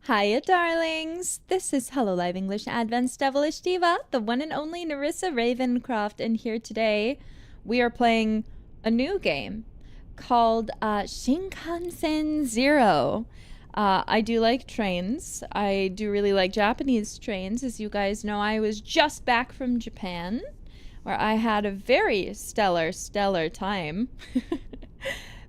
Hiya, darlings! This is hololive English Advanced Devilish Diva, the one and only Nerissa Ravencroft, and here today we are playing a new game called Shinkansen Zero. I do like trains. I do really like Japanese trains. As you guys know, I was just back from Japan, where I had a very stellar time.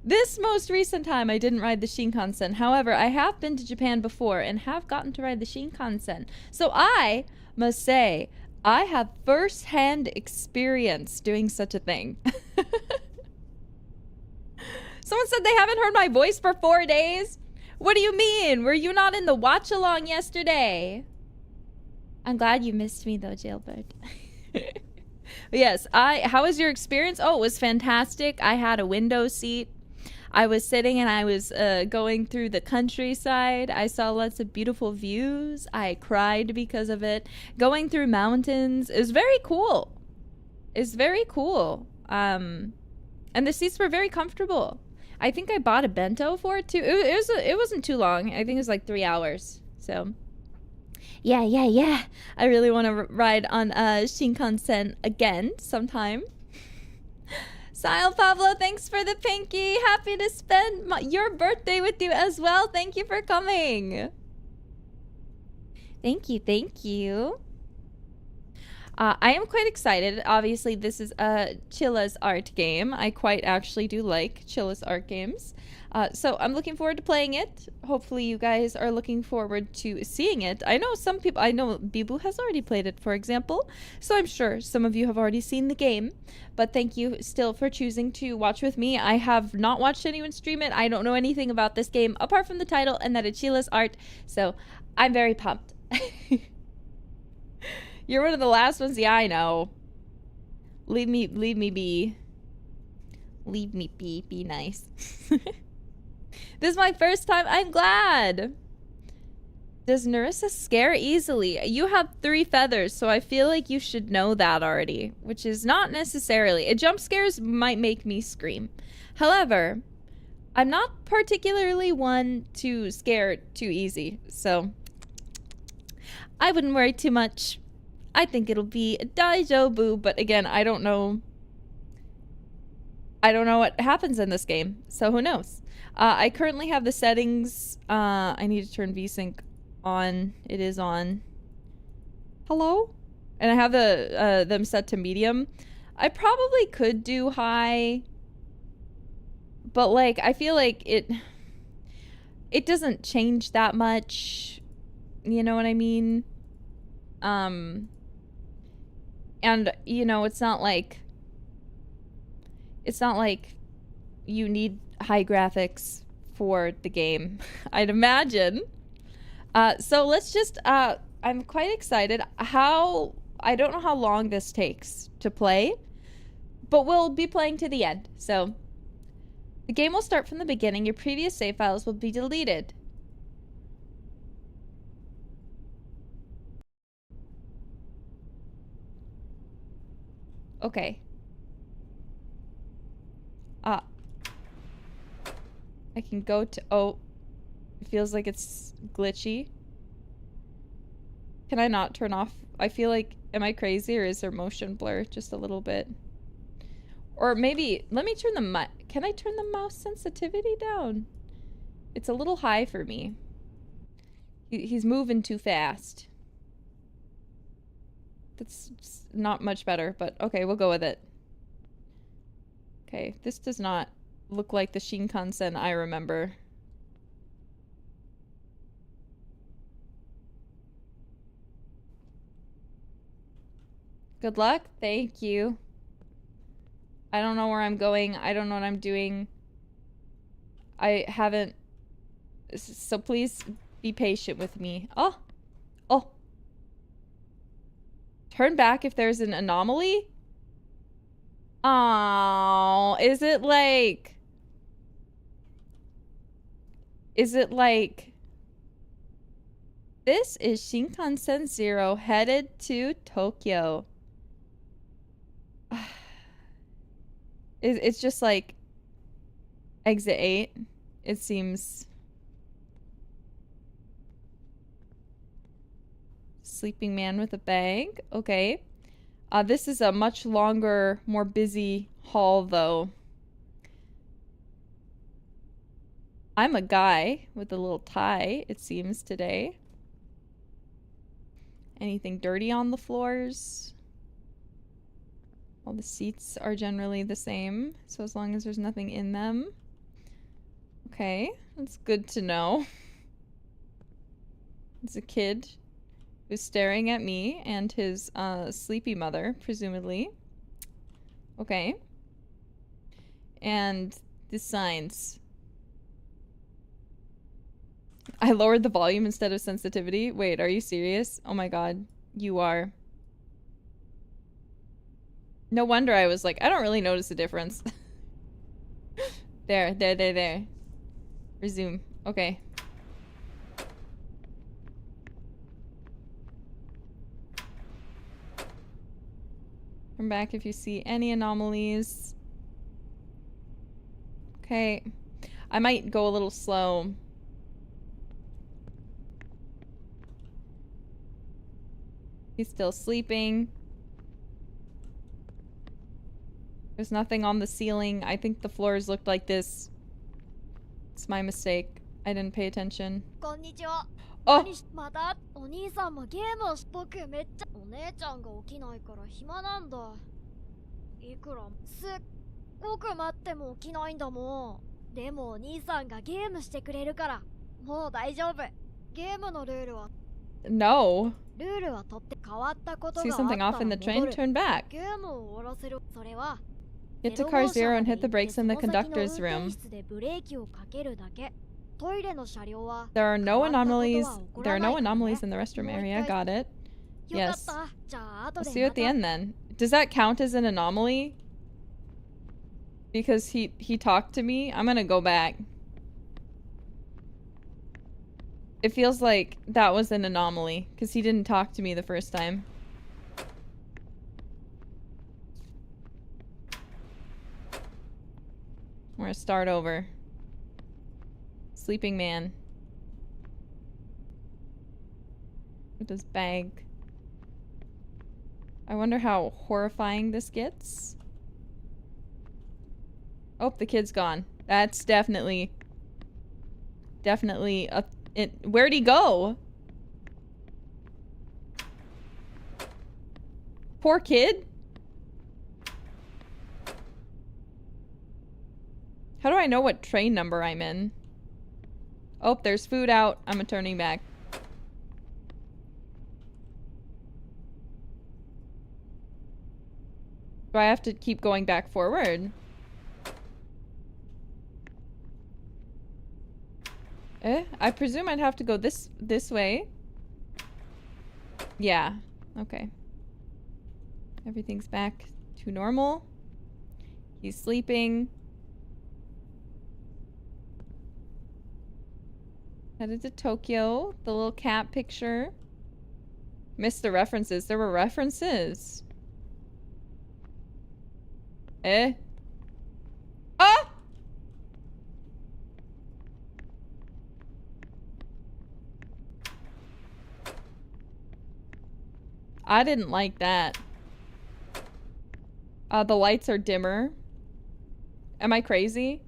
This most recent time, I didn't ride the Shinkansen. However, I have been to Japan before and have gotten to ride the Shinkansen. So I must say, I have first-hand experience doing such a thing. Someone said they haven't heard my voice for 4 days. What do you mean? Were you not in the watch-along yesterday? I'm glad you missed me, though, Jailbird. Yes, how was your experience? Oh, it was fantastic. I had a window seat. I was sitting and I was going through the countryside. I saw lots of beautiful views. I cried because of it. Going through mountains. It was very cool. It's very cool. And the seats were very comfortable. I think I bought a bento for it too. It wasn't too long. I think it was like 3 hours. So yeah. I really want to ride on Shinkansen again sometime. Sile Pablo, thanks for the pinky. Happy to spend your birthday with you as well. Thank you for coming. Thank you. I am quite excited. Obviously, this is Chilla's art game. I quite actually do like Chilla's art games. So I'm looking forward to playing it. Hopefully you guys are looking forward to seeing it. I know some people, I know Bibu has already played it, for example. So I'm sure some of you have already seen the game. But thank you still for choosing to watch with me. I have not watched anyone stream it. I don't know anything about this game apart from the title and that it's Chilla's art. So I'm very pumped. You're one of the last ones. Yeah, I know. Leave me be. Leave me be. Be nice. This is my first time. I'm glad. Does Nerissa scare easily? You have 3 feathers, so I feel like you should know that already, which is not necessarily. Jump scares might make me scream. However, I'm not particularly one to scare too easy, so I wouldn't worry too much. I think it'll be a daijoubu, but again, I don't know what happens in this game, so who knows? I currently have the settings. I need to turn VSync on. It is on. Hello? And I have them set to medium. I probably could do high, but like I feel like it doesn't change that much. You know what I mean? And you know, it's not like you need high graphics for the game, I'd imagine. So let's just I'm quite excited. I don't know how long this takes to play, but we'll be playing to the end. So the game will start from the beginning. Your previous save files will be deleted. Okay. I can go to... Oh. It feels like it's glitchy. Can I not turn off? I feel like... Am I crazy or is there motion blur just a little bit? Or maybe... Let me turn the... Can I turn the mouse sensitivity down? It's a little high for me. He's moving too fast. That's not much better, but okay, we'll go with it. Okay, this does not look like the Shinkansen I remember. Good luck. Thank you. I don't know where I'm going. I don't know what I'm doing. I haven't... So please be patient with me. Oh! Oh! Turn back if there's an anomaly? Oh, is it like... This is Shinkansen Zero headed to Tokyo. It's just like exit 8. It seems sleeping man with a bag. Okay. This is a much longer, more busy hall, though. I'm a guy with a little tie, it seems, today. Anything dirty on the floors? All the seats are generally the same, so as long as there's nothing in them. Okay, that's good to know. It's a kid who's staring at me and his sleepy mother, presumably. Okay. And the signs. I lowered the volume instead of sensitivity. Wait, are you serious? Oh my god, you are. No wonder I was like, I don't really notice a difference. There. Resume. Okay. Come back if you see any anomalies. Okay. I might go a little slow. He's still sleeping. There's nothing on the ceiling. I think the floors looked like this. It's my mistake. I didn't pay attention. Oh! またお兄さんもゲームを僕めっちゃお姉ちゃんが起きないから暇なんだ。いくらすっごく待っても起きないんだもん。でもお兄さんがゲームしてくれるからもう大丈夫。ゲームのルールは No. ルールはとって変わったことがあ See ったら something off in the train? 戻る。 Turn back. ゲームを終わらせる。それは Get to car 0 and hit the brakes in the conductor's room. でブレーキをかけるだけ。トイレの車両は There are no anomalies. There are no anomalies in the restroom area. Got it. よかっ Yes. た。じゃあ後 I'll で see you ま at the た。 end then. Does that count as an anomaly? Because he talked to me? I'm gonna go back. It feels like that was an anomaly because he didn't talk to me the first time. We're gonna start over. Sleeping man. With his bag. I wonder how horrifying this gets. Oh, the kid's gone. That's definitely a... Where'd he go? Poor kid. How do I know what train number I'm in? Oh, there's food out. I'm turning back. Do I have to keep going back forward? I presume I'd have to go this way. Yeah. Okay. Everything's back to normal. He's sleeping. Headed to Tokyo. The little cat picture. Missed the references. There were references. Ah! I didn't like that. The lights are dimmer. Am I crazy?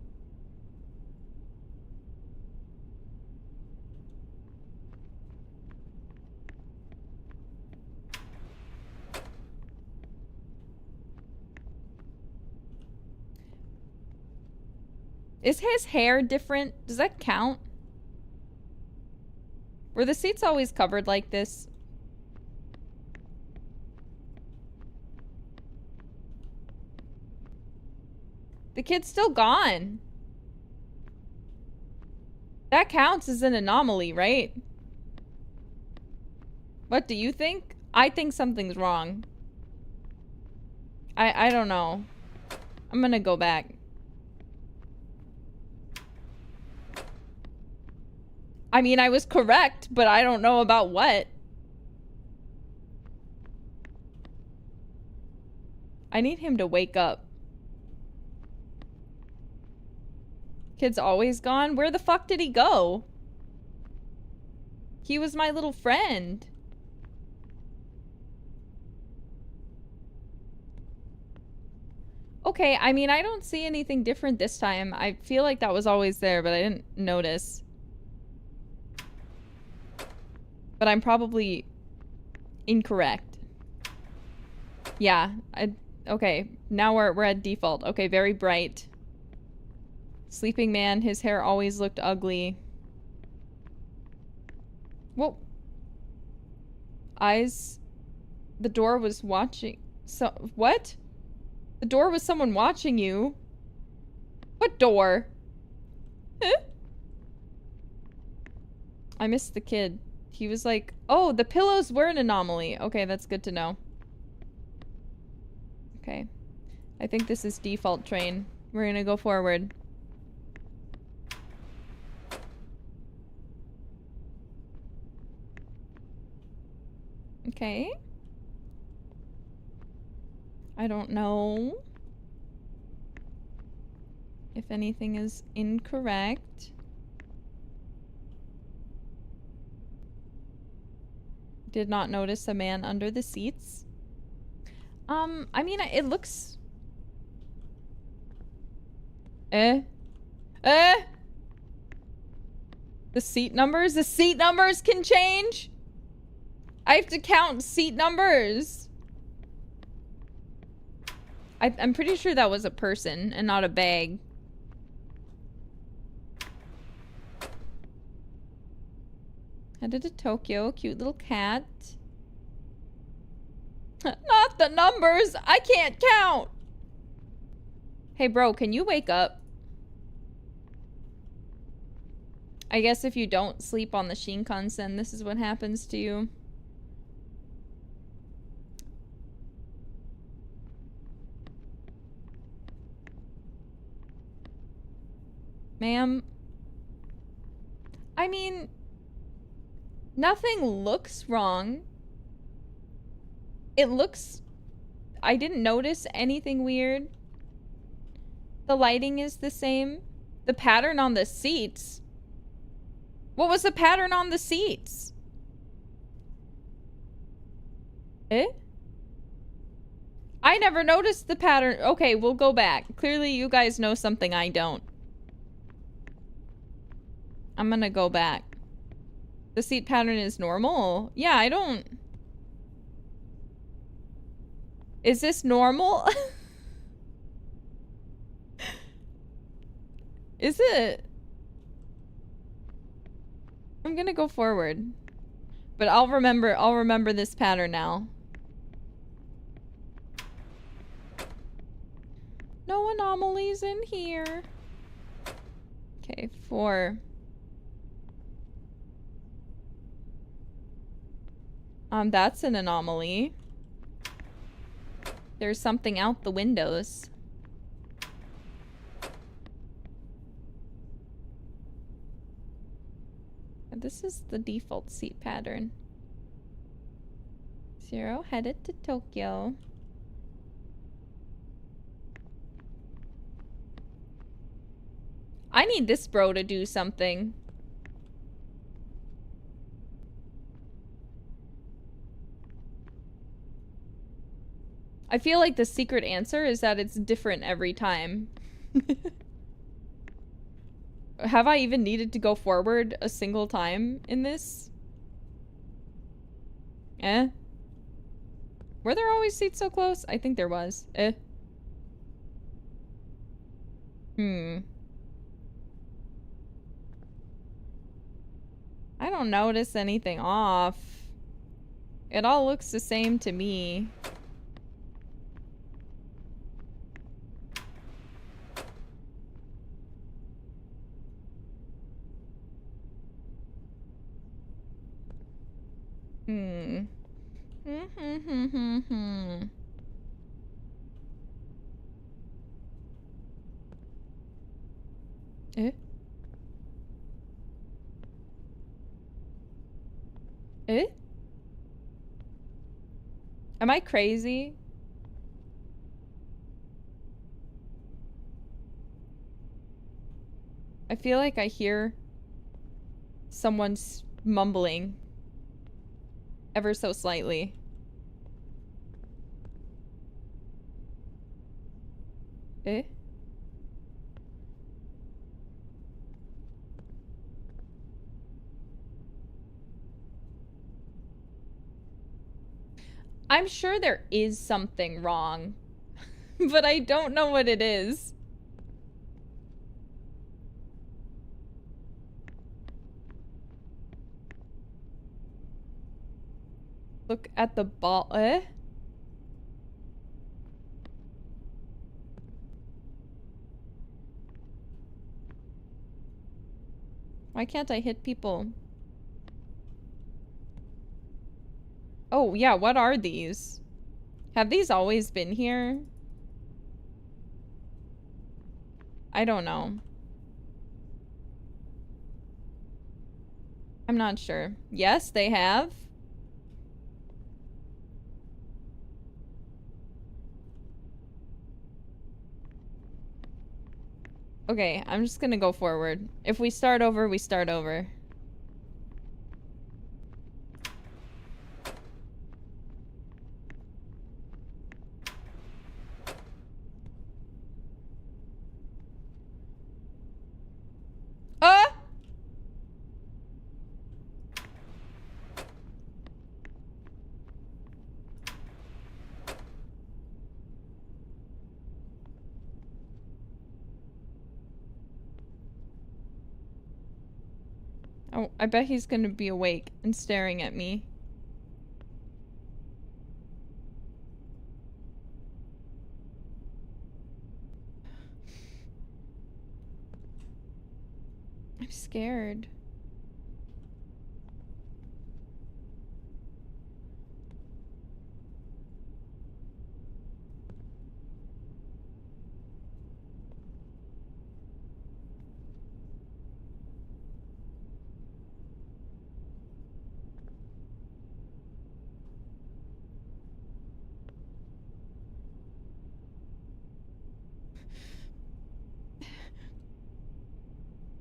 Is his hair different? Does that count? Were the seats always covered like this? The kid's still gone. That counts as an anomaly, right? What do you think? I think something's wrong. I don't know. I'm gonna go back. I mean, I was correct, but I don't know about what. I need him to wake up. Kid's always gone? Where the fuck did he go? He was my little friend. Okay, I mean, I don't see anything different this time. I feel like that was always there, but I didn't notice. But I'm probably incorrect. Yeah, okay, now we're at default. Okay, very bright. Sleeping man, his hair always looked ugly. Whoa. Eyes. The door was watching. So, what? The door was someone watching you. What door? Huh? I missed the kid. He was like, oh, the pillows were an anomaly. Okay, that's good to know. Okay. I think this is default train. We're gonna go forward. Okay. I don't know if anything is incorrect. Did not notice a man under the seats. I mean, it looks... The seat numbers? The seat numbers can change? I have to count seat numbers. I'm pretty sure that was a person and not a bag. Headed to Tokyo. Cute little cat. Not the numbers! I can't count! Hey bro, can you wake up? I guess if you don't sleep on the Shinkansen, this is what happens to you. Ma'am. I mean, nothing looks wrong. It looks... I didn't notice anything weird. The lighting is the same. The pattern on the seats. What was the pattern on the seats? I never noticed the pattern. Okay, we'll go back. Clearly you guys know something I don't. I'm gonna go back. The seat pattern is normal? Yeah, I don't... Is this normal? Is it? I'm gonna go forward. But I'll remember this pattern now. No anomalies in here. Okay, 4. That's an anomaly. There's something out the windows. This is the default seat pattern. 0 headed to Tokyo. I need this bro to do something. I feel like the secret answer is that it's different every time. Have I even needed to go forward a single time in this? Were there always seats so close? I think there was. I don't notice anything off. It all looks the same to me. Am I crazy? I feel like I hear someone's mumbling ever so slightly. Eh? I'm sure there is something wrong, but I don't know what it is. Look at the ball. Eh? Why can't I hit people? Oh, yeah, what are these? Have these always been here? I don't know. I'm not sure. Yes, they have. Okay, I'm just gonna go forward. If we start over, we start over. Ah! Oh, I bet he's gonna be awake and staring at me. I'm scared.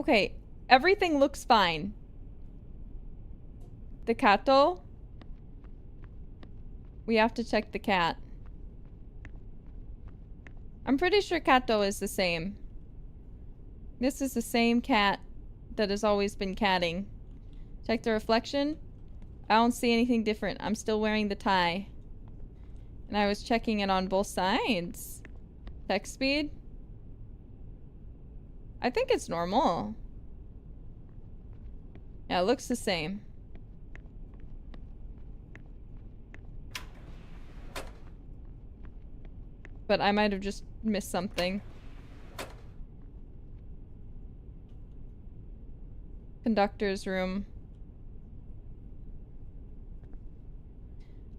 Okay, everything looks fine. The cato? We have to check the cat. I'm pretty sure cato is the same. This is the same cat that has always been catting. Check the reflection. I don't see anything different. I'm still wearing the tie. And I was checking it on both sides. Text speed. I think it's normal. Yeah, it looks the same. But I might have just missed something. Conductor's room.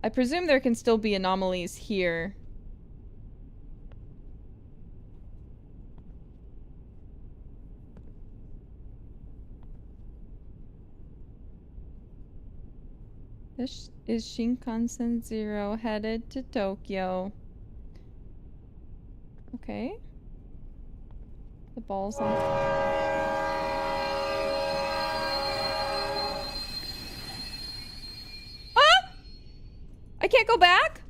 I presume there can still be anomalies here. This is Shinkansen 0 headed to Tokyo. Okay. The ball's on. Ah! I can't go back?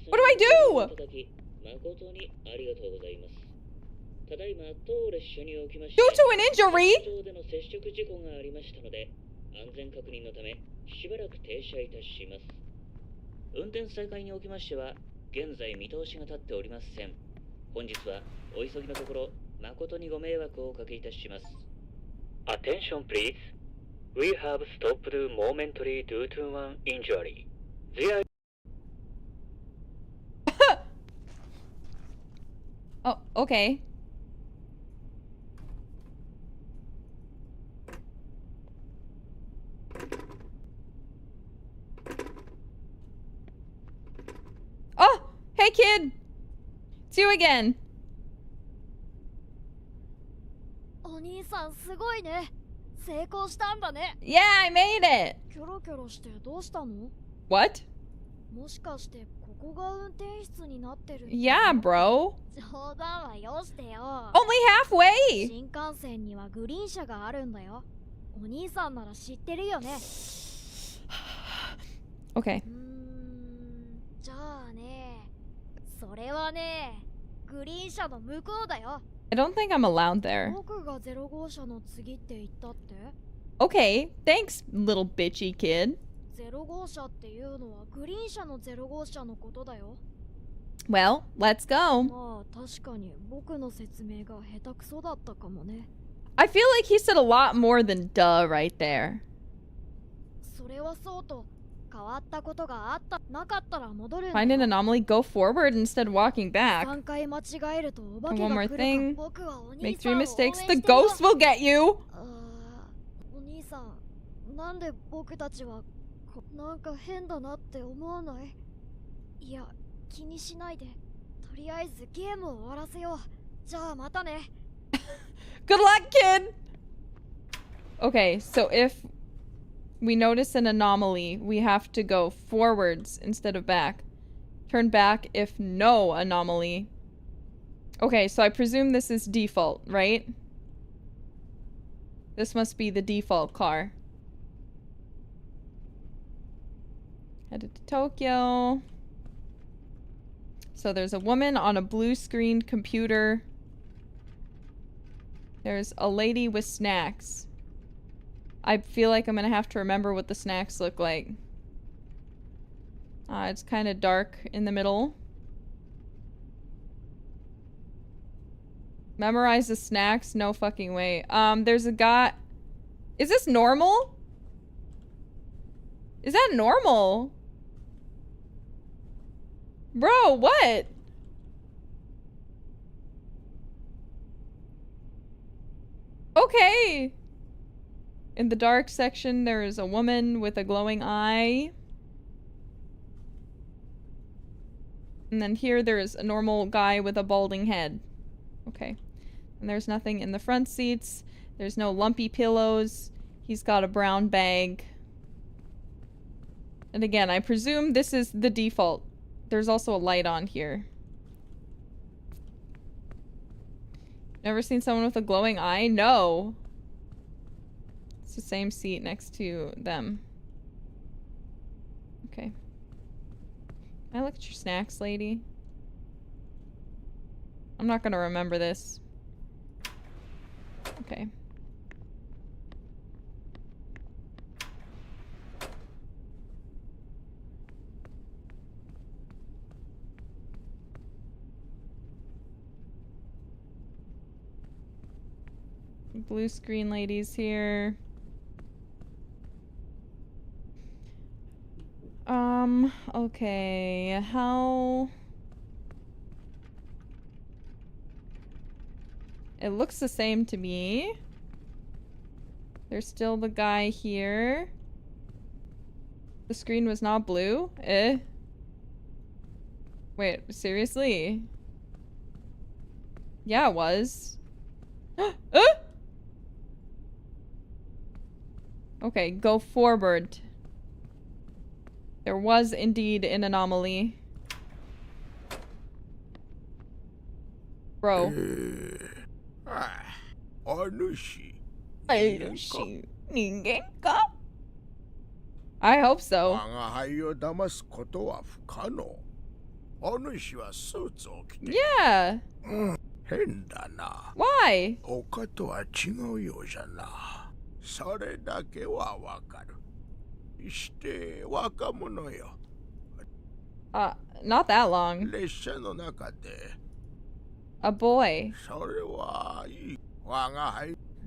What do I do? Due to an injury? Attention please. We have stopped momentarily due to an injury. There Oh, okay. Oh! Hey, kid! It's you again. お兄さんすごいね。成功したんだね。Yeah, I made it! キョロキョロしてどうしたの？ What? もしかしてここが運転室になってる？ Yeah, bro. 冗談はよしてよ。Only halfway! 新幹線にはグリーン車があるんだよ。お兄さんなら知ってるよね。 Okay. じゃあね、それはね、グリーン車の向こうだよ。 I don't think I'm allowed there. 僕が0号車の次って言ったって？ Okay, thanks, little bitchy kid. 0号車っていうのはグリーン車の0号車のことだよ。 Well, let's go. まあ確かに僕の説明が下手くそだったかもね。 I feel like he said a lot more than duh right there. それはそうと、変わったことがあったなかったら戻るんだ Find an よ。 anomaly, go forward instead of walking back. 3回間違えるとお化 And け one が more 来る thing. から僕はお兄 Make さ three んを応援 mistakes, して the るよ。 ghost will get you. お兄さん、なんで僕たちはなんか変だなって思わない？いや、気にしないで。とりあえずゲームを終わらせよう。じゃあまたね。 Good luck, kid. Okay, so if we notice an anomaly, we have to go forwards instead of back. Turn back if no anomaly. Okay, so I presume this is default, right? This must be the default car. Headed to Tokyo. So there's a woman on a blue-screened computer. There's a lady with snacks. I feel like I'm gonna have to remember what the snacks look like. It's kind of dark in the middle. Memorize the snacks? No fucking way. There's a guy... Is this normal? Is that normal? Bro, what? Okay. In the dark section, there is a woman with a glowing eye. And then here there is a normal guy with a balding head. Okay. And there's nothing in the front seats. There's no lumpy pillows. He's got a brown bag. And again, I presume this is the default. There's also a light on here. Never seen someone with a glowing eye? No. It's the same seat next to them. Okay. Can I look at your snacks, lady? I'm not gonna remember this. Okay. Blue screen ladies here. Okay, how... It looks the same to me. There's still the guy here. The screen was not blue? Eh? Wait, seriously? Yeah, it was. Okay, go forward. There was indeed an anomaly. Bro. I hope so. Yeah. Why? Not that long. A boy.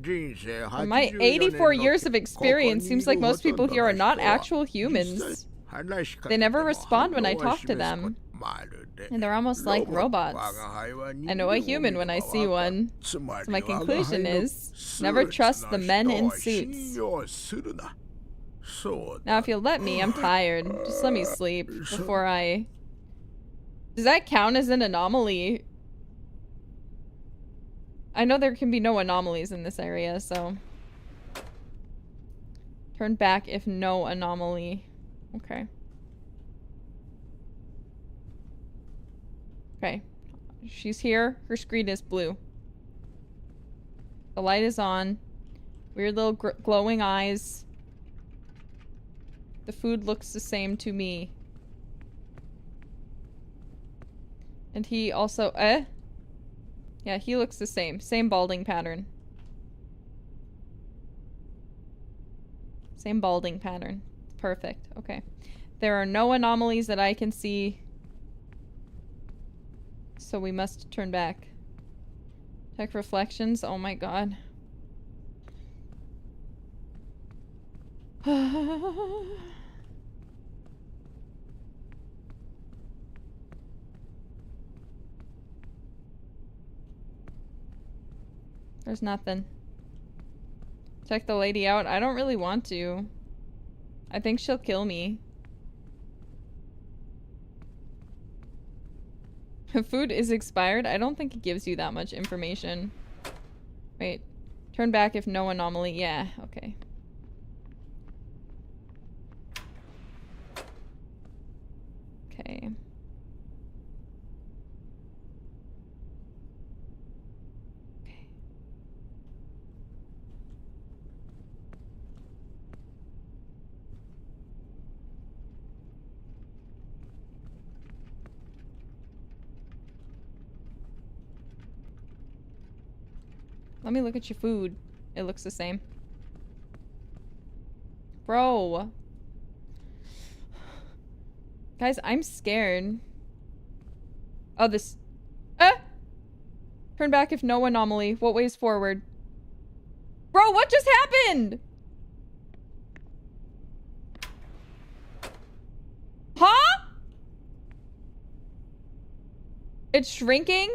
In my 84 years of experience, seems like most people here are not actual humans. They never respond when I talk to them. And they're almost like robots. I know a human when I see one. So my conclusion is, never trust the men in suits. Now if you'll let me, I'm tired. Just let me sleep before I... Does that count as an anomaly? I know there can be no anomalies in this area, so... Turn back if no anomaly. Okay. Okay. She's here. Her screen is blue. The light is on. Weird little glowing eyes. The food looks the same to me. And he also... Yeah, he looks the same. Same balding pattern. Same balding pattern. Perfect. Okay. There are no anomalies that I can see. So we must turn back. Check reflections. Oh my god. There's nothing. Check the lady out. I don't really want to. I think she'll kill me. Food is expired? I don't think it gives you that much information. Wait. Turn back if no anomaly. Yeah, okay. Okay. Okay. Let me look at your food. It looks the same. Bro. Guys, I'm scared. Oh, this... Turn back if no anomaly. What way is forward? Bro, what just happened? Huh? It's shrinking?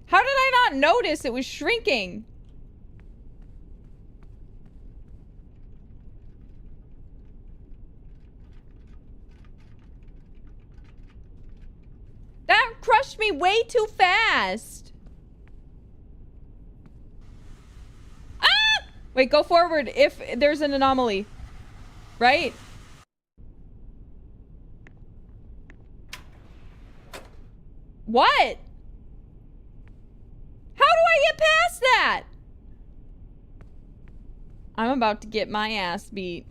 How did I not notice it was shrinking? That crushed me way too fast. Ah! Wait, go forward if there's an anomaly. Right? What? How do I get past that? I'm about to get my ass beat.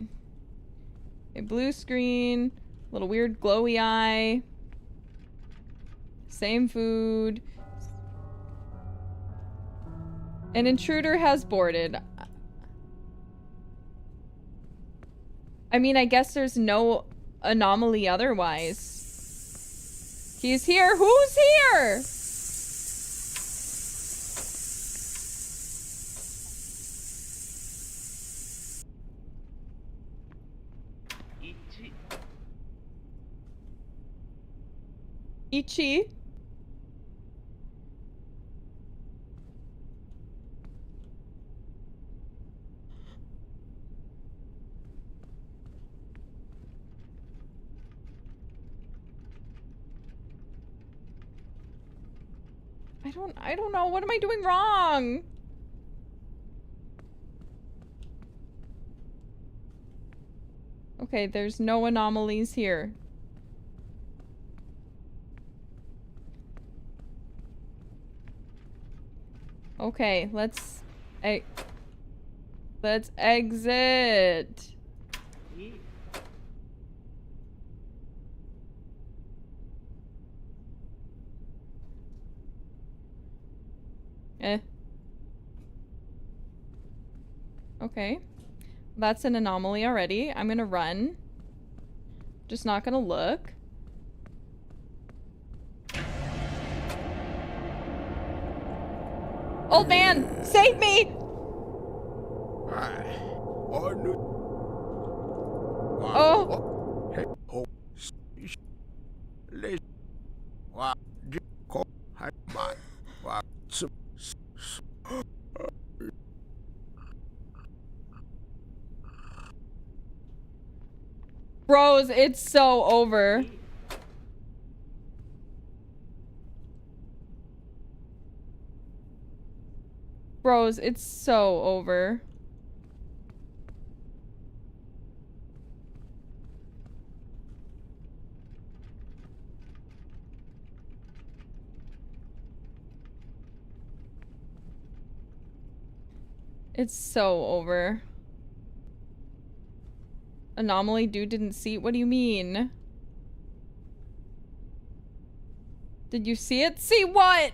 A blue screen, little weird glowy eye. Same food. An intruder has boarded. I mean, I guess there's no anomaly otherwise. He's here. Who's here? Ichi? I don't know. What am I doing wrong? Okay, there's no anomalies here. Okay, let's exit. Okay. That's an anomaly already. I'm gonna run. Just not gonna look. Old man, save me! Oh! Bros, it's so over. Bros, it's so over. It's so over. Anomaly dude didn't see it? What do you mean? Did you see it? See what?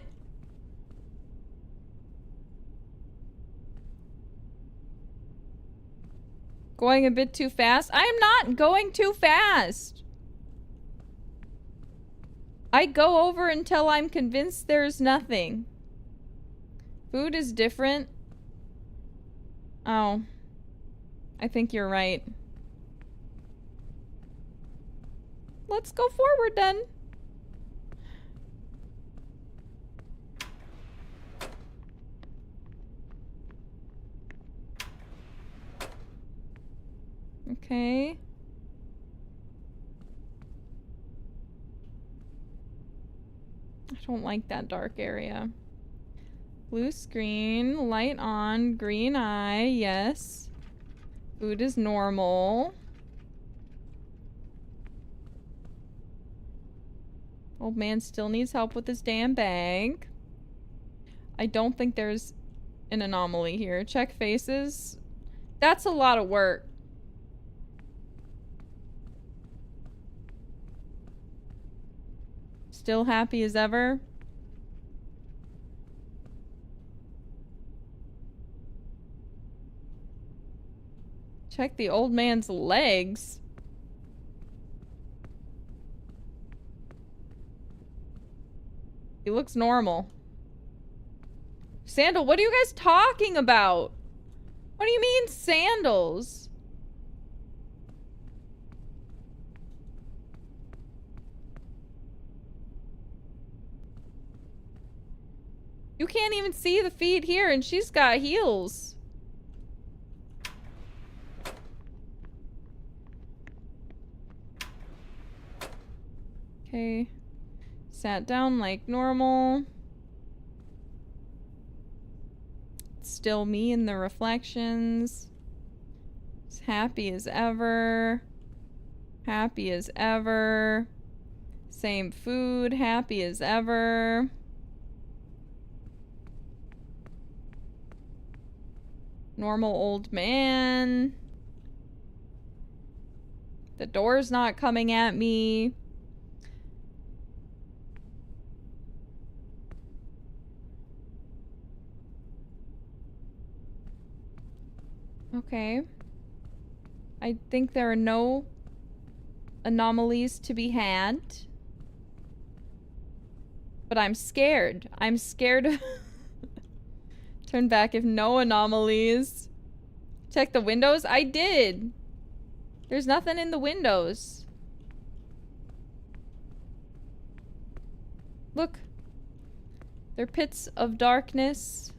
Going a bit too fast? I am not going too fast. I go over until I'm convinced there's nothing. Food is different. Oh. I think you're right. Let's go forward then. Okay. I don't like that dark area. Blue screen, light on, green eye, yes. Food is normal. Old man still needs help with his damn bag. I don't think there's an anomaly here. Check faces. That's a lot of work. Still happy as ever. Check the old man's legs. He looks normal. Sandal, what are you guys talking about? What do you mean sandals? You can't even see the feet here, and she's got heels. Okay. Sat down like normal. Still me in the reflections. As happy as ever. Happy as ever. Same food. Happy as ever. Normal old man. The door's not coming at me. Okay. I think there are no anomalies to be had. But I'm scared. I'm scared of... Turn back if no anomalies. Check the windows? I did. There's nothing in the windows. Look. They're pits of darkness.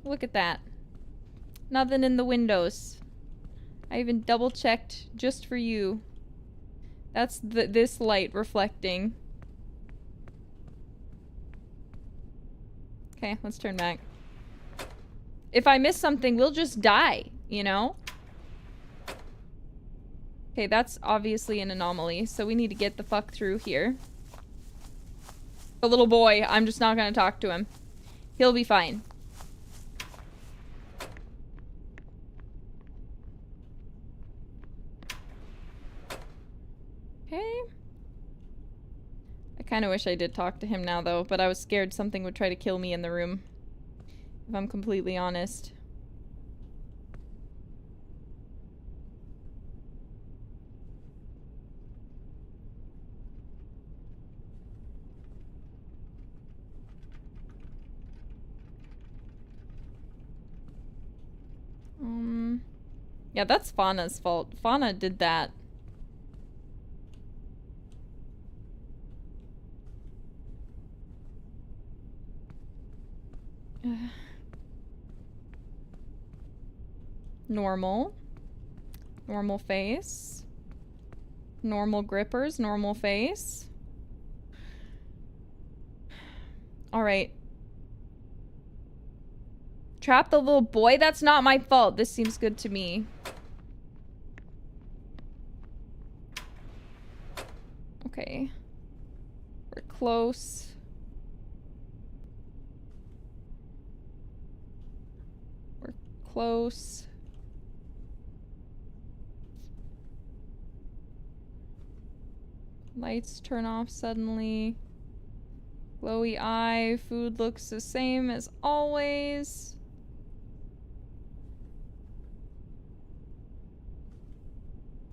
Look at that. Nothing in the windows. I even double checked just for you. That's this light reflecting. Okay, let's turn back. If I miss something, we'll just die, you know? Okay, that's obviously an anomaly, so we need to get the fuck through here. The little boy, I'm just not gonna talk to him. He'll be fine. Okay. I kind of wish I did talk to him now, though, but I was scared something would try to kill me in the room. If I'm completely honest. Yeah, that's Fauna's fault. Fauna did that. Normal. Normal face. Normal grippers. Normal face. Alright. Trap the little boy? That's not my fault. This seems good to me. Okay. We're close. We're close. Lights turn off suddenly. Glowy eye. Food looks the same as always.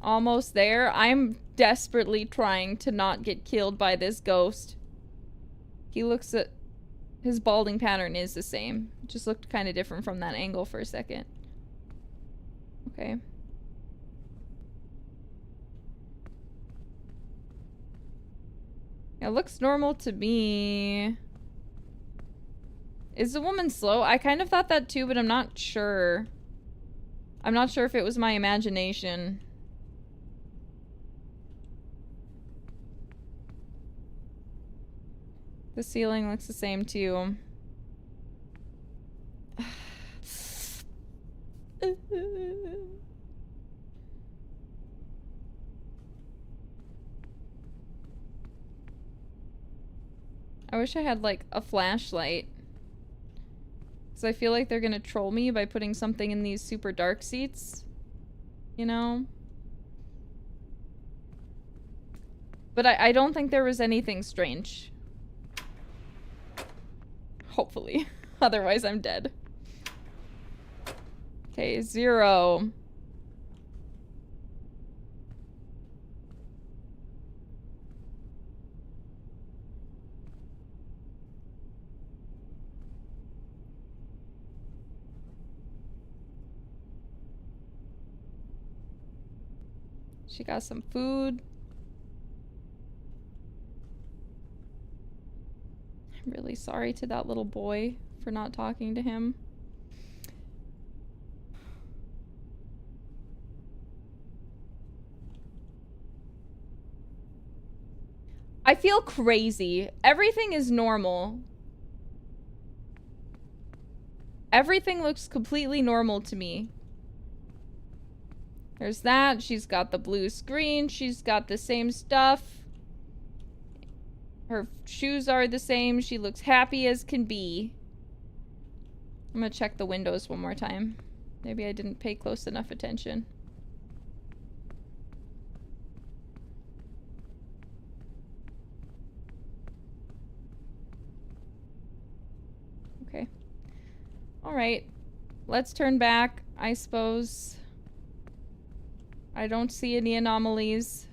Almost there. I'm desperately trying to not get killed by this ghost. He looks at... His balding pattern is the same. It just looked kind of different from that angle for a second. Okay. It looks normal to me. Is the woman slow? I kind of thought that too, but I'm not sure. I'm not sure if it was my imagination. The ceiling looks the same too. I wish I had like a flashlight. Because I feel like they're gonna troll me by putting something in these super dark seats. You know? But I don't think there was anything strange. Hopefully. Otherwise, I'm dead. Okay, 0. She got some food. I'm really sorry to that little boy for not talking to him. I feel crazy. Everything is normal. Everything looks completely normal to me. There's that. She's got the blue screen. She's got the same stuff. Her shoes are the same. She looks happy as can be. I'm gonna check the windows one more time. Maybe I didn't pay close enough attention. Okay. Alright. Let's turn back, I suppose. I don't see any anomalies.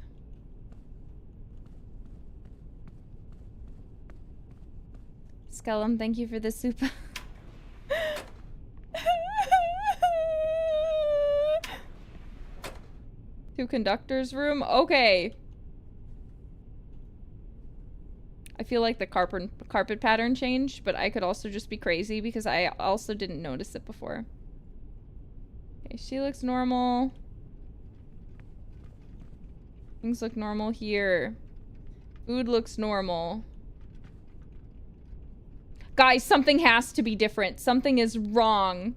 Skellum, thank you for the soup. To conductor's room? Okay. I feel like the carpet pattern changed, but I could also just be crazy because I also didn't notice it before. Okay, she looks normal. Things look normal here. Food looks normal. Guys, something has to be different. Something is wrong.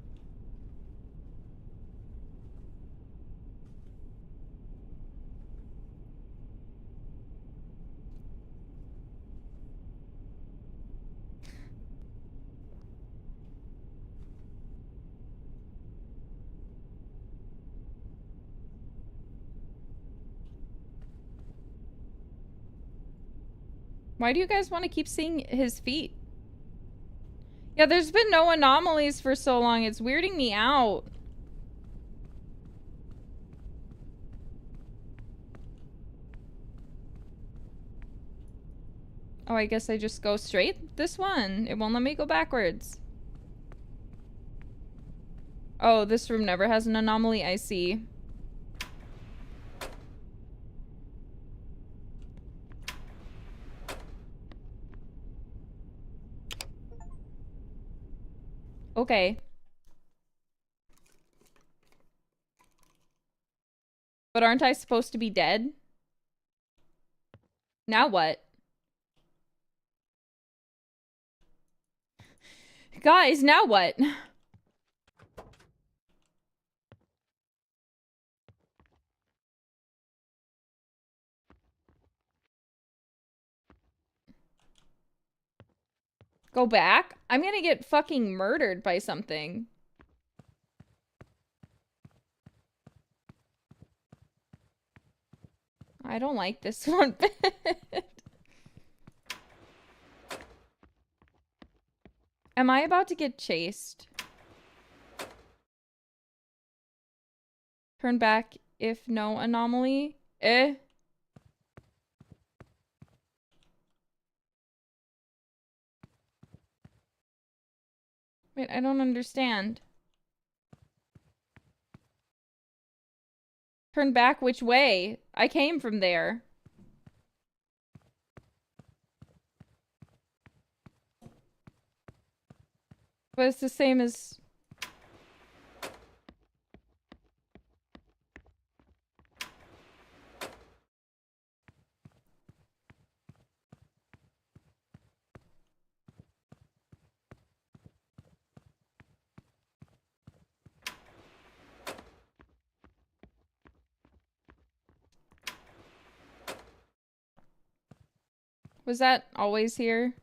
Why do you guys want to keep seeing his feet? Yeah, there's been no anomalies for so long. It's weirding me out. Oh, I guess I just go straight? This one. It won't let me go backwards. Oh, this room never has an anomaly. I see. Okay. But aren't I supposed to be dead? Now what? Guys, now what? Go back? I'm gonna get fucking murdered by something. I don't like this one bit. Am I about to get chased? Turn back if no anomaly. Eh? Wait, I don't understand. Turn back which way? I came from there. But it's the same as... Was that always here?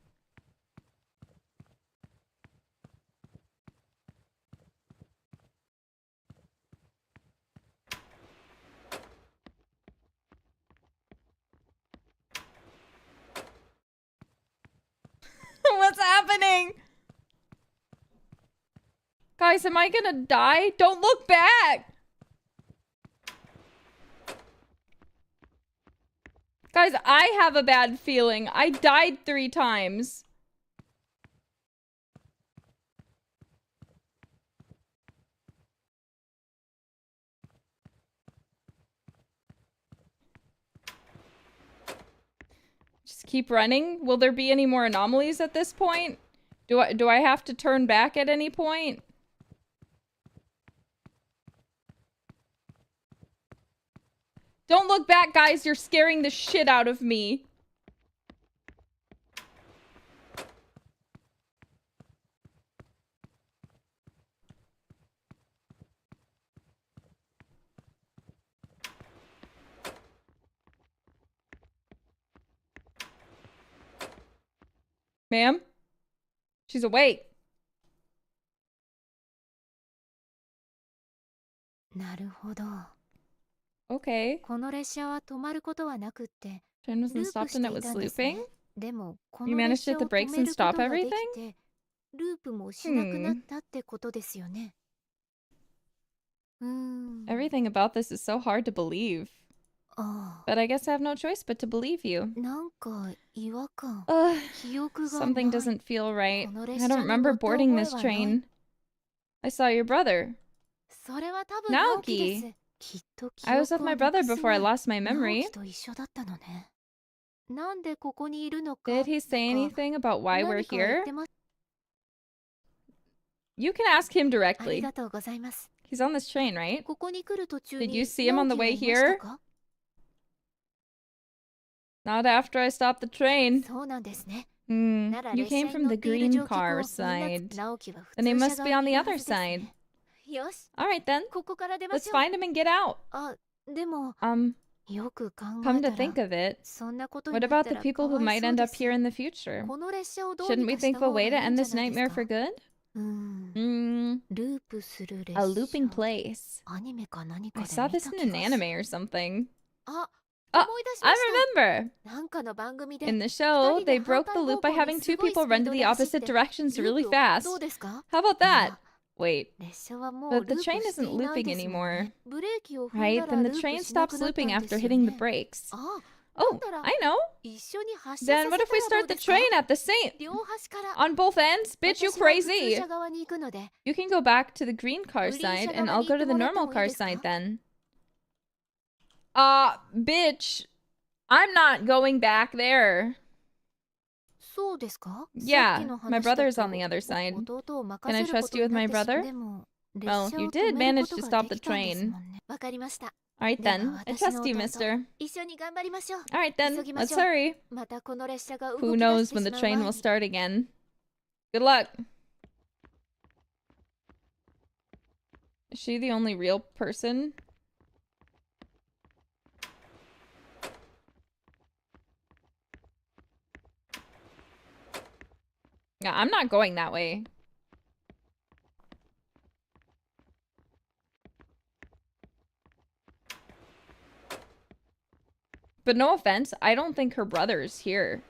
What's happening? Guys, am I gonna die? Don't look back! Guys, I have a bad feeling. I died 3 times. Just keep running. Will there be any more anomalies at this point? Do I have to turn back at any point? Don't look back, guys. You're scaring the shit out of me. Ma'am? She's awake. なるほど。 Okay. この列車は止まることはなくって、 Train ル wasn't ープ stopped し and て it いた was んですね。 looping? でもこ You の managed 列 to 車 hit を the 止 brakes め and るこ stop とがで everything? きて、ループもしなくなったってことですよね。Everything about this is so hard to believe. ああ。 But I guess I have no choice but to believe you. なんか違和感。 Ugh, 記憶が something ない。 doesn't feel right. この I 列 don't 車に remember 乗った boarding 覚え this はない。 train. I saw your brother. それは多分直樹です。 Naoki. きっと記 I was 憶 with を my な brother くす before I 前、 lost my 直 memory. 樹と一緒だったのね。なんでここにいるのか Did と he say か、 anything about why we're 何か言っ here? てます。 You can ask him あり directly. がとうございます。 He's on this train, right? ここに来る途中 Did に you see him on 直 the 樹は way いました here? か？ Not after I stopped the train. そうなんですね。 Hmm. なら You 列車 came に from 乗っ the ている green 乗客 car をみんな side. 直樹は普 Then he 通車 must be 側 on に the いるは other ずですね。 side. よし、 Alright then. ここから出ま Let's しょう。 find him and get out. あ、でも、 よく考 Come え to たら、 think of it, そんなことに what なっ about た the ら people か who わい might そう end で up す。 here in the future? この列車をどう Shouldn't に we かし think た of a 方がい way い to ん end じゃ this ないです nightmare か？ for good? ループする列 A 車。 looping place. アニメか何 I かで saw 見た this 気 in が an する。 anime or something. あ、 Oh, 思い出しま I した。 remember! なんかの番組で In the 二 show, 人で they 反 broke 対 the 方 loop by 向に having す two ごい people スピー run to ド the で走っ opposite て directions ルー really プをどう fast. ですか？ How about あ that? Wait, 列車はもう but ル the ー train プして isn't いない looping ですもん anymore. ね。ブレーキを踏ん Right? だら Then ル the ープ train しな stops くなった looping んで after すよ hitting the ね。 brakes. あ、だ Oh, ったら I know. 一緒に発車 Then さ what せ if た we らどう start the ですか？ train at the same... 両端から on both ends? Bitch, you 私は普通 crazy! 車側に行くので、 You can go back to the green car グリーン side 車 and 側 I'll に go 行っ to て the もらって normal もいい car ですか？ side then. Bitch. I'm not going back there. そうですか？ Yeah, さっきの my 話だ brother's と on the other side. 弟を任 Can I せるこ trust と you に with なっ my てし brother? でも列 Well, 車 you を止 did める manage こと to が stop で the きたんですも train. んね。わかりました。 Alright では then, I 私の trust you, 弟、 mister. 一緒に頑張りましょう。 Alright then, 急ぎま let's しょう。 hurry. またこの列車が動 Who き出 knows し when the てしまう train 前 will に。 start again. Good luck. Is she the only real person? Yeah, I'm not going that way. But no offense, I don't think her brother's here.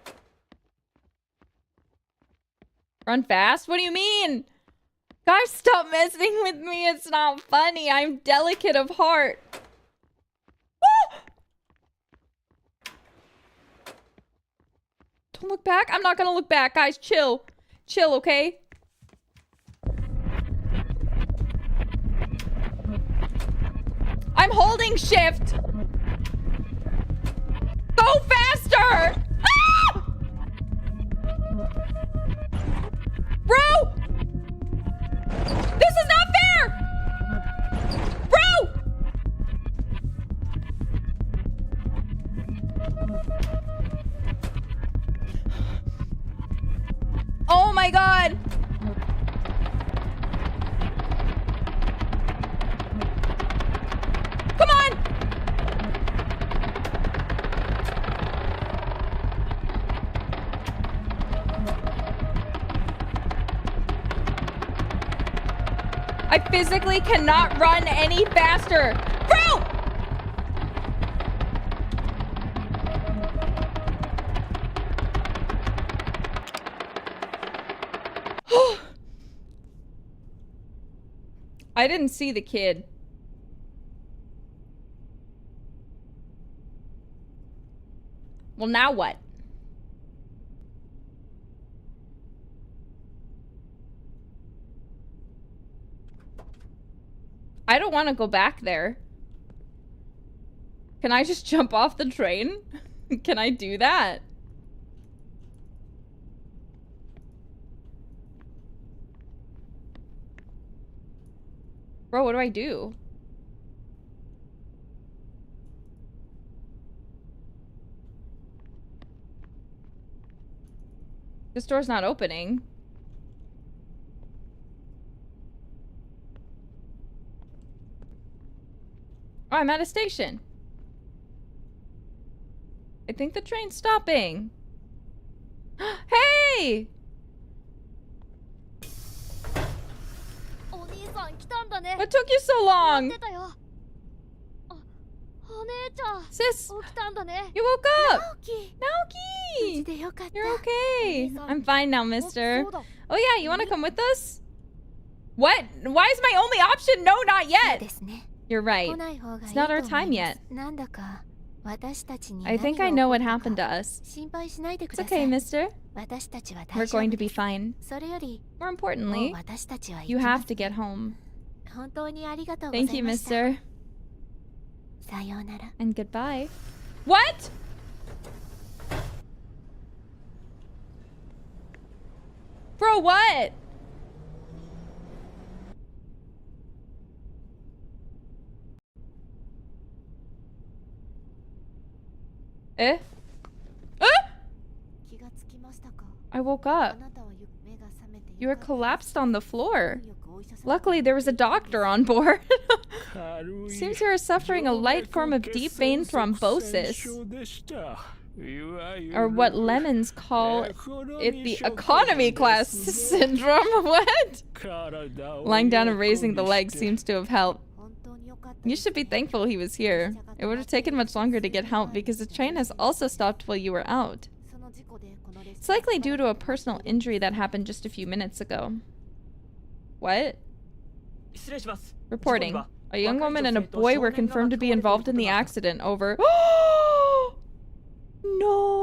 Run fast? What do you mean? Guys, stop messing with me. It's not funny. I'm delicate of heart. Don't look back. I'm not gonna look back. Guys, chill. Chill, okay? I'm holding shift. Go faster! Ah! Bro! This is not fair! Bro! Oh my god! Come on! I physically cannot run any faster. Bro! I didn't see the kid. Well, now what? I don't want to go back there. Can I just jump off the train? Can I do that? Bro, what do I do? This door's not opening. Oh, I'm at a station. I think the train's stopping. Hey! What took you so long? Sis, you woke up. Naoki! You're okay. I'm fine now, mister. Oh yeah, you want to come with us? What? Why is my only option no, not yet? You're right. It's not our time yet. I think I know what happened to us. It's okay, mister. We're going to be fine. More importantly, you have to get home. Thank you, mister. And goodbye. What? Bro, what? Eh? I woke up. You were collapsed on the floor. Luckily, there was a doctor on board. Seems you are suffering a light form of deep vein thrombosis. Or what lemons call it the economy class syndrome. What? Lying down and raising the leg seems to have helped. You should be thankful he was here. It would have taken much longer to get help because the train has also stopped while you were out. It's likely due to a personal injury that happened just a few minutes ago. What? Reporting. A young woman and a boy were confirmed to be involved in the accident. Over. No.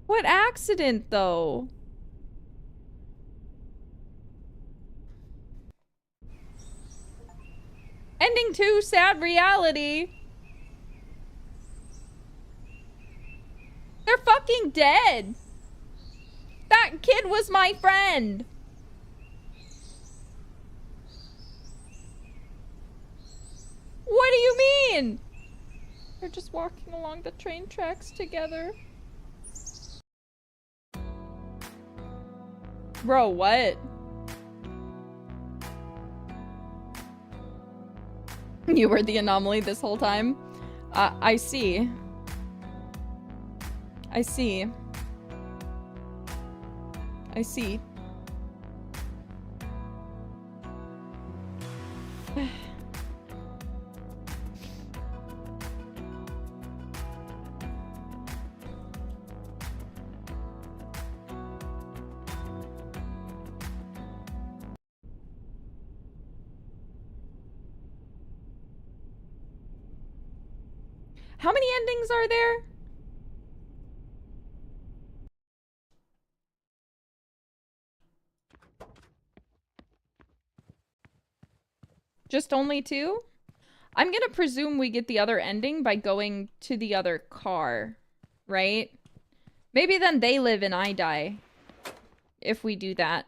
What accident, though? Ending 2, sad reality. They're fucking dead. That kid was my friend. What do you mean? They're just walking along the train tracks together. Bro, what? You were the anomaly this whole time? I see. I see. I see. How many endings are there? Just only 2? I'm gonna presume we get the other ending by going to the other car, right? Maybe then they live and I die. If we do that.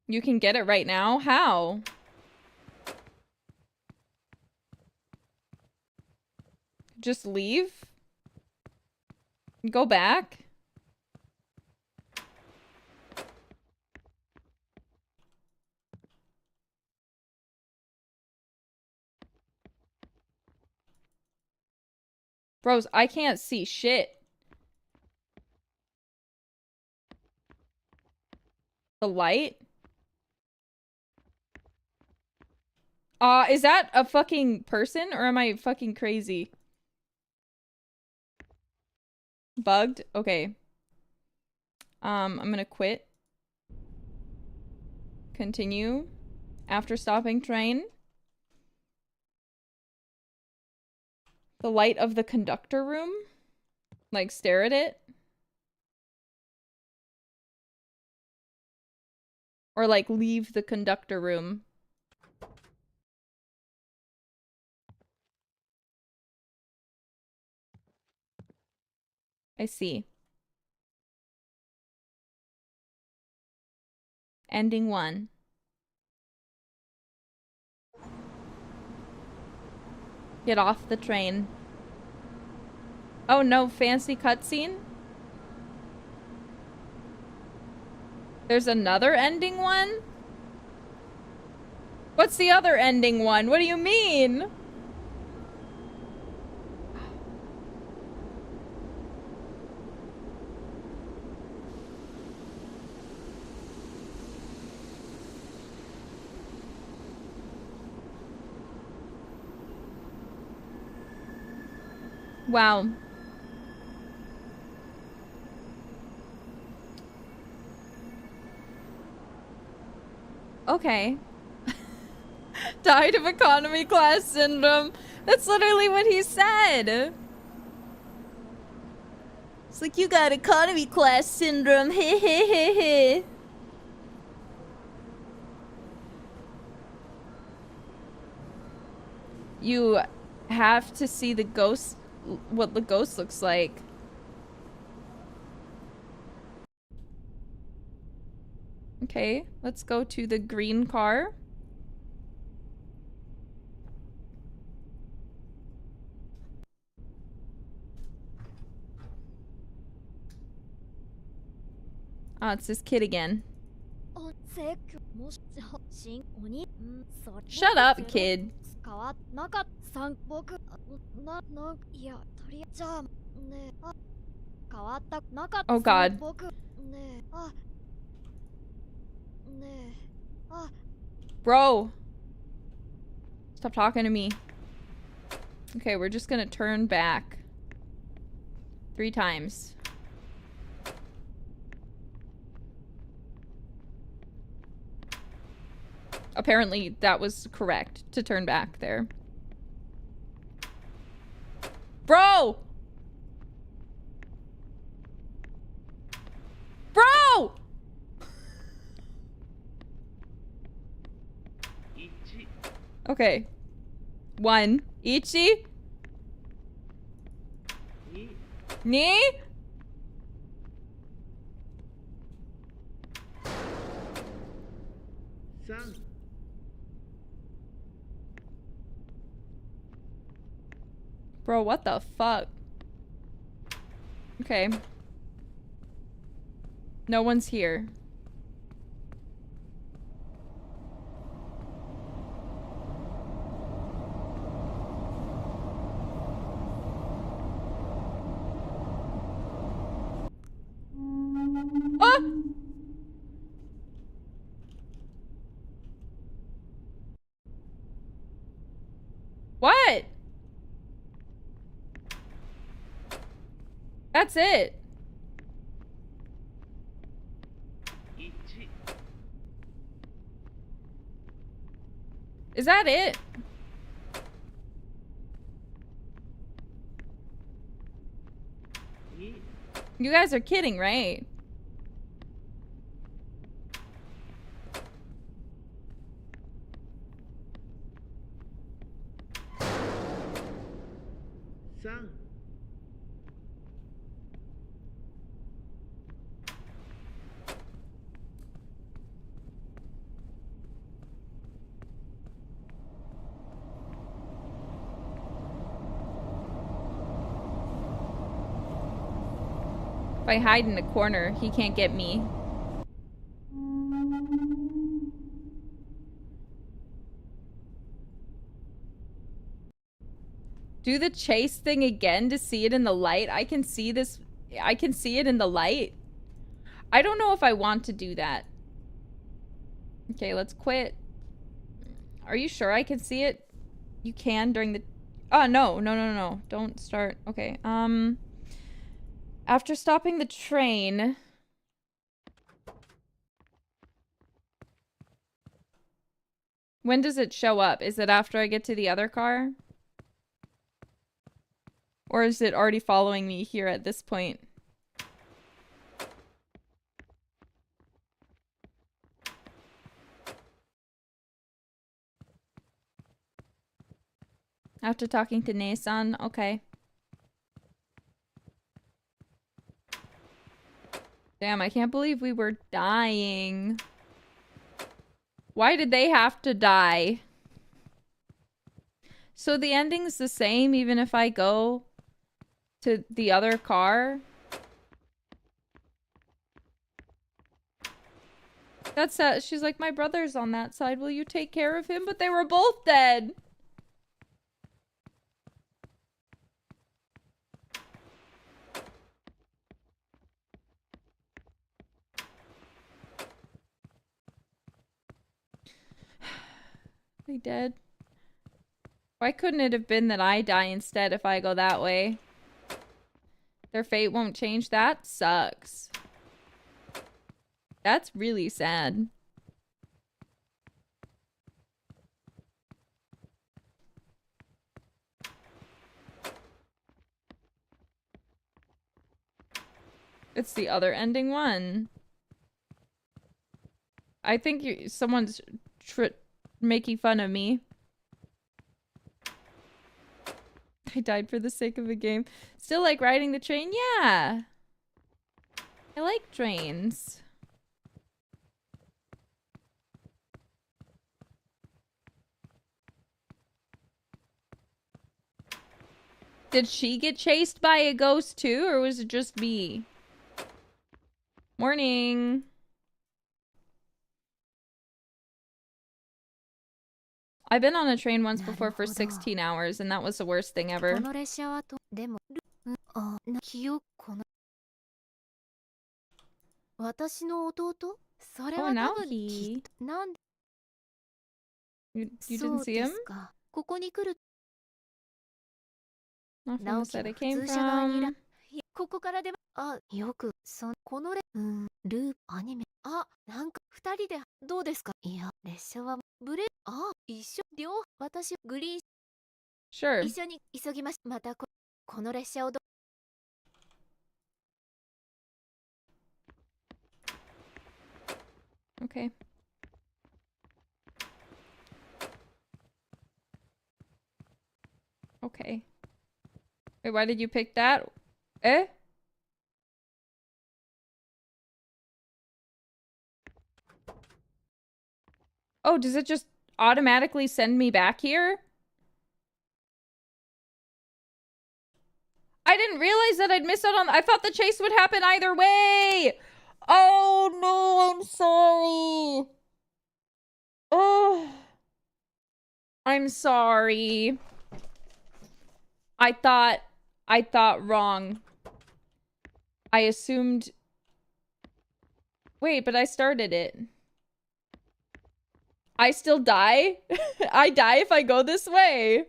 You can get it right now? How? Just leave? Go back? Bros, I can't see shit. The light? Is that a fucking person or am I fucking crazy? Bugged? Okay. I'm gonna quit. Continue. After stopping train. The light of the conductor room? Like, stare at it? Or, like, leave the conductor room? I see. Ending 1. Get off the train. Oh no, fancy cutscene? There's another ending 1? What's the other ending 1? What do you mean? Wow. Okay. Died of economy class syndrome. That's literally what he said. It's like, you got economy class syndrome. Heh heh heh heh. You have to see the ghost, what the ghost looks like. Okay, let's go to the green car. Ah, it's this kid again. Shut up, kid. Oh god. Bro. Stop talking to me. Okay, we're just gonna turn back. 3 times. Apparently, that was correct to turn back there. Bro! Bro! Okay. 1. Ichi? Ni? Bro, what the fuck? Okay. No one's here. That's it. Is that it? You guys are kidding, right? If I hide in a corner, he can't get me. Do the chase thing again to see it in the light. I can see this. I can see it in the light. I don't know if I want to do that. Okay, let's quit. Are you sure I can see it? You can during the... Oh, no. Don't start. Okay, after stopping the train... When does it show up? Is it after I get to the other car? Or is it already following me here at this point? After talking to Onee-san? Okay. Damn, I can't believe we were dying. Why did they have to die? So the ending's the same even if I go to the other car? That's she's like, my brother's on that side. Will you take care of him? But they were both dead. They dead. Why couldn't it have been that I die instead if I go that way? Their fate won't change? That sucks. That's really sad. It's the other ending one. I think someone's making fun of me. I died for the sake of the game. Still like riding the train? Yeah. I like trains. Did she get chased by a ghost too, or was it just me? Morning. I've been on a train once before for 16 hours, and that was the worst thing ever. Oh, now he... You didn't see him? Not from the side I came from. ここからであ、よくこのループアニメなんか二人でどうですかいや、列車はブレ一緒私グリーン Sure. 一緒に急ぎます。またこの列車をOkay. Okay. Wait, why did you pick that? Eh? Oh, does it just automatically send me back here? I didn't realize that I'd missed out on... I thought the chase would happen either way! Oh, no, I'm sorry. Oh. I'm sorry. I thought wrong. I assumed... Wait, but I started it. I still die? I die if I go this way.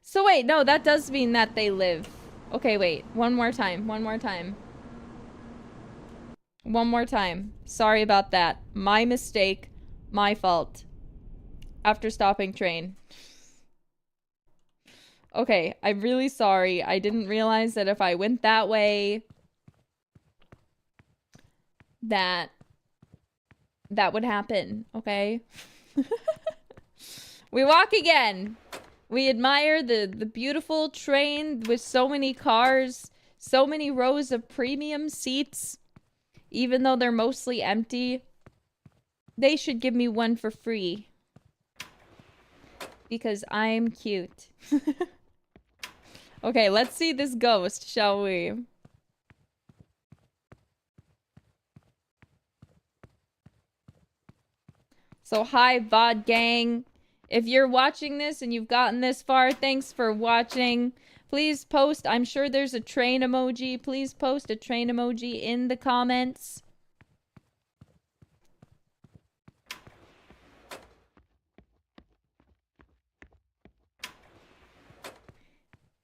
So wait, no, that does mean that they live. Okay, wait. One more time. One more time. One more time. Sorry about that. My mistake. My fault. After stopping train. Okay, I'm really sorry. I didn't realize that if I went that way, that would happen, okay? We walk again. We admire the beautiful train with so many cars, so many rows of premium seats. Even though they're mostly empty, they should give me one for free. Because I'm cute. Okay, let's see this ghost, shall we? So hi, VOD gang. If you're watching this and you've gotten this far, thanks for watching. Please post, I'm sure there's a train emoji. Please post a train emoji in the comments.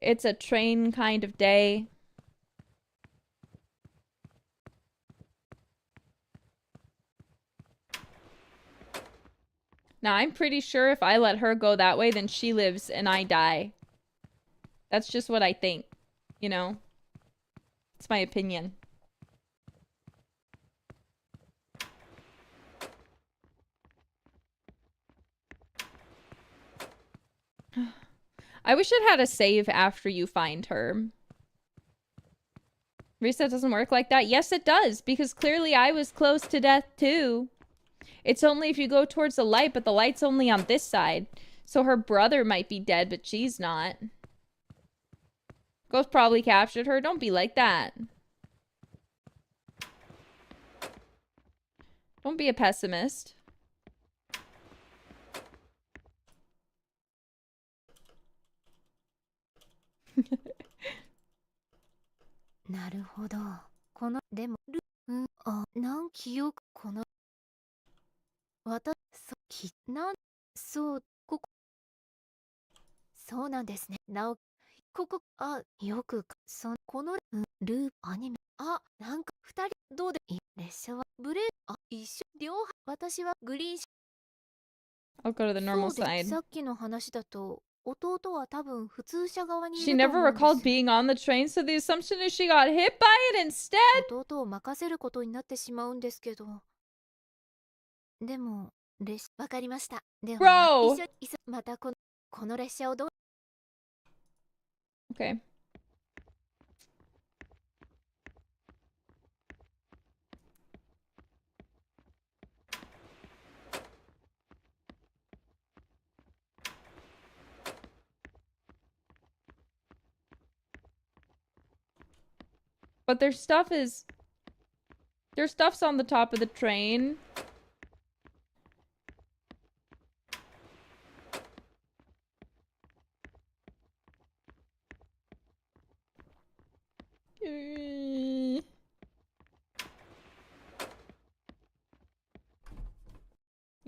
It's a train kind of day. Now, I'm pretty sure if I let her go that way, then she lives and I die. That's just what I think, you know? It's my opinion. I wish it had a save after you find her. Reset doesn't work like that. Yes, it does, because clearly I was close to death too. It's only if you go towards the light, but the light's only on this side. So her brother might be dead, but she's not. Ghost probably captured her. Don't be like that. Don't be a pessimist. I'll go to the normal side. She never recalled being on the train, so the assumption is she got hit by it instead? Bro! Okay. But their stuff's on the top of the train.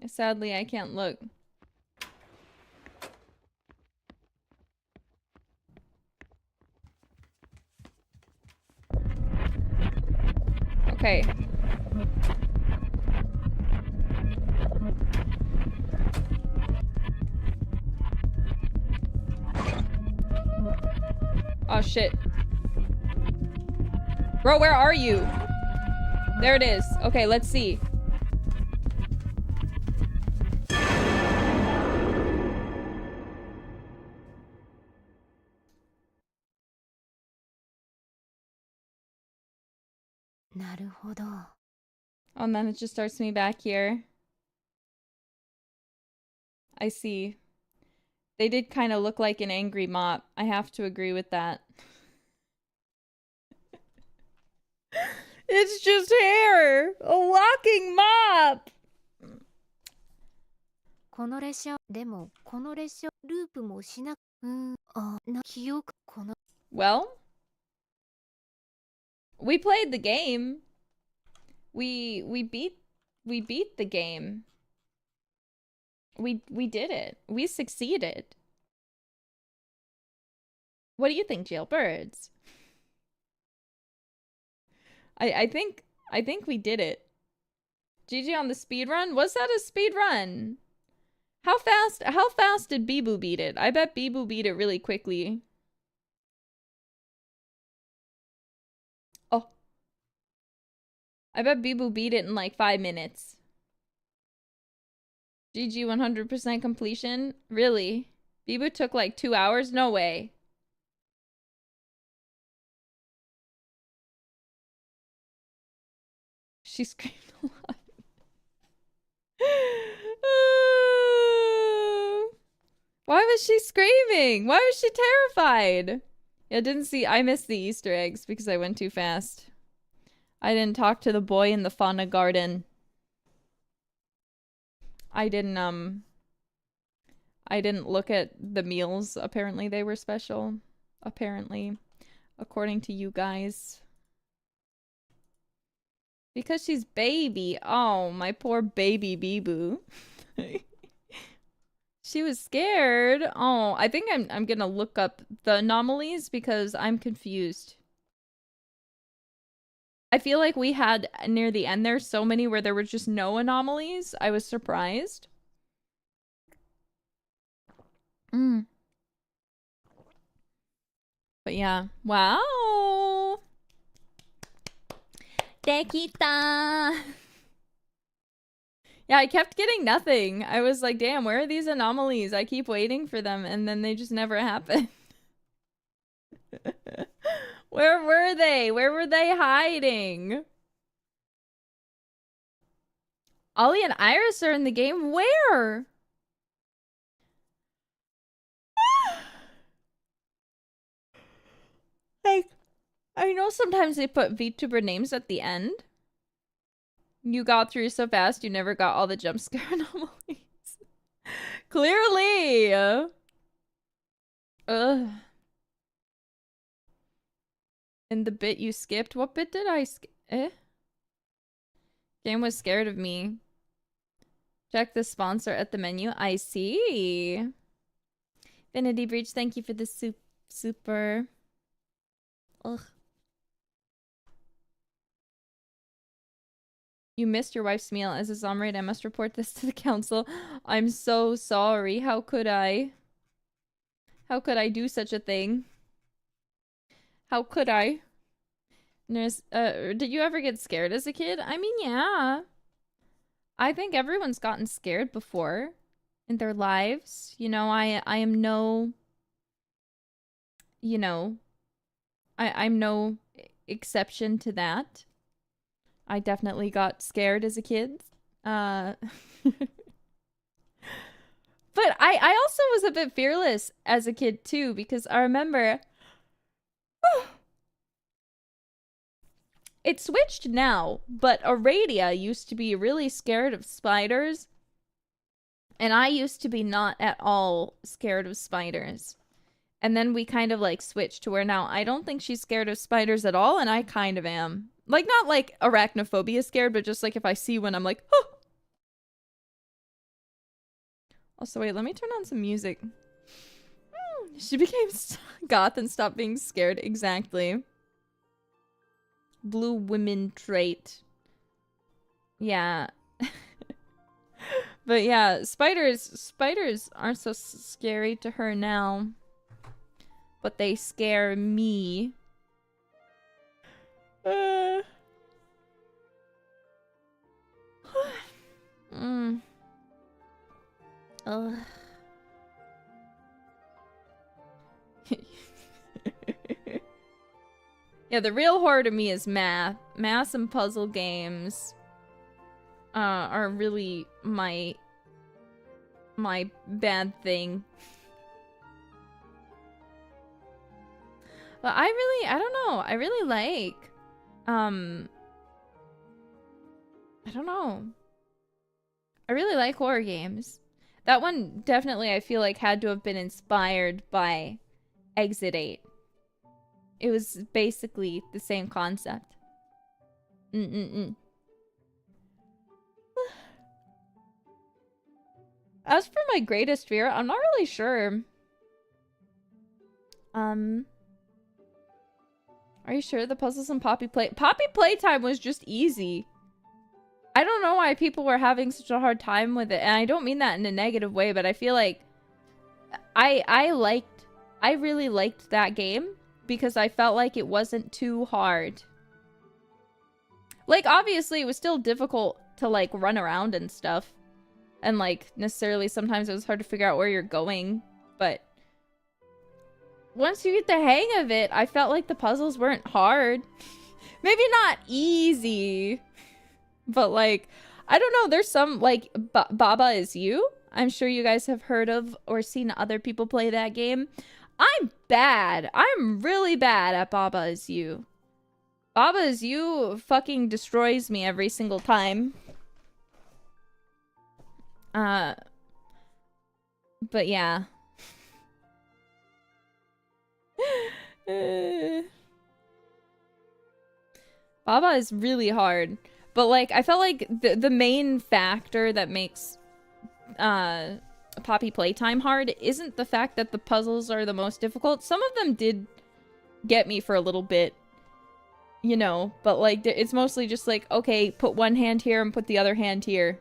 Sadly, I can't look. Okay. Oh, shit. Bro, where are you? There it is. Okay, let's see. Oh, and then it just starts me back here. I see. They did kind of look like an angry mop. I have to agree with that. It's just hair! A walking mop! Well, we played the game. We beat the game. We did it. We succeeded. What do you think, Jailbirds? I think we did it. GG on the speed run? Was that a speed run? How fast did Bibu beat it? I bet Bibu beat it really quickly. Oh. I bet Bibu beat it in like 5 minutes. GG 100% completion? Really? Bibu took like 2 hours? No way. She screamed a lot. Why was she screaming? Why was she terrified? Yeah, didn't see. I missed the Easter eggs because I went too fast. I didn't talk to the boy in the fauna garden. I didn't look at the meals. Apparently they were special. Apparently. According to you guys. Because she's baby. Oh, my poor baby Bibu. She was scared. Oh, I think I'm gonna look up the anomalies because I'm confused. I feel like we had near the end there so many where there were just no anomalies. I was surprised. But yeah. Wow. Tequita. Yeah, I kept getting nothing. I was like, damn, where are these anomalies? I keep waiting for them, and then they just never happen. Where were they? Where were they hiding? Ollie and Iris are in the game. Where? Like, I know sometimes they put VTuber names at the end. You got through so fast, you never got all the jump scare anomalies. Clearly! Ugh. And the bit you skipped? What bit did I skip? Game was scared of me. Check the sponsor at the menu. I see. Infinity Breach, thank you for the super. Ugh. You missed your wife's meal. As a Zomraid, I must report this to the council. I'm so sorry. How could I? How could I do such a thing? How could I? Did you ever get scared as a kid? I mean, yeah. I think everyone's gotten scared before in their lives. You know, I am no... You know... I'm no exception to that. I definitely got scared as a kid. But I also was a bit fearless as a kid too, because I remember it switched now, but Aradia used to be really scared of spiders, and I used to be not at all scared of spiders. And then we kind of like switched to where now I don't think she's scared of spiders at all, and I kind of am. Like, not like arachnophobia scared, but just like if I see one, I'm like, oh! Also, wait, let me turn on some music. She became goth and stopped being scared. Exactly. Blue women trait. Yeah. But yeah, spiders aren't so scary to her now. But they scare me. Ugh. Yeah, the real horror to me is math. Math and puzzle games are really my bad thing. But I don't know. I really like I don't know. I really like horror games. That one definitely I feel like had to have been inspired by Exit 8. It was basically the same concept. As for my greatest fear, I'm not really sure. Are you sure the puzzles in Poppy Playtime was just easy? I don't know why people were having such a hard time with it, and I don't mean that in a negative way, but I feel like I really liked that game because I felt like it wasn't too hard. Like, obviously, it was still difficult to, like, run around and stuff. And, like, necessarily, sometimes it was hard to figure out where you're going. But once you get the hang of it, I felt like the puzzles weren't hard. Maybe not easy. But, like, I don't know. There's some, like, Baba Is You. I'm sure you guys have heard of or seen other people play that game. I'm bad. I'm really bad at Baba Is You. Baba Is You fucking destroys me every single time. But yeah. Baba is really hard. But like, I felt like the main factor that makes Poppy Playtime hard isn't the fact that the puzzles are the most difficult. Some of them did get me for a little bit. You know, but like, it's mostly just like, okay, put one hand here and put the other hand here.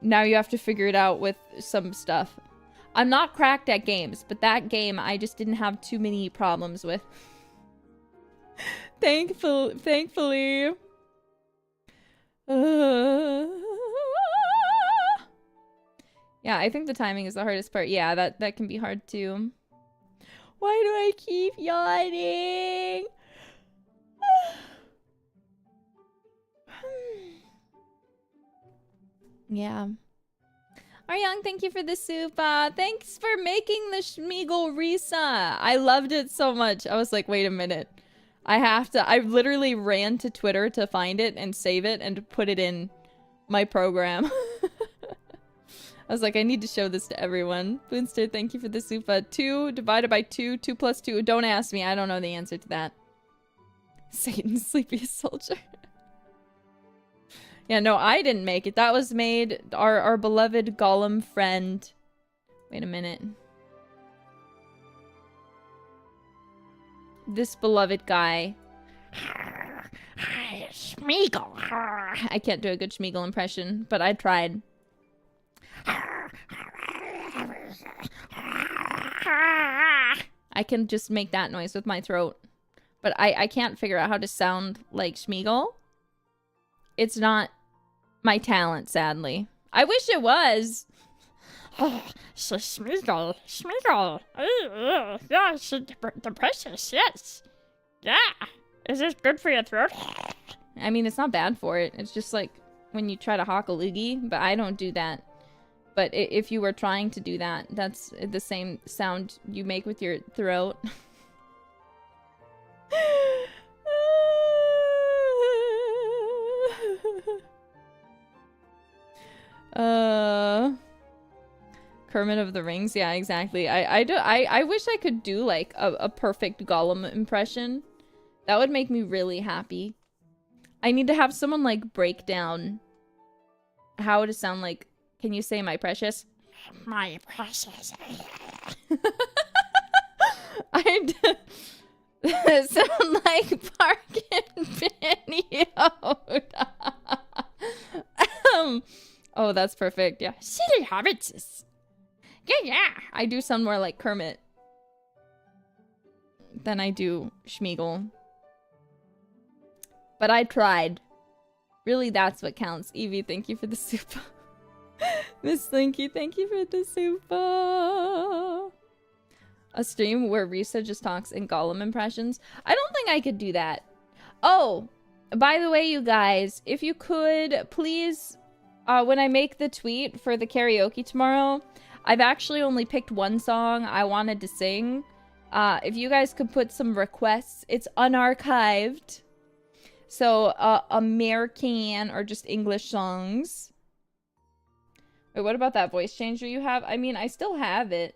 Now you have to figure it out with some stuff. I'm not cracked at games, but that game I just didn't have too many problems with. Thankfully. Yeah, I think the timing is the hardest part. Yeah, that can be hard too. Why do I keep yawning? Yeah. Aryang, thank you for the soup. Thanks for making the Schmeagle Risa. I loved it so much. I was like, wait a minute. I literally ran to Twitter to find it and save it and put it in my program. I was like, I need to show this to everyone. Boonster, thank you for the soup. 2 divided by 2, 2 plus 2. Don't ask me. I don't know the answer to that. Satan's sleepiest soldier. Yeah, no, I didn't make it. That was made our beloved Gollum friend. Wait a minute. This beloved guy. Schmeagle. I can't do a good Schmeagle impression, but I tried. I can just make that noise with my throat. But I can't figure out how to sound like Schmeagle. It's not my talent, sadly. I wish it was. Schmeagle. Yeah, the precious, yes. Yeah. Is this good for your throat? I mean, it's not bad for it. It's just like when you try to hawk a loogie, but I don't do that. But if you were trying to do that, that's the same sound you make with your throat. Kermit of the Rings, yeah, exactly. I wish I could do like a perfect Gollum impression. That would make me really happy. I need to have someone like break down how to sound like. Can you say my precious? My precious. I sound like Park and Penny Yoda. Oh, that's perfect. Yeah. Silly hobbits. Yeah. I do sound more like Kermit than I do Schmeagle. But I tried. Really, that's what counts. Evie, thank you for the soup. Miss Slinky, thank you for the soup. A stream where Risa just talks in Gollum impressions. I don't think I could do that. Oh, by the way, you guys, if you could, please, when I make the tweet for the karaoke tomorrow, I've actually only picked one song I wanted to sing. If you guys could put some requests, it's unarchived. So, American or just English songs. Wait, what about that voice changer you have? I mean, I still have it.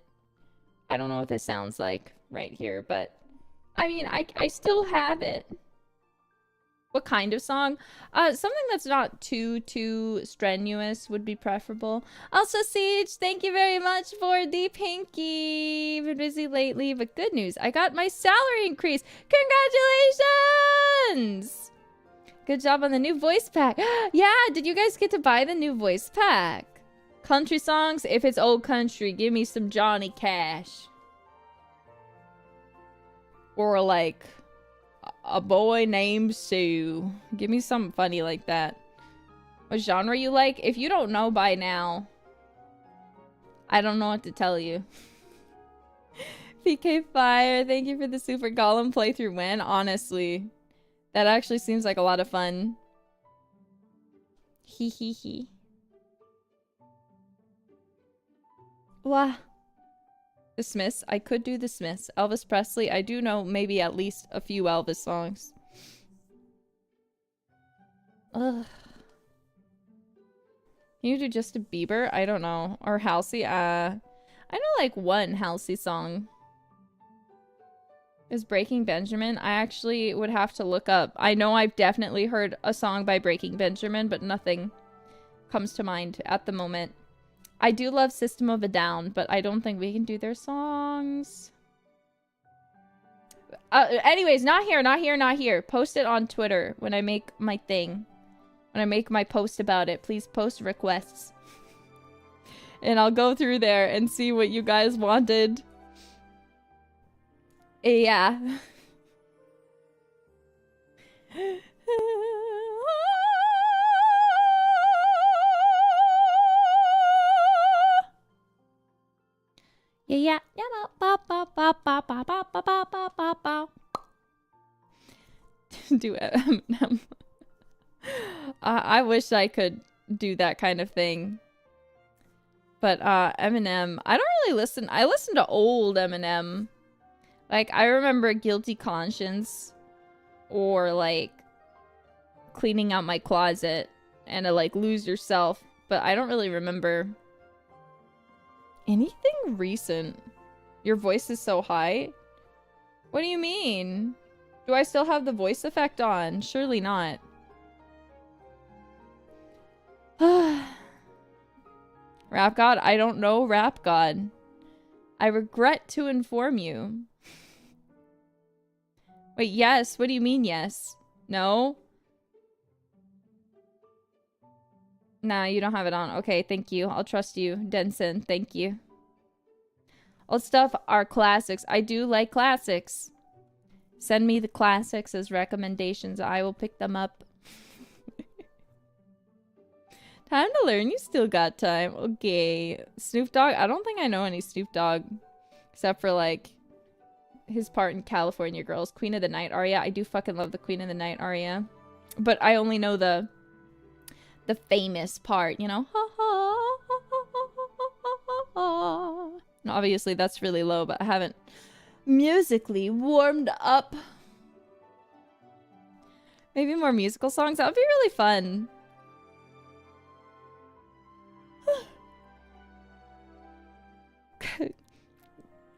I don't know what this sounds like right here, but I mean, I still have it. What kind of song? Something that's not too strenuous would be preferable. Also, Siege, thank you very much for the pinky. Been busy lately, but good news. I got my salary increase. Congratulations! Good job on the new voice pack. Yeah, did you guys get to buy the new voice pack? Country songs, if it's old country, give me some Johnny Cash. Or like a boy named Sue. Give me something funny like that. What genre you like? If you don't know by now, I don't know what to tell you. PK Fire, thank you for the Super Golem playthrough. When? Honestly, that actually seems like a lot of fun. Hee hee hee. Wah. The Smiths. I could do the Smiths. Elvis Presley. I do know maybe at least a few Elvis songs. Ugh. Can you do Justin Bieber? I don't know. Or Halsey? I know like one Halsey song. Is Breaking Benjamin? I actually would have to look up. I know I've definitely heard a song by Breaking Benjamin, but nothing comes to mind at the moment. I do love System of a Down, but I don't think we can do their songs. Anyways, not here. Post it on Twitter when I make my thing. When I make my post about it, please post requests. And I'll go through there and see what you guys wanted. Yeah. Yeah. Do Eminem. I wish I could do that kind of thing. But Eminem, I don't really listen. I listen to old Eminem. Like, I remember Guilty Conscience or like Cleaning Out My Closet and like Lose Yourself, but I don't really remember anything recent. Your voice is so high? What do you mean? Do I still have the voice effect on? Surely not. Rap God? I don't know Rap God. I regret to inform you. Wait, yes? What do you mean yes? No? Nah, you don't have it on. Okay, thank you. I'll trust you. Denson, thank you. Old stuff are classics. I do like classics. Send me the classics as recommendations. I will pick them up. Time to learn. You still got time. Okay. Snoop Dogg. I don't think I know any Snoop Dogg. Except for, like, his part in California Girls. Queen of the Night aria. I do fucking love the Queen of the Night aria. But I only know the famous part, you know? And obviously that's really low, but I haven't musically warmed up. Maybe more musical songs? That would be really fun.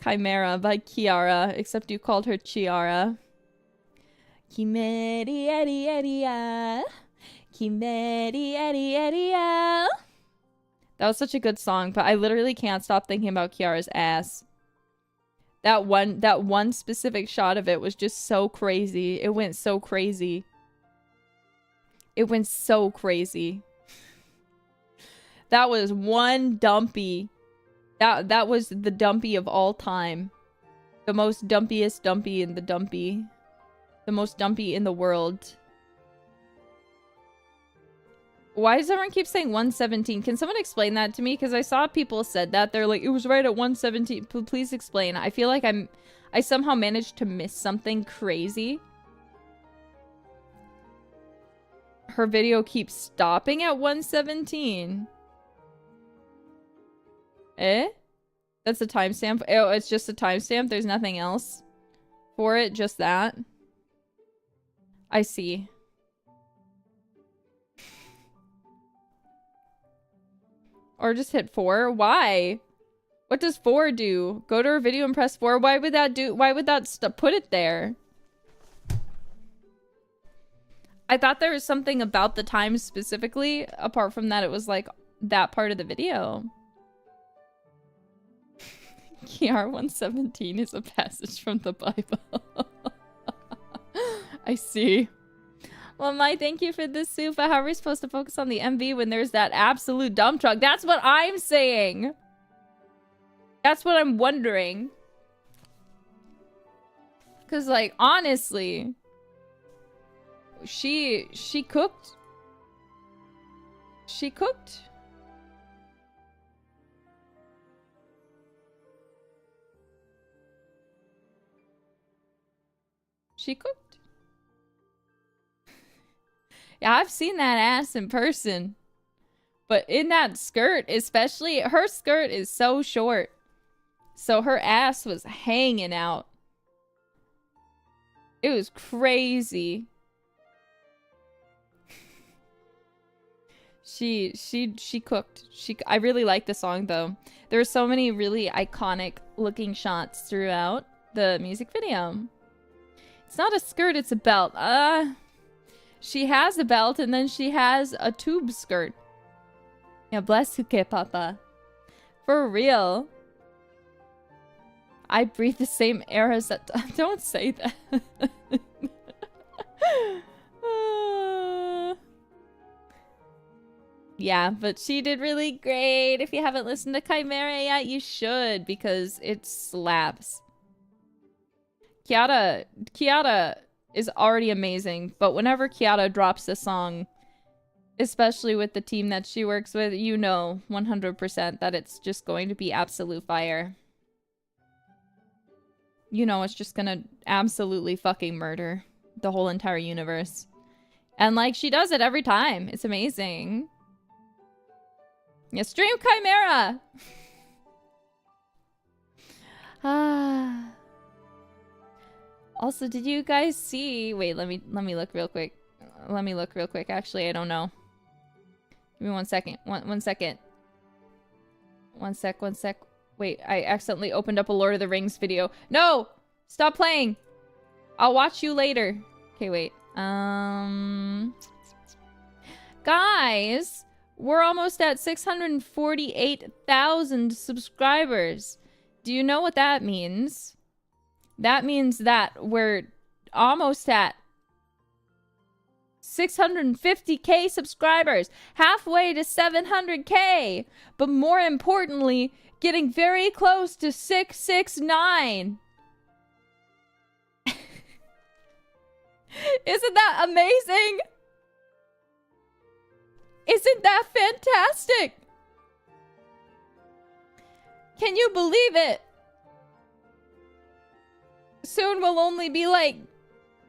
Chimera by Kiara, except you called her Chiara. Kimeri eri eria. Kimeri eri eria. That was such a good song, but I literally can't stop thinking about Kiara's ass. That one specific shot of it was just so crazy. It went so crazy. It went so crazy. That was one dumpy. That was the dumpy of all time. The most dumpiest dumpy in the dumpy. The most dumpy in the world. Why does everyone keep saying 117? Can someone explain that to me? Because I saw people said that. They're like, it was right at 117. Please explain. I feel like I somehow managed to miss something crazy. Her video keeps stopping at 117. Eh? That's a timestamp? Oh, it's just a timestamp? There's nothing else for it? Just that? I see. Or just hit 4? Why? What does 4 do? Go to her video and press 4? Why would that do? Why would that put it there? I thought there was something about the time specifically. Apart from that, it was like that part of the video. Kiara 117 is a passage from the Bible. I see. Well, Mai, thank you for the soup. But how are we supposed to focus on the MV when there's that absolute dump truck? That's what I'm saying. That's what I'm wondering. Because, like, honestly, she cooked. She cooked. She cooked. Yeah, I've seen that ass in person. But in that skirt, especially, her skirt is so short. So her ass was hanging out. It was crazy. She cooked. I really like the song though. There were so many really iconic looking shots throughout the music video. It's not a skirt, it's a belt. She has a belt and then she has a tube skirt. Yeah, bless Suke Papa. For real. I breathe the same air as that. Don't say that. Yeah, but she did really great. If you haven't listened to Chimera yet, you should, because it slaps. Kiara is already amazing, but whenever Kiara drops a song, especially with the team that she works with, you know 100% that it's just going to be absolute fire. You know it's just gonna absolutely fucking murder the whole entire universe. And like, she does it every time. It's amazing. Yeah, stream Chimera! Also, did you guys see... Wait, let me look real quick. Let me look real quick. Actually, I don't know. Give me 1 second. One second. One sec. Wait, I accidentally opened up a Lord of the Rings video. No! Stop playing! I'll watch you later. Okay, wait. Guys, we're almost at 648,000 subscribers. Do you know what that means? That means that we're almost at 650k subscribers. Halfway to 700k. But more importantly, getting very close to 669. Isn't that amazing? Isn't that fantastic? Can you believe it? Soon we'll only be like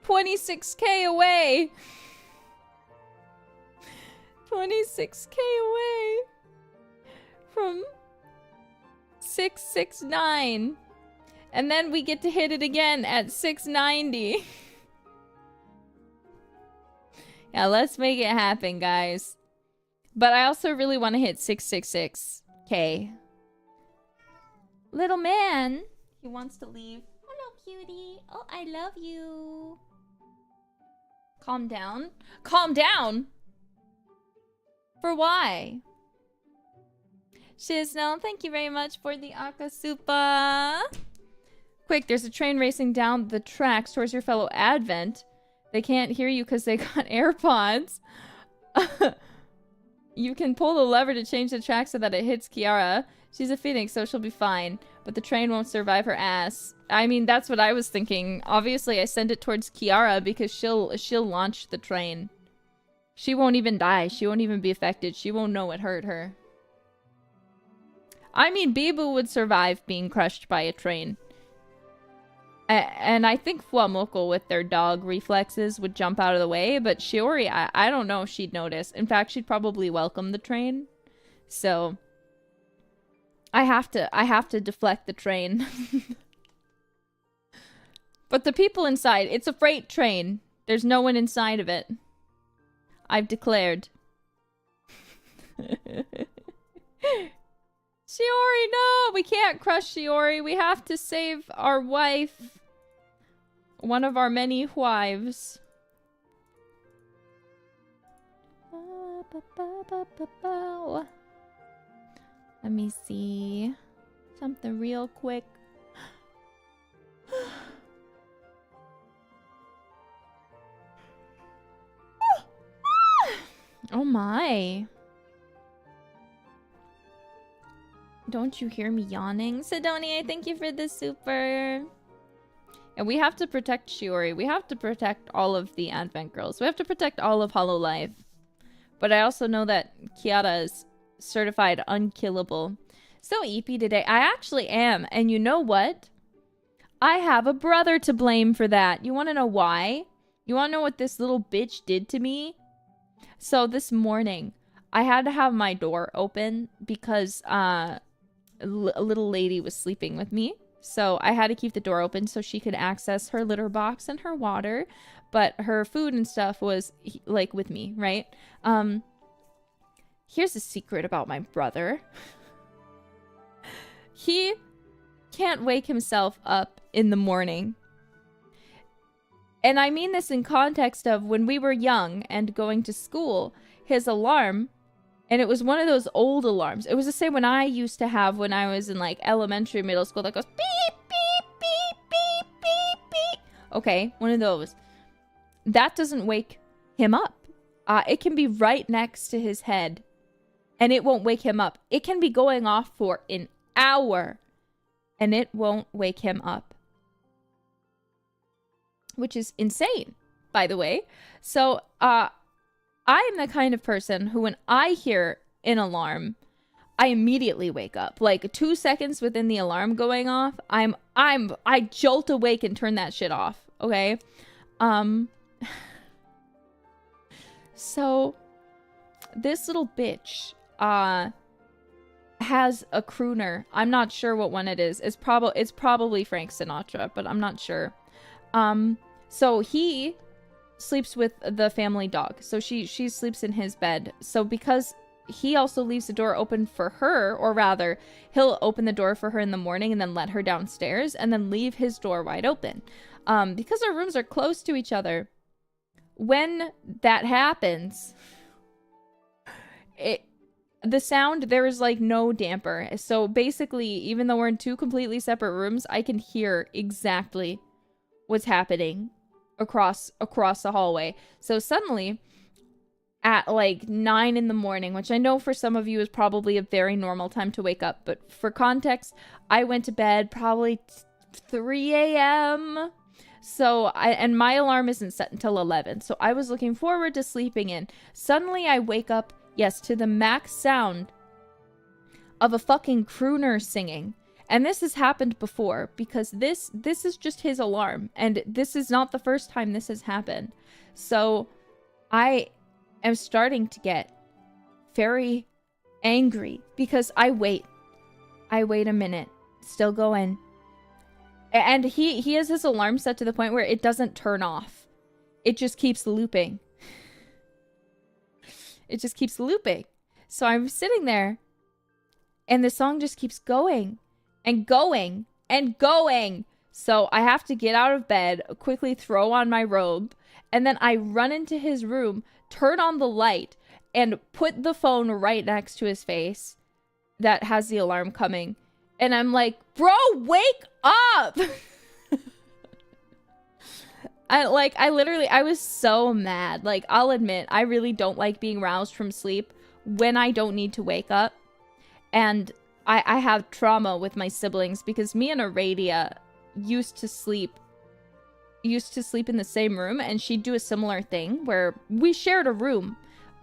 26k away. 26k away from 669. And then we get to hit it again at 690. Yeah, let's make it happen, guys. But I also really want to hit 666k. Little man. He wants to leave. Hello, cutie. Oh, I love you. Calm down. Calm down? For why? Shiznell, thank you very much for the Akasupa. Quick, there's a train racing down the tracks towards your fellow Advent. They can't hear you because they got AirPods. You can pull the lever to change the track so that it hits Kiara. She's a phoenix, so she'll be fine. But the train won't survive her ass. I mean, that's what I was thinking. Obviously, I send it towards Kiara because she'll launch the train. She won't even die. She won't even be affected. She won't know it hurt her. I mean, Bibu would survive being crushed by a train. And I think Fuamoko with their dog reflexes would jump out of the way, but Shiori, I don't know if she'd notice. In fact, she'd probably welcome the train. So I have to deflect the train. But the people inside, it's a freight train. There's no one inside of it. I've declared. Shiori, no! We can't crush Shiori. We have to save our wife. One of our many wives. Let me see. Something real quick. Oh my. Don't you hear me yawning? Sidonia, thank you for the super. And we have to protect Shiori. We have to protect all of the Advent Girls. We have to protect all of Hololive. But I also know that Kiara is certified unkillable. So EP today. I actually am. And you know what? I have a brother to blame for that. You want to know why? You want to know what this little bitch did to me? So this morning, I had to have my door open because a little lady was sleeping with me. So I had to keep the door open so she could access her litter box and her water. But her food and stuff was, like, with me, right? Here's a secret about my brother. He can't wake himself up in the morning. And I mean this in context of when we were young and going to school, his alarm, and it was one of those old alarms. It was the same one I used to have when I was in like elementary, middle school that goes beep, beep, beep, beep, beep, beep. Okay, one of those. That doesn't wake him up. It can be right next to his head and it won't wake him up. It can be going off for an hour and it won't wake him up. Which is insane, by the way. So, I am the kind of person who, when I hear an alarm, I immediately wake up. Like 2 seconds within the alarm going off, I jolt awake and turn that shit off. Okay. So this little bitch, has a crooner. I'm not sure what one it is. It's probably Frank Sinatra, but I'm not sure. So he sleeps with the family dog. So she sleeps in his bed. So because he also leaves the door open for her, or rather, he'll open the door for her in the morning and then let her downstairs and then leave his door wide open. Because our rooms are close to each other. When that happens, the sound, there is like no damper. So basically, even though we're in two completely separate rooms, I can hear exactly what's happening across the hallway. So suddenly, at like 9 in the morning, which I know for some of you is probably a very normal time to wake up, but for context, I went to bed probably 3 a.m. So and my alarm isn't set until 11. So I was looking forward to sleeping in. Suddenly I wake up, yes, to the max sound of a fucking crooner singing. And this has happened before because this is just his alarm. And this is not the first time this has happened. So I am starting to get very angry because I wait a minute, still going. And he has his alarm set to the point where it doesn't turn off. It just keeps looping. It just keeps looping. So I'm sitting there and the song just keeps going and going and going. So I have to get out of bed, quickly throw on my robe, and then I run into his room, turn on the light, and put the phone right next to his face that has the alarm coming. And I'm like, bro, wake up! I was so mad. Like, I'll admit, I really don't like being roused from sleep when I don't need to wake up. And I have trauma with my siblings because me and Aradia used to sleep in the same room, and she'd do a similar thing where we shared a room,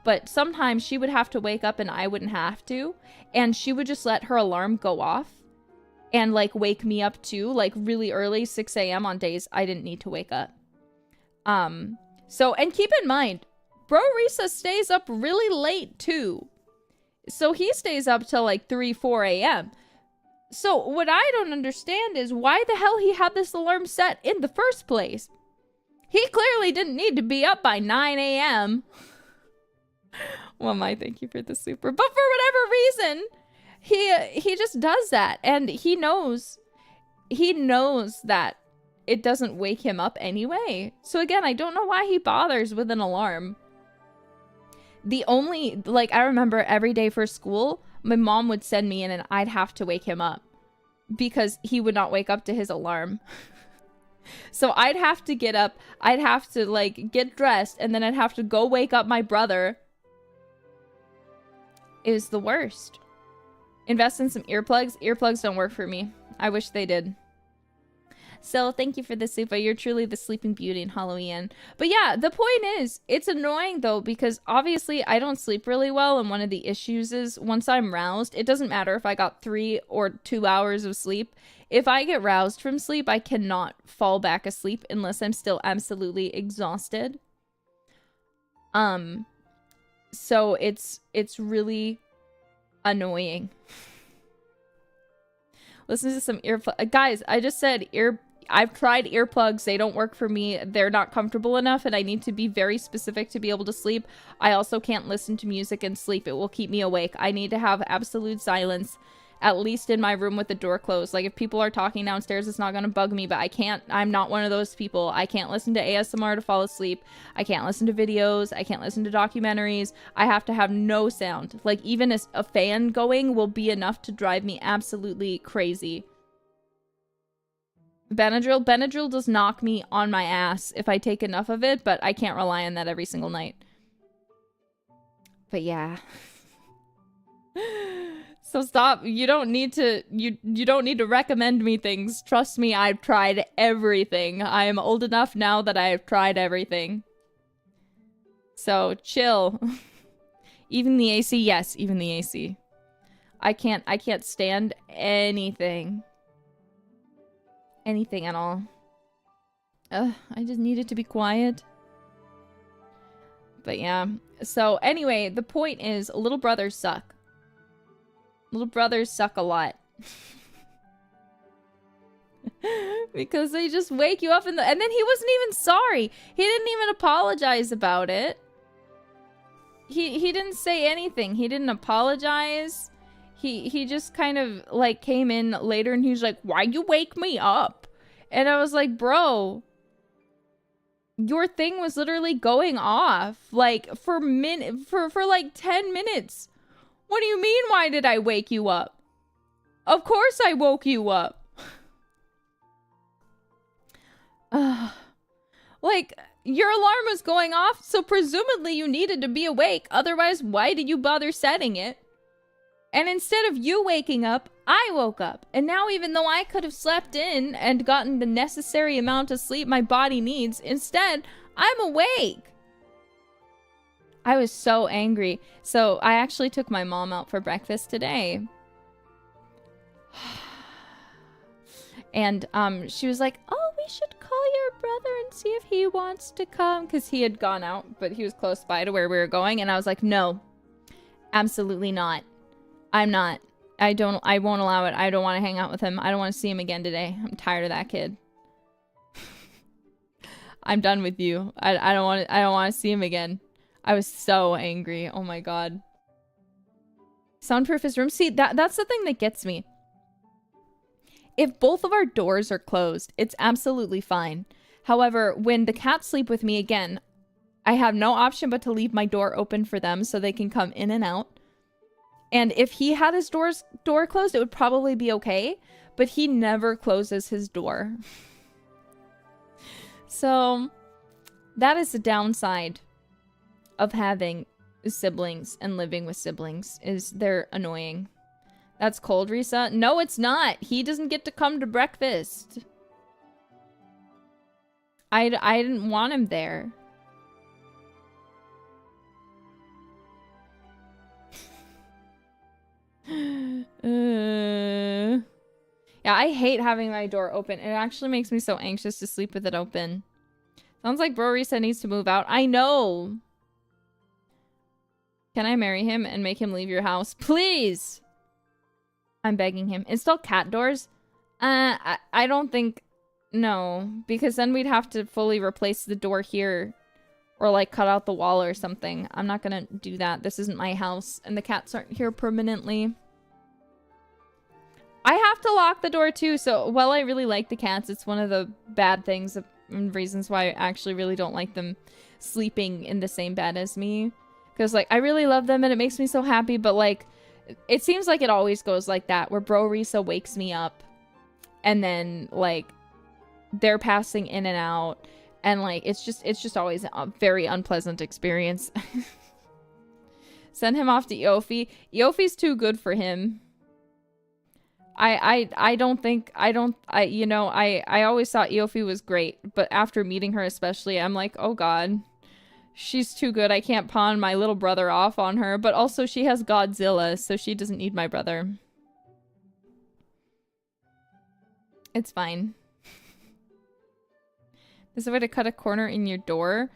but sometimes she would have to wake up and I wouldn't have to, and she would just let her alarm go off and like wake me up too, like really early, 6 a.m. on days I didn't need to wake up. So, and keep in mind, Bro Risa stays up really late too. So he stays up till like 3, 4 a.m. So what I don't understand is why the hell he had this alarm set in the first place. He clearly didn't need to be up by 9 a.m. Well, thank you for the super. But for whatever reason, he just does that. And he knows that it doesn't wake him up anyway. So again, I don't know why he bothers with an alarm. The only, like, I remember every day for school, my mom would send me in and I'd have to wake him up because he would not wake up to his alarm. So I'd have to get up, I'd have to, like, get dressed, and then I'd have to go wake up my brother. It was the worst. Invest in some earplugs. Earplugs don't work for me. I wish they did. So thank you for the sleep, but you're truly the sleeping beauty in Halloween. But yeah, the point is, it's annoying though, because obviously I don't sleep really well, and one of the issues is once I'm roused, it doesn't matter if I got 3 or 2 hours of sleep. If I get roused from sleep, I cannot fall back asleep unless I'm still absolutely exhausted. So it's really annoying. Listen to some earplugs. Guys, I just said I've tried earplugs. They don't work for me. They're not comfortable enough, and I need to be very specific to be able to sleep. I also can't listen to music and sleep. It will keep me awake. I need to have absolute silence, at least in my room with the door closed. Like, if people are talking downstairs, it's not going to bug me, but I can't. I'm not one of those people. I can't listen to ASMR to fall asleep. I can't listen to videos. I can't listen to documentaries. I have to have no sound. Like, even a fan going will be enough to drive me absolutely crazy. Benadryl does knock me on my ass if I take enough of it, but I can't rely on that every single night. But yeah. So stop. You don't need to you don't need to recommend me things. Trust me, I've tried everything. I am old enough now that I have tried everything. So chill. Even the AC, yes, even the AC. I can't stand anything. Anything at all. I just needed to be quiet. But yeah. So anyway, the point is, little brothers suck. Little brothers suck a lot. Because they just wake you up and then he wasn't even sorry. He didn't even apologize about it. He didn't say anything. He didn't apologize. He just kind of, like, came in later and he was like, "Why'd you wake me up?" And I was like, bro, your thing was literally going off, like, for like 10 minutes. What do you mean, why did I wake you up? Of course I woke you up. Like, your alarm was going off, so presumably you needed to be awake. Otherwise, why did you bother setting it? And instead of you waking up, I woke up. And now, even though I could have slept in and gotten the necessary amount of sleep my body needs, instead, I'm awake. I was so angry. So I actually took my mom out for breakfast today. And she was like, "Oh, we should call your brother and see if he wants to come." Because he had gone out, but he was close by to where we were going. And I was like, no, absolutely not. I'm not. I won't allow it. I don't want to hang out with him. I don't want to see him again today. I'm tired of that kid. I'm done with you. I don't want to see him again. I was so angry. Oh my god. Soundproof his room. See, that's the thing that gets me. If both of our doors are closed, it's absolutely fine. However, when the cats sleep with me again, I have no option but to leave my door open for them so they can come in and out. And if he had his door closed, it would probably be okay. But he never closes his door. So, that is the downside of having siblings and living with siblings, is they're annoying. That's cold, Risa. No, it's not. He doesn't get to come to breakfast. I didn't want him there. Yeah, I hate having my door open. It actually makes me so anxious to sleep with it open. Sounds like Bro Risa needs to move out. I know. Can I marry him and make him leave your house? Please! I'm begging him. Install cat doors? I don't think... No. Because then we'd have to fully replace the door here. Or, like, cut out the wall or something. I'm not gonna do that. This isn't my house. And the cats aren't here permanently. I have to lock the door, too. So, while I really like the cats, it's one of the bad things and reasons why I actually really don't like them sleeping in the same bed as me. Because, like, I really love them and it makes me so happy, but, like, it seems like it always goes like that, where Bro Risa wakes me up, and then, like, they're passing in and out, and, like, it's just always a very unpleasant experience. Send him off to Yofi. Yofi's too good for him. I always thought Yofi was great, but after meeting her especially, I'm like, oh god. She's too good. I can't pawn my little brother off on her, but also she has Godzilla, so she doesn't need my brother. It's fine. There's a way to cut a corner in your door.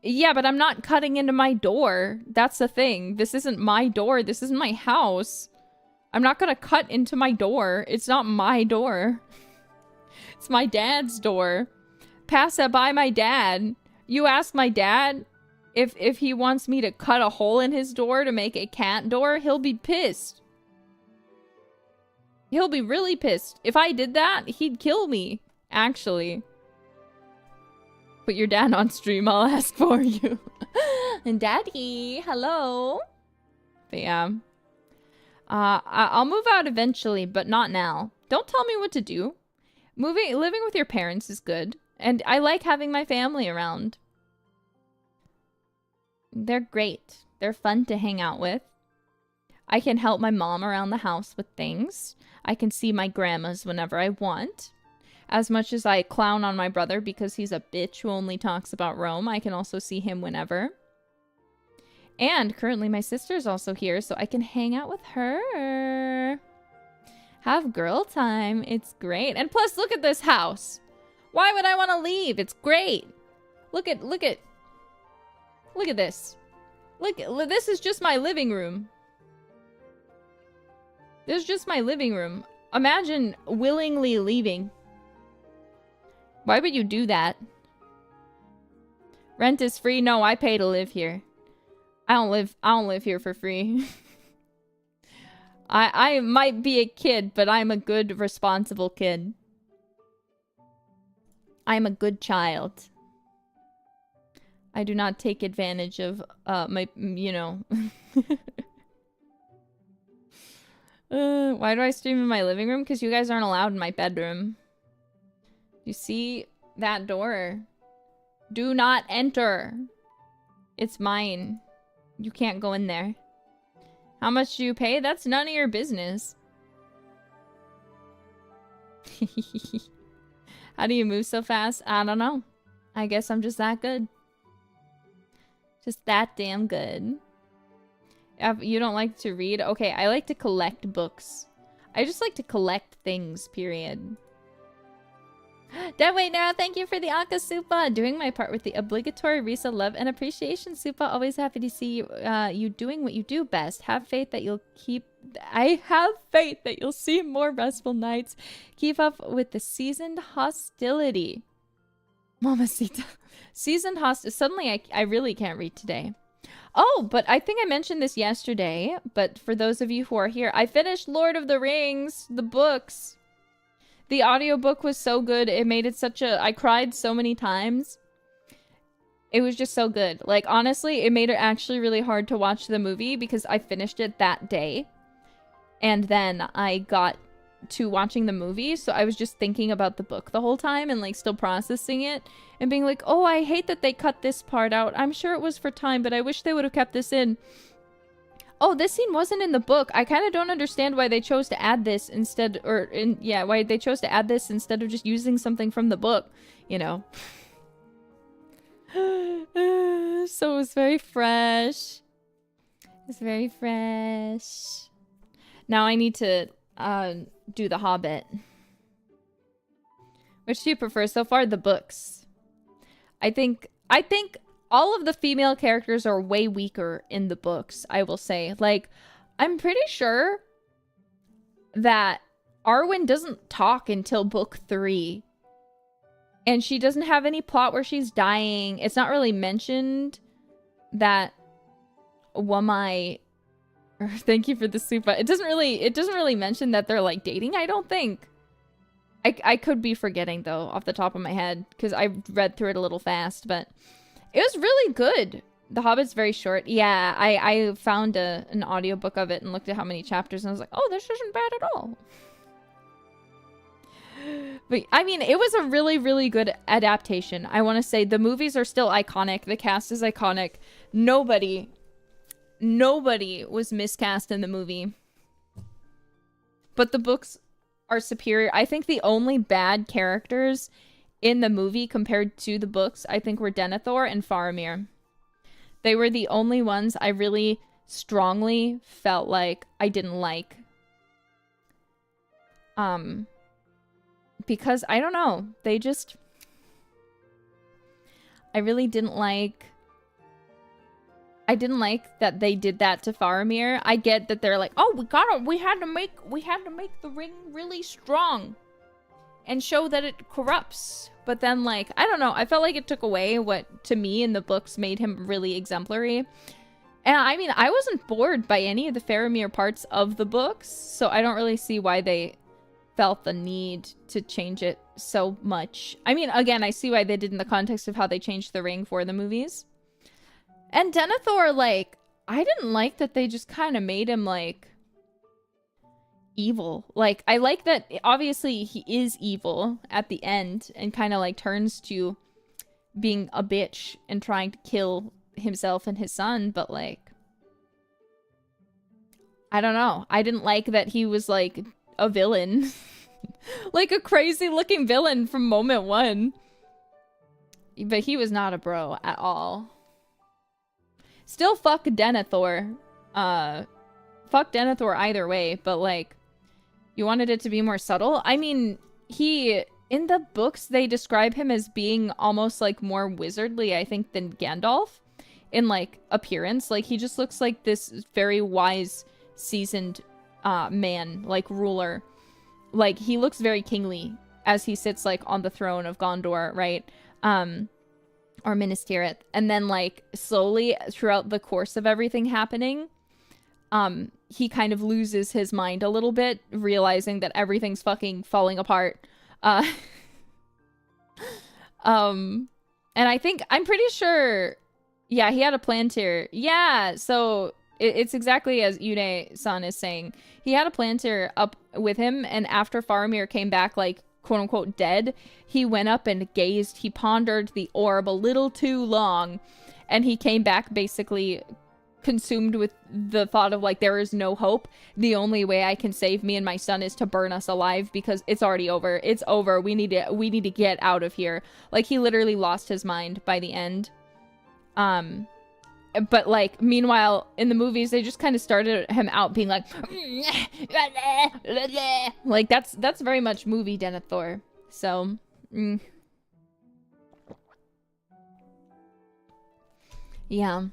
Yeah, but I'm not cutting into my door. That's the thing. This isn't my door. This isn't my house. I'm not gonna cut into my door. It's not my door. It's my dad's door. Pass that by my dad. You ask my dad if he wants me to cut a hole in his door to make a cat door, he'll be pissed. He'll be really pissed. If I did that, he'd kill me, actually. Put your dad on stream, I'll ask for you. And Daddy, hello. But yeah. I'll move out eventually, but not now. Don't tell me what to do. Living with your parents is good. And I like having my family around. They're great. They're fun to hang out with. I can help my mom around the house with things. I can see my grandmas whenever I want. As much as I clown on my brother because he's a bitch who only talks about Rome, I can also see him whenever. And currently my sister's also here, so I can hang out with her. Have girl time. It's great. And plus, look at this house. Why would I want to leave? It's great. Look at this. This is just my living room. This is just my living room. Imagine willingly leaving. Why would you do that? Rent is free? No, I pay to live here. I don't live here for free. I might be a kid, but I'm a good, responsible kid. I'm a good child. I do not take advantage of, why do I stream in my living room? Because you guys aren't allowed in my bedroom. You see that door? Do not enter. It's mine. You can't go in there. How much do you pay? That's none of your business. How do you move so fast? I don't know. I guess I'm just that good. Just that damn good. You don't like to read? Okay, I like to collect books. I just like to collect things, period. Deadweight Nara, thank you for the Aka Supa. Doing my part with the obligatory Risa love and appreciation Supa. Always happy to see you doing what you do best. Have faith that you'll keep... I have faith that you'll see more restful nights. Keep up with the seasoned hostility. Mamacita. Seasoned hostility. Suddenly, I really can't read today. Oh, but I think I mentioned this yesterday. But for those of you who are here, I finished Lord of the Rings, the books. The audiobook was so good. It made it such a... I cried so many times. It was just so good. Like, honestly, it made it actually really hard to watch the movie because I finished it that day. And then I got to watching the movie, so I was just thinking about the book the whole time and, like, still processing it. And being like, oh, I hate that they cut this part out. I'm sure it was for time, but I wish they would have kept this in. Oh, this scene wasn't in the book. I kind of don't understand why they chose to add this instead, why they chose to add this instead of just using something from the book, you know. So it was very fresh. It's very fresh. Now I need to do The Hobbit. Which do you prefer so far? The books. I think all of the female characters are way weaker in the books, I will say. Like, I'm pretty sure that Arwen doesn't talk until book 3. And she doesn't have any plot where she's dying. It's not really mentioned that Wamai... Thank you for the supa. It doesn't really mention that they're, like, dating, I don't think. I could be forgetting, though, off the top of my head. Because I read through it a little fast, but... It was really good. The Hobbit's very short. Yeah, I found an audiobook of it and looked at how many chapters and I was like, oh, this isn't bad at all. But I mean, it was a really, really good adaptation. I want to say the movies are still iconic. The cast is iconic. Nobody was miscast in the movie. But the books are superior. I think the only bad characters in the movie compared to the books, I think, were Denethor and Faramir. They were the only ones I really strongly felt like I didn't like. Because, I don't know, they just... I really didn't like... I didn't like that they did that to Faramir. I get that they're like, oh, we had to make the ring really strong and show that it corrupts. But then, like, I don't know, I felt like it took away what, to me, in the books made him really exemplary. And, I mean, I wasn't bored by any of the Faramir parts of the books, so I don't really see why they felt the need to change it so much. I mean, again, I see why they did in the context of how they changed the ring for the movies. And Denethor, like, I didn't like that they just kind of made him, like, evil. Like, I like that, obviously, he is evil at the end and kind of, like, turns to being a bitch and trying to kill himself and his son, but, like, I don't know. I didn't like that he was, like, a villain. Like a crazy-looking villain from moment one. But he was not a bro at all. Still fuck Denethor. Fuck Denethor either way, but like, you wanted it to be more subtle? I mean, in the books, they describe him as being almost like more wizardly, I think, than Gandalf in like appearance. Like, he just looks like this very wise, seasoned man, like ruler. Like, he looks very kingly as he sits like on the throne of Gondor, right? Or Minas Tirith. And then, like, slowly throughout the course of everything happening, he kind of loses his mind a little bit, realizing that everything's fucking falling apart. And I think, I'm pretty sure, yeah, he had a planter. Yeah, so it's exactly as Onee-san is saying. He had a planter up with him, and after Faramir came back, like, quote-unquote dead, he went up and gazed. He pondered the orb a little too long, and he came back basically consumed with the thought of, like, there is no hope. The only way I can save me and my son is to burn us alive because it's already over. It's over. We need to get out of here. Like, he literally lost his mind by the end. But, like, meanwhile, in the movies, they just kind of started him out being like, like, that's very much movie Denethor. So, yeah.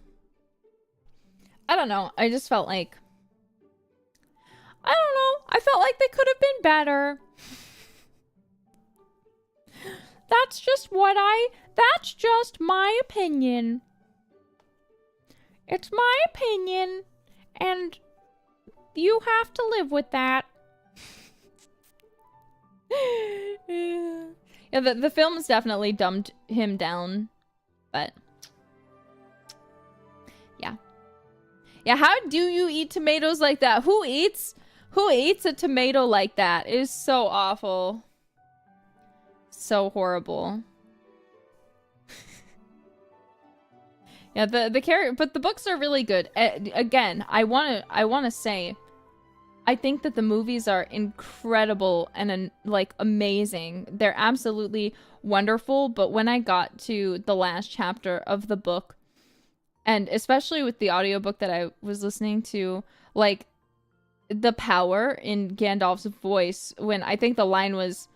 I don't know. I just felt like, I don't know. I felt like they could have been better. That's just my opinion. It's my opinion, and you have to live with that. Yeah, the film's definitely dumbed him down, but yeah. Yeah, how do you eat tomatoes like that? Who eats a tomato like that? It is so awful. So horrible. Yeah, the character, but the books are really good. Again, I wanna say, I think that the movies are incredible and like amazing. They're absolutely wonderful. But when I got to the last chapter of the book, and especially with the audiobook that I was listening to, like the power in Gandalf's voice when I think the line was,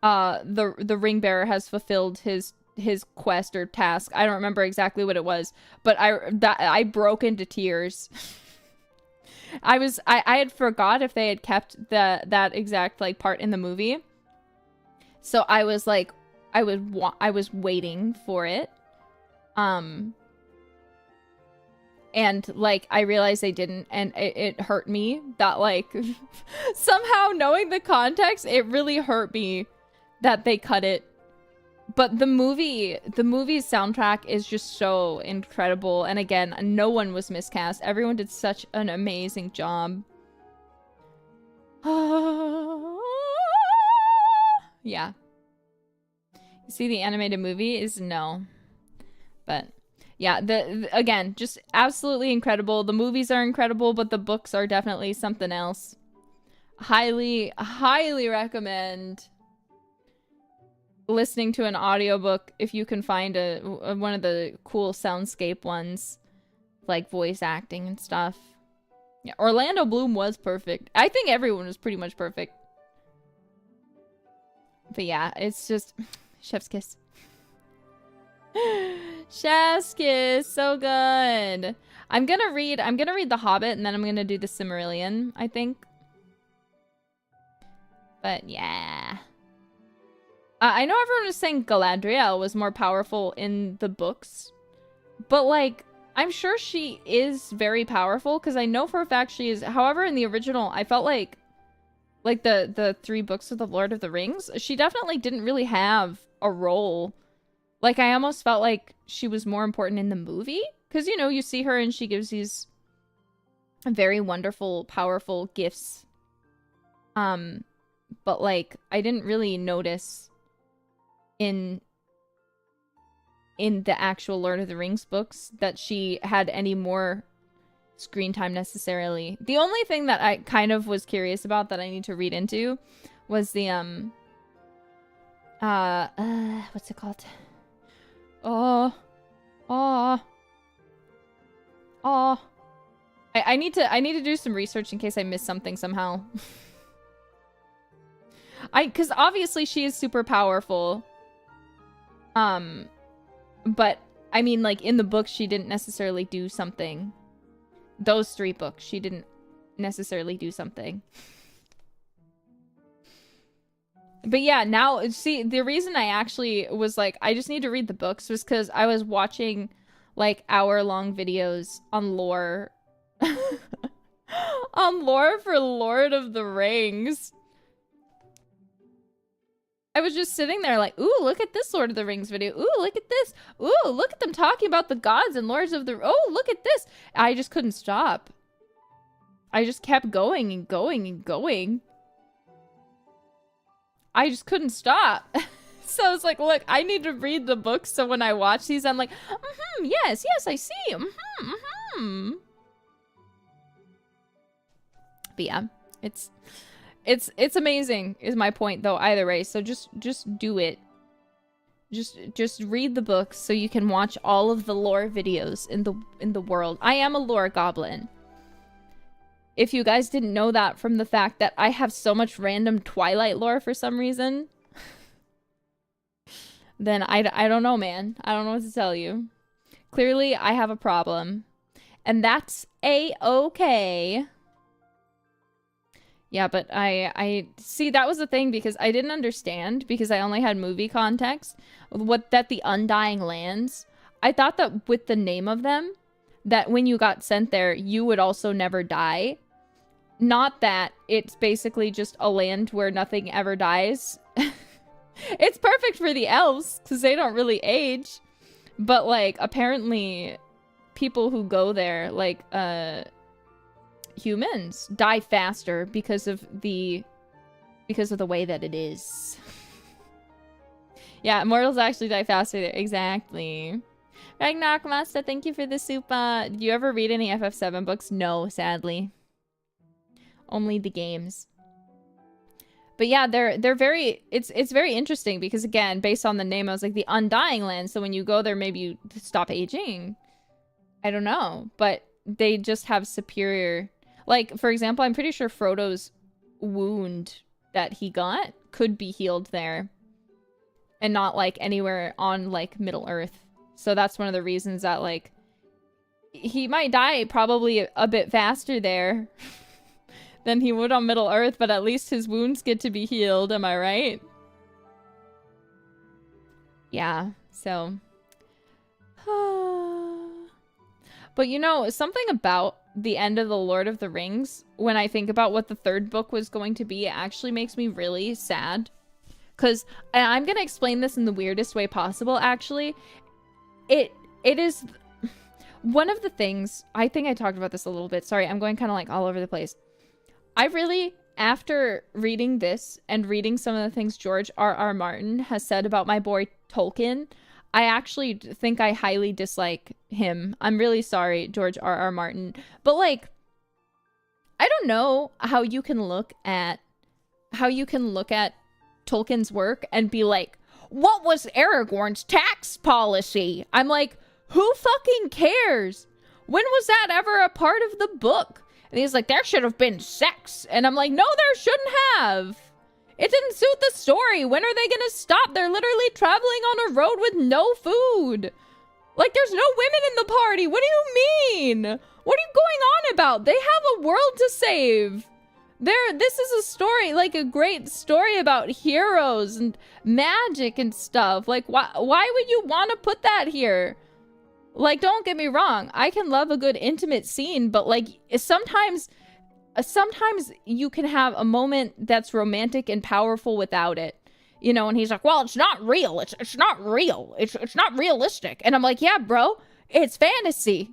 the ring bearer has fulfilled his quest or task. I don't remember exactly what it was, but I broke into tears. I had forgot if they had kept that exact like part in the movie. So I was like, I was waiting for it. And like I realized they didn't, and it hurt me that like somehow knowing the context, it really hurt me that they cut it But the movie's soundtrack is just so incredible. And again, no one was miscast. Everyone did such an amazing job. Yeah. You see the animated movie is no. But yeah, again, just absolutely incredible. The movies are incredible, but the books are definitely something else. Highly, highly recommend listening to an audiobook if you can find one of the cool soundscape ones, like voice acting and stuff. Yeah, Orlando Bloom was perfect. I think everyone was pretty much perfect. But yeah, it's just chef's kiss. Chef's kiss, so good. I'm gonna read The Hobbit and then I'm gonna do the Silmarillion, I think. But yeah. I know everyone was saying Galadriel was more powerful in the books, but like, I'm sure she is very powerful because I know for a fact she is. However, in the original, I felt like the 3 books of the Lord of the Rings, she definitely didn't really have a role. Like, I almost felt like she was more important in the movie because, you know, you see her and she gives these very wonderful, powerful gifts. But like, I didn't really notice in the actual Lord of the Rings books that she had any more screen time necessarily. The only thing that I kind of was curious about that I need to read into was the what's it called? I need to do some research in case I miss something somehow. Because obviously she is super powerful. But I mean, like, in the books, she didn't necessarily do something. Those 3 books, she didn't necessarily do something. But yeah, now, see, the reason I actually was like, I just need to read the books was because I was watching, like, hour-long videos on lore. On lore for Lord of the Rings. I was just sitting there like, ooh, look at this Lord of the Rings video. Ooh, look at this. Ooh, look at them talking about the gods and lords of the... Oh, look at this. I just couldn't stop. I just kept going and going and going. I just couldn't stop. So I was like, look, I need to read the books so when I watch these, I'm like, yes, I see. But yeah, it's amazing is my point though either way. So just do it. Just read the books so you can watch all of the lore videos in the world. I am a lore goblin. If you guys didn't know that from the fact that I have so much random Twilight lore for some reason, then I don't know, man. I don't know what to tell you. Clearly, I have a problem. And that's a-okay. Yeah, but I see, that was the thing, because I didn't understand, because I only had movie context, that the Undying Lands, I thought that with the name of them, that when you got sent there, you would also never die. Not that it's basically just a land where nothing ever dies. It's perfect for the elves, because they don't really age. But, like, apparently, people who go there, like, humans die faster because of the way that it is. Yeah, mortals actually die faster there. Exactly. Ragnarok Master, thank you for the super. Do you ever read any FF7 books? No, sadly. Only the games. But yeah, they're very, it's very interesting because, again, based on the name, I was like, the Undying Land, so when you go there, maybe you stop aging. I don't know, but they just have superior, like, for example, I'm pretty sure Frodo's wound that he got could be healed there and not, like, anywhere on, like, Middle Earth. So that's one of the reasons that, like, he might die probably a bit faster there than he would on Middle Earth, but at least his wounds get to be healed, am I right? Yeah, so. But you know, something about the end of The Lord of the Rings, when I think about what the 3rd book was going to be, it actually makes me really sad. because I'm gonna explain this in the weirdest way possible, actually. It is one of the things, I think I talked about this a little bit. Sorry, I'm going kind of like all over the place. I really, after reading this and reading some of the things George R.R. Martin has said about my boy Tolkien, I actually think I highly dislike him. I'm really sorry, George R.R. Martin. But like, I don't know how you can look at Tolkien's work and be like, what was Aragorn's tax policy? I'm like, who fucking cares? When was that ever a part of the book? And he's like, there should have been sex. And I'm like, no, there shouldn't have. It didn't suit the story. When are they gonna stop? They're literally traveling on a road with no food. Like, there's no women in the party. What do you mean? What are you going on about? They have a world to save. This is a story, like a great story about heroes and magic and stuff. Like, why would you want to put that here? Like, don't get me wrong. I can love a good intimate scene, but like, sometimes you can have a moment that's romantic and powerful without it. You know, and he's like, well, it's not real. It's not real. It's not realistic. And I'm like, yeah, bro, it's fantasy.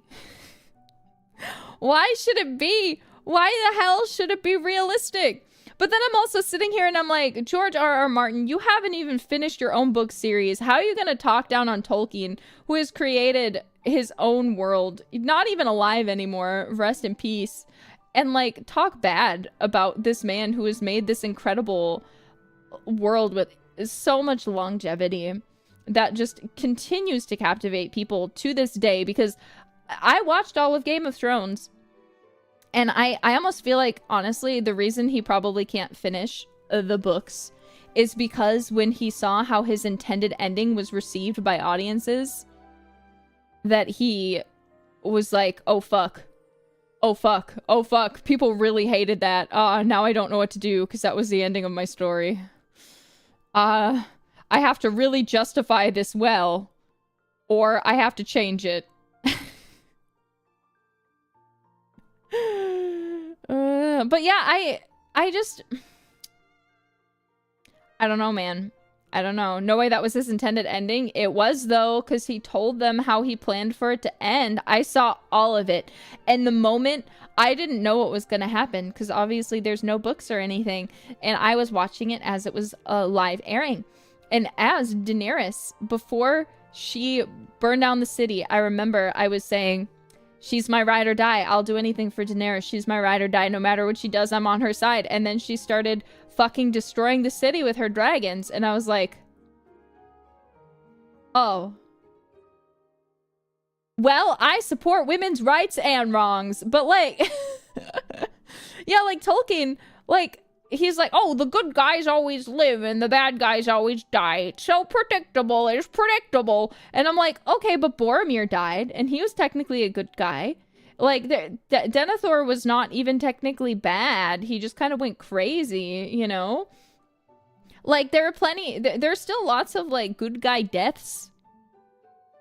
Why should it be? Why the hell should it be realistic? But then I'm also sitting here and I'm like, George R.R. Martin, you haven't even finished your own book series. How are you going to talk down on Tolkien, who has created his own world, not even alive anymore, rest in peace, and like talk bad about this man who has made this incredible world with so much longevity that just continues to captivate people to this day? Because I watched all of Game of Thrones, and I almost feel like, honestly, the reason he probably can't finish the books is because when he saw how his intended ending was received by audiences, that he was like, oh fuck, oh fuck, oh fuck, people really hated that. Now I don't know what to do because that was the ending of my story. I have to really justify this well, or I have to change it. But yeah, I just, I don't know, man. I don't know. No way that was his intended ending. It was, though, because he told them how he planned for it to end. I saw all of it. And the moment, I didn't know what was going to happen, because obviously there's no books or anything. And I was watching it as it was live airing. And as Daenerys, before she burned down the city, I remember I was saying, she's my ride or die. I'll do anything for Daenerys. She's my ride or die. No matter what she does, I'm on her side. And then she started fucking destroying the city with her dragons. And I was like, oh. Well, I support women's rights and wrongs. But like, yeah, like Tolkien, like, he's like, oh, the good guys always live and the bad guys always die. It's so predictable. It's predictable. And I'm like, okay, but Boromir died, and he was technically a good guy. Like, Denethor was not even technically bad. He just kind of went crazy, you know? Like, there are plenty... There's still lots of, like, good guy deaths.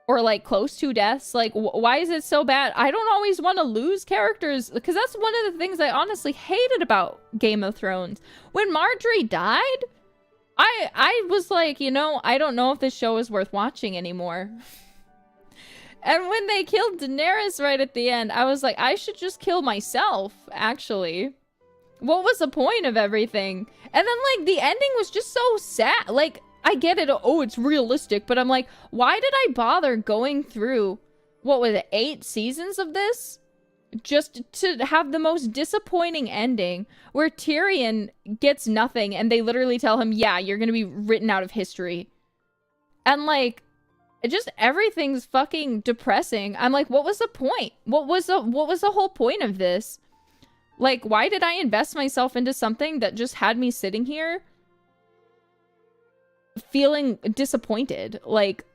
Or, like, close to deaths. Like, why is it so bad? I don't always want to lose characters, because that's one of the things I honestly hated about Game of Thrones. When Marjorie died, I was like, you know, I don't know if this show is worth watching anymore. And when they killed Daenerys right at the end, I was like, I should just kill myself, actually. What was the point of everything? And then, like, the ending was just so sad. Like, I get it. Oh, it's realistic. But I'm like, why did I bother going through, what was it, 8 seasons of this? Just to have the most disappointing ending where Tyrion gets nothing and they literally tell him, yeah, you're going to be written out of history. And, like, just everything's fucking depressing. I'm like, what was the point? What was the whole point of this? Like, why did I invest myself into something that just had me sitting here feeling disappointed? Like,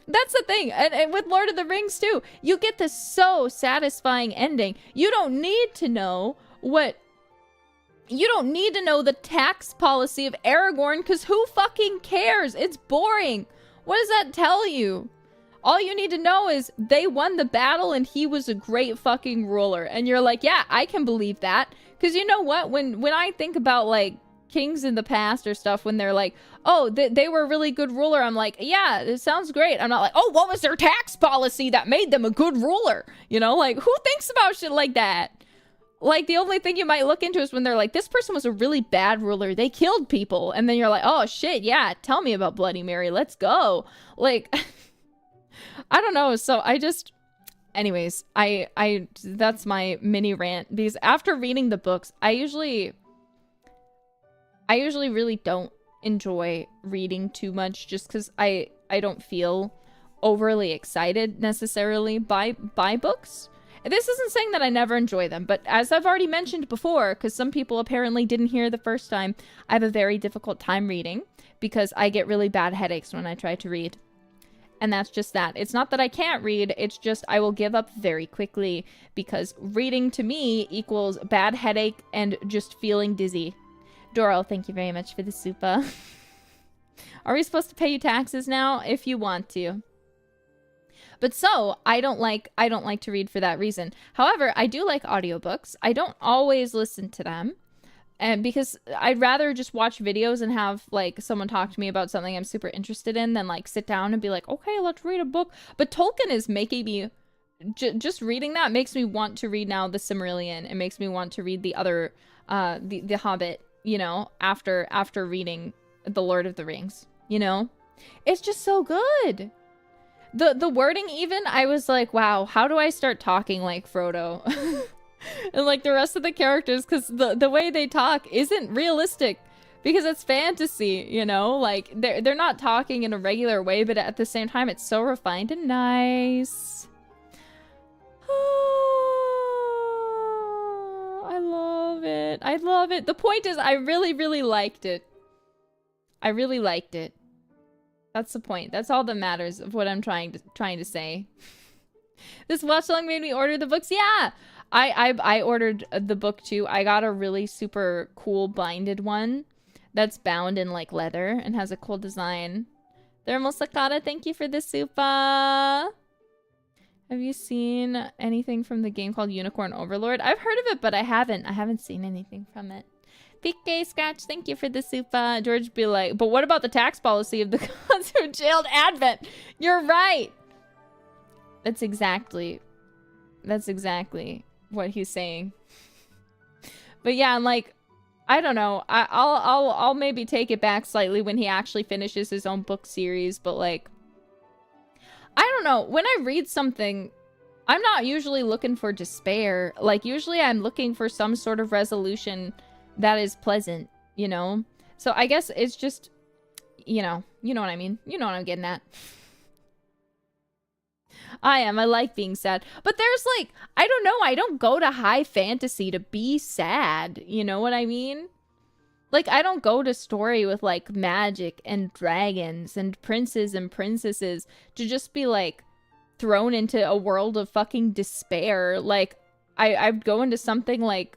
that's the thing. And with Lord of the Rings too, you get this so satisfying ending. You don't need to know the tax policy of Aragorn, because who fucking cares? It's boring. What does that tell you? All you need to know is they won the battle and he was a great fucking ruler. And you're like, yeah, I can believe that. Because you know what? When I think about, like, kings in the past or stuff when they're like, oh, they were a really good ruler. I'm like, yeah, it sounds great. I'm not like, oh, what was their tax policy that made them a good ruler? You know, like, who thinks about shit like that? Like, the only thing you might look into is when they're like, this person was a really bad ruler. They killed people. And then you're like, oh, shit, yeah, tell me about Bloody Mary. Let's go. Like, I don't know. So I just... Anyways, that's my mini rant. Because after reading the books, I usually really don't enjoy reading too much just because I don't feel overly excited necessarily by books. This isn't saying that I never enjoy them, but as I've already mentioned before, because some people apparently didn't hear the first time, I have a very difficult time reading because I get really bad headaches when I try to read. And that's just that. It's not that I can't read, it's just I will give up very quickly because reading to me equals bad headache and just feeling dizzy. Doro, thank you very much for the super. Are we supposed to pay you taxes now? If you want to. But so, I don't like to read for that reason. However, I do like audiobooks. I don't always listen to them. And because I'd rather just watch videos and have like someone talk to me about something I'm super interested in than like sit down and be like, okay, let's read a book. But Tolkien is making me, just reading that makes me want to read now the Silmarillion. It makes me want to read the other, the Hobbit, you know, after reading The Lord of the Rings, you know? It's just so good. The wording even, I was like, wow, how do I start talking like Frodo? And like the rest of the characters, because the way they talk isn't realistic because it's fantasy, you know? Like they're not talking in a regular way, but at the same time it's so refined and nice. I love it. I love it. The point is I really, really liked it. I really liked it. That's the point. That's all that matters of what I'm trying to say. This watch along made me order the books. Yeah, I ordered the book too. I got a really super cool binded one that's bound in like leather and has a cool design. Thermal Sakata, thank you for the super. Have you seen anything from the game called Unicorn Overlord? I've heard of it, but I haven't seen anything from it. PK Scratch, thank you for the super. George be like, but what about the tax policy of the gods who jailed Advent? You're right. That's exactly what he's saying. But yeah, I'm like, I don't know. I'll maybe take it back slightly when he actually finishes his own book series, but like, I don't know. When I read something, I'm not usually looking for despair. Like, usually I'm looking for some sort of resolution that is pleasant, you know? So I guess it's just, you know what I mean? You know what I'm getting at. I like being sad. But there's like, I don't know, I don't go to high fantasy to be sad. You know what I mean? Like, I don't go to story with like magic and dragons and princes and princesses to just be like thrown into a world of fucking despair. Like, I'd go into something like,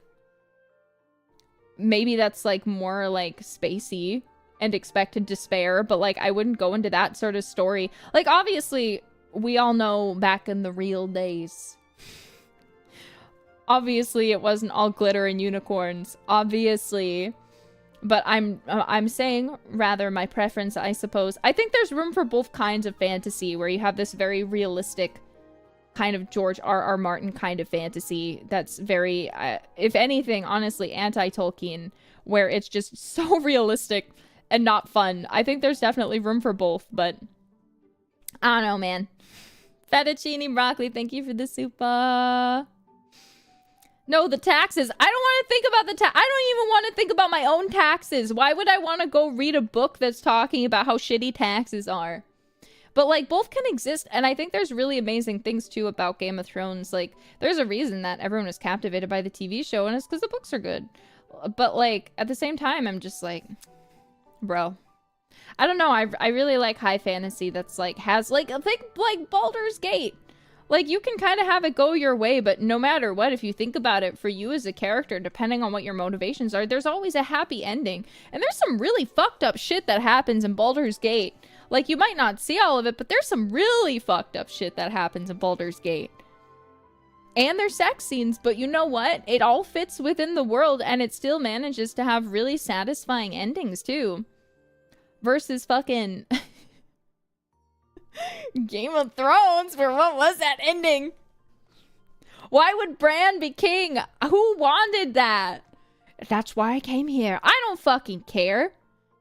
maybe that's like more like spacey and expected despair, but like I wouldn't go into that sort of story. Like, obviously we all know back in the real days, obviously it wasn't all glitter and unicorns, obviously, but I'm saying rather my preference, I suppose. I think there's room for both kinds of fantasy where you have this very realistic kind of George R.R. Martin kind of fantasy that's very, if anything, honestly, anti-Tolkien, where it's just so realistic and not fun. I think there's definitely room for both, but I don't know, man. Fettuccine broccoli, thank you for the super. No, the taxes. I don't want to think about the I don't even want to think about my own taxes. Why would I want to go read a book that's talking about how shitty taxes are? But, like, both can exist, and I think there's really amazing things, too, about Game of Thrones. Like, there's a reason that everyone was captivated by the TV show, and it's because the books are good. But, like, at the same time, I'm just like, bro. I don't know, I really like high fantasy that's, like, has, like, think, like, Baldur's Gate. Like, you can kind of have it go your way, but no matter what, if you think about it, for you as a character, depending on what your motivations are, there's always a happy ending. And there's some really fucked up shit that happens in Baldur's Gate. Like, you might not see all of it, but there's some really fucked up shit that happens in Baldur's Gate. And there's sex scenes, but you know what? It all fits within the world and it still manages to have really satisfying endings too. Versus fucking Game of Thrones, where what was that ending? Why would Bran be king? Who wanted that? That's why I came here. I don't fucking care.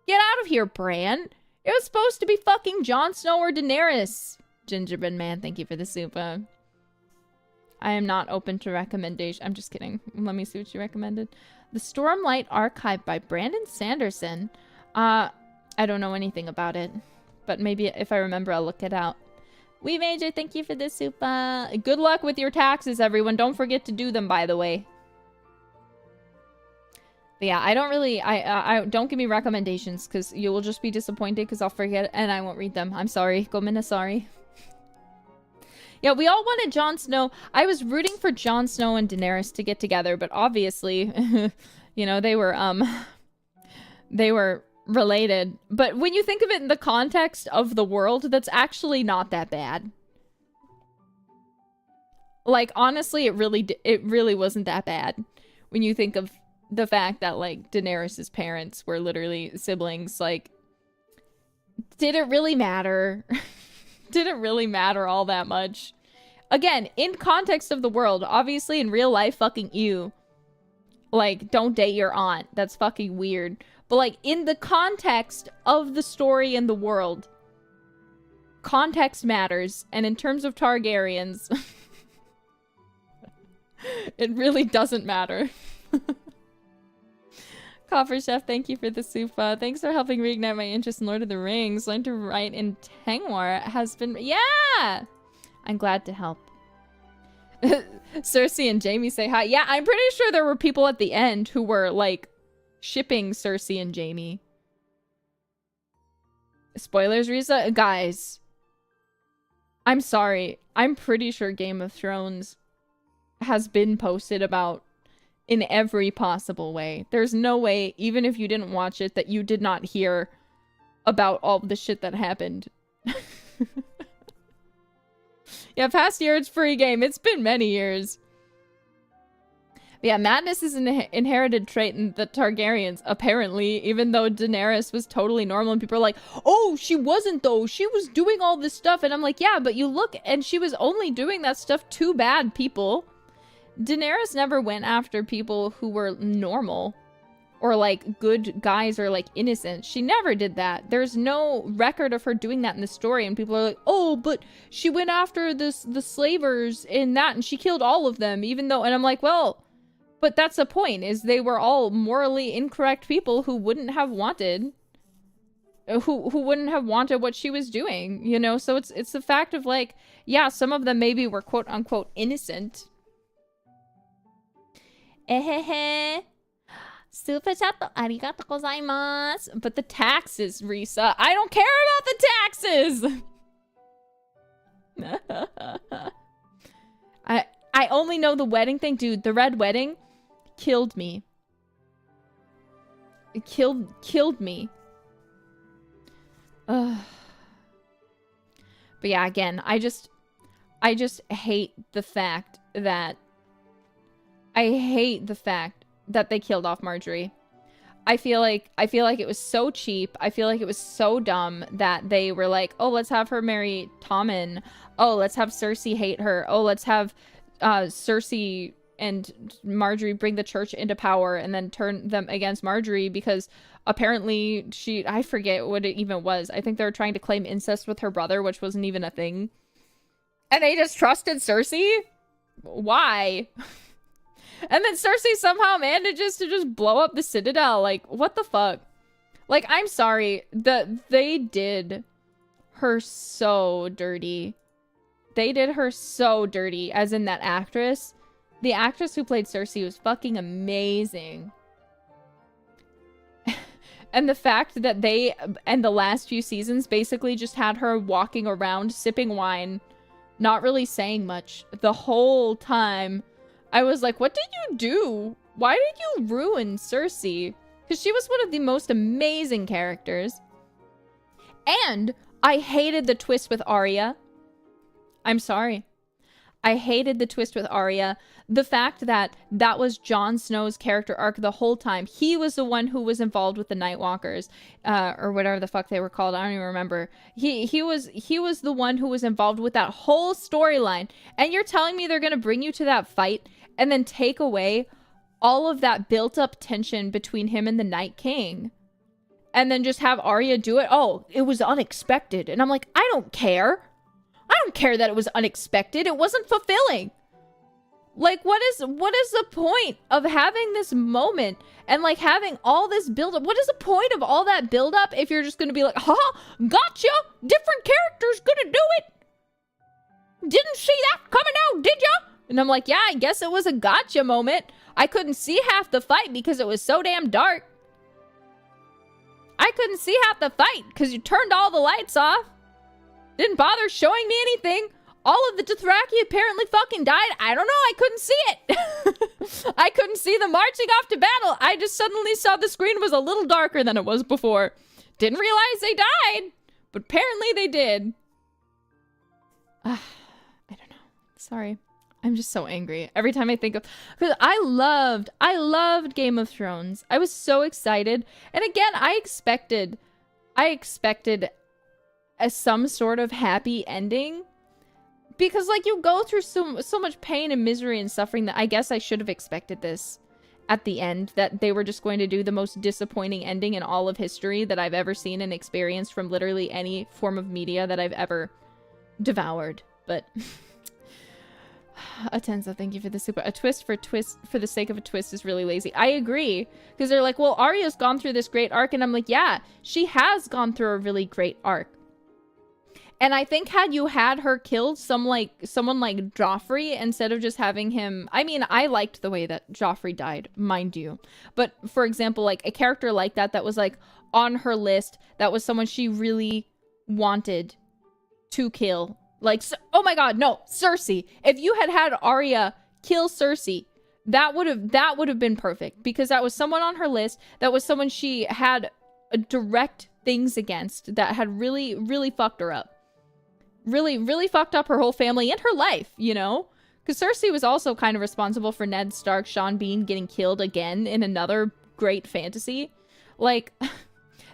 Get out of here, Bran. It was supposed to be fucking Jon Snow or Daenerys. Gingerbread Man, thank you for the super. I am not open to recommendation. I'm just kidding. Let me see what you recommended. The Stormlight Archive by Brandon Sanderson. I don't know anything about it. But maybe if I remember, I'll look it out. We Major, thank you for the super. Good luck with your taxes, everyone. Don't forget to do them, by the way. But yeah, I don't really... I don't give me recommendations, because you will just be disappointed, because I'll forget, and I won't read them. I'm sorry. Gomina, sorry. Yeah, we all wanted Jon Snow. I was rooting for Jon Snow and Daenerys to get together, but obviously, you know, they were related. But when you think of it in the context of the world, that's actually not that bad. Like, honestly, it really wasn't that bad. When you think of the fact that, like, Daenerys' parents were literally siblings, like, did it really matter? Didn't really matter all that much. Again, in context of the world, obviously in real life, fucking ew. Like, don't date your aunt. That's fucking weird. But like, in the context of the story and the world, context matters. And in terms of Targaryens, it really doesn't matter. Copper Chef, thank you for the super. Thanks for helping reignite my interest in Lord of the Rings. Learn to write in Tengwar has been... Yeah! I'm glad to help. Cersei and Jaime say hi. Yeah, I'm pretty sure there were people at the end who were, like, shipping Cersei and Jaime. Spoilers, Risa? Guys. I'm sorry. I'm pretty sure Game of Thrones has been posted about in every possible way. There's no way, even if you didn't watch it, that you did not hear about all the shit that happened. Yeah, past year, it's free game. It's been many years. But yeah, madness is an inherited trait in the Targaryens, apparently, even though Daenerys was totally normal and people are like, oh, she wasn't though. She was doing all this stuff. And I'm like, yeah, but you look, and she was only doing that stuff to bad people. Daenerys never went after people who were normal or like good guys or like innocent. She never did that. There's no record of her doing that in the story, and people are like, oh, but she went after the slavers in that and she killed all of them, even though... And I'm like, well, but that's the point, is they were all morally incorrect people who wouldn't have wanted... Who wouldn't have wanted what she was doing, you know? So it's the fact of like, yeah, some of them maybe were quote unquote innocent. Ehehe. Super chat, arigatou gozaimasu. But the taxes, Risa. I don't care about the taxes! I only know the wedding thing. Dude, the red wedding killed me. It killed me. But yeah, again, I just hate the fact that... I hate the fact that they killed off Marjorie. I feel like it was so cheap. I feel like it was so dumb that they were like, oh, let's have her marry Tommen. Oh, let's have Cersei hate her. Oh, let's have Cersei and Marjorie bring the church into power and then turn them against Marjorie because apparently I forget what it even was. I think they were trying to claim incest with her brother, which wasn't even a thing. And they just trusted Cersei? Why? And then Cersei somehow manages to just blow up the Citadel. Like, what the fuck? Like, I'm sorry. They did her so dirty. They did her so dirty, as in that actress. The actress who played Cersei was fucking amazing. And the fact that they, and the last few seasons, basically just had her walking around, sipping wine, not really saying much the whole time. I was like, what did you do? Why did you ruin Cersei? Because she was one of the most amazing characters. And I hated the twist with Arya. I'm sorry. I hated the twist with Arya. The fact that that was Jon Snow's character arc the whole time. He was the one who was involved with the Nightwalkers, or whatever the fuck they were called. I don't even remember. He was the one who was involved with that whole storyline. And you're telling me they're gonna bring you to that fight and then take away all of that built-up tension between him and the Night King, and then just have Arya do it? Oh, it was unexpected. And I'm like, I don't care. I don't care that it was unexpected. It wasn't fulfilling. Like, what is the point of having this moment and like having all this build up? What is the point of all that build up if you're just gonna be like, ha, gotcha, different characters gonna do it. Didn't see that coming out, did ya? And I'm like, yeah, I guess it was a gotcha moment. I couldn't see half the fight because it was so damn dark. I couldn't see half the fight because you turned all the lights off. Didn't bother showing me anything. All of the Dothraki apparently fucking died. I don't know. I couldn't see it. I couldn't see them marching off to battle. I just suddenly saw the screen was a little darker than it was before. Didn't realize they died, but apparently they did. I don't know. Sorry. I'm just so angry every time I think of, because I loved Game of Thrones. I was so excited. And again, I expected some sort of happy ending, because like you go through so much pain and misery and suffering that I guess I should have expected this at the end, that they were just going to do the most disappointing ending in all of history that I've ever seen and experienced from literally any form of media that I've ever devoured. But Atenza, thank you for the super. A twist for the sake of a twist is really lazy. I agree, because they're like, well, Arya's gone through this great arc, and I'm like, yeah, she has gone through a really great arc. And I think had you had her killed someone like Joffrey instead of just having him, I mean, I liked the way that Joffrey died, mind you. But for example, like a character like that was like on her list, that was someone she really wanted to kill. Like, oh my god, no, Cersei. If you had Arya kill Cersei, that would have been perfect, because that was someone on her list. That was someone she had direct things against that had really, really fucked her up. Really, really fucked up her whole family and her life, you know? Because Cersei was also kind of responsible for Ned Stark, Sean Bean getting killed again in another great fantasy. Like,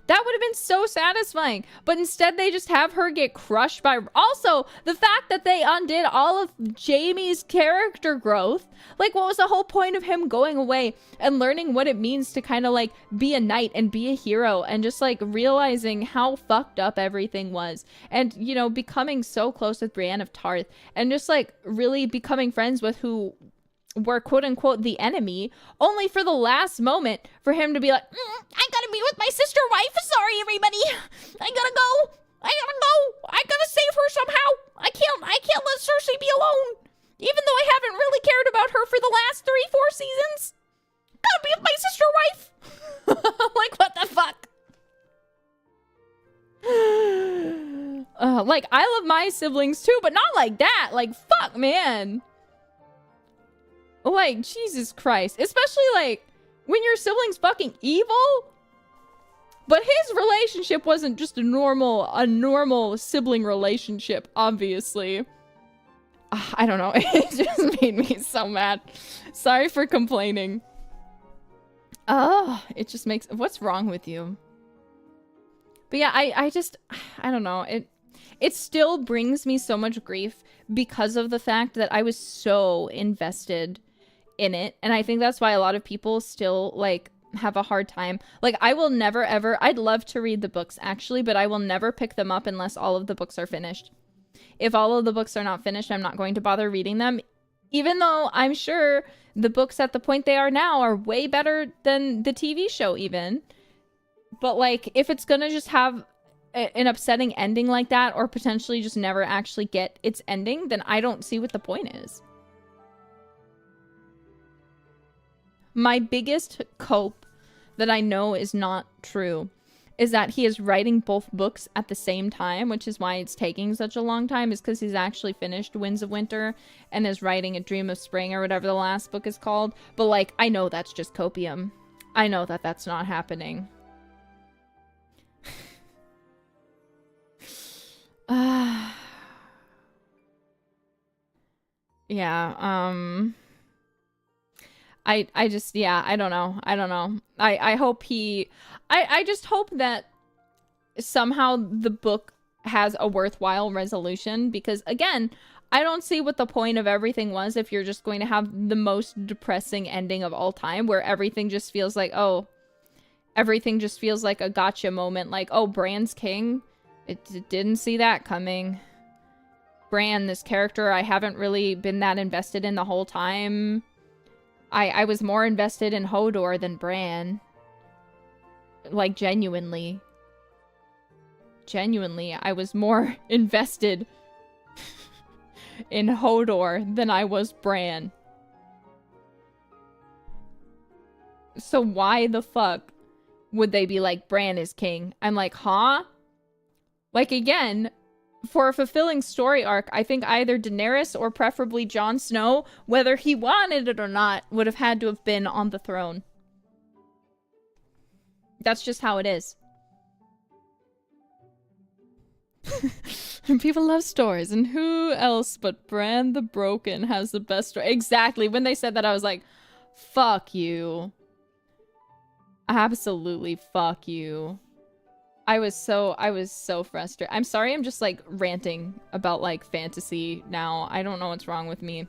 that would have been so satisfying. But instead, they just have her get crushed by... Also, the fact that they undid all of Jaime's character growth. Like, what was the whole point of him going away and learning what it means to kind of, like, be a knight and be a hero, and just, like, realizing how fucked up everything was. And, you know, becoming so close with Brienne of Tarth. And just, like, really becoming friends with who were quote-unquote the enemy, only for the last moment for him to be like, I gotta be with my sister wife, sorry everybody, I gotta go, I gotta save her somehow, I can't let Cersei be alone, even though I haven't really cared about her for the last 3-4 seasons, gotta be with my sister wife. Like, what the fuck? Like, I love my siblings too, but not like that. Like, fuck, man. Like, Jesus Christ. Especially, like, when your sibling's fucking evil. But his relationship wasn't just a normal sibling relationship, obviously. I don't know. It just made me so mad. Sorry for complaining. Oh, it just makes... What's wrong with you? But yeah, I don't know. It still brings me so much grief because of the fact that I was so invested in it. And I think that's why a lot of people still, like, have a hard time. Like, I will never ever... I'd love to read the books, actually, but I will never pick them up unless all of the books are finished. If all of the books are not finished, I'm not going to bother reading them. Even though I'm sure the books at the point they are now are way better than the TV show, even. But, like, if it's gonna just have an upsetting ending like that, or potentially just never actually get its ending, then I don't see what the point is. My biggest cope that I know is not true is that he is writing both books at the same time, which is why it's taking such a long time, is because he's actually finished Winds of Winter and is writing A Dream of Spring, or whatever the last book is called. But, like, I know that's just copium. I know that that's not happening. Yeah, I just, yeah, I don't know. I hope I just hope that somehow the book has a worthwhile resolution, because again, I don't see what the point of everything was if you're just going to have the most depressing ending of all time, where everything just feels like, oh, everything just feels like a gotcha moment. Like, oh, Bran's king? It didn't see that coming. Bran, this character I haven't really been that invested in the whole time. I was more invested in Hodor than Bran. Like, genuinely. Genuinely, I was more invested in Hodor than I was Bran. So why the fuck would they be like, Bran is king? I'm like, huh? Like, again, for a fulfilling story arc, I think either Daenerys or preferably Jon Snow, whether he wanted it or not, would have had to have been on the throne. That's just how it is. People love stories, and who else but Bran the Broken has the best story? Exactly. When they said that, I was like, fuck you. Absolutely fuck you. I was so frustrated. I'm sorry, I'm just like ranting about like fantasy now. I don't know what's wrong with me.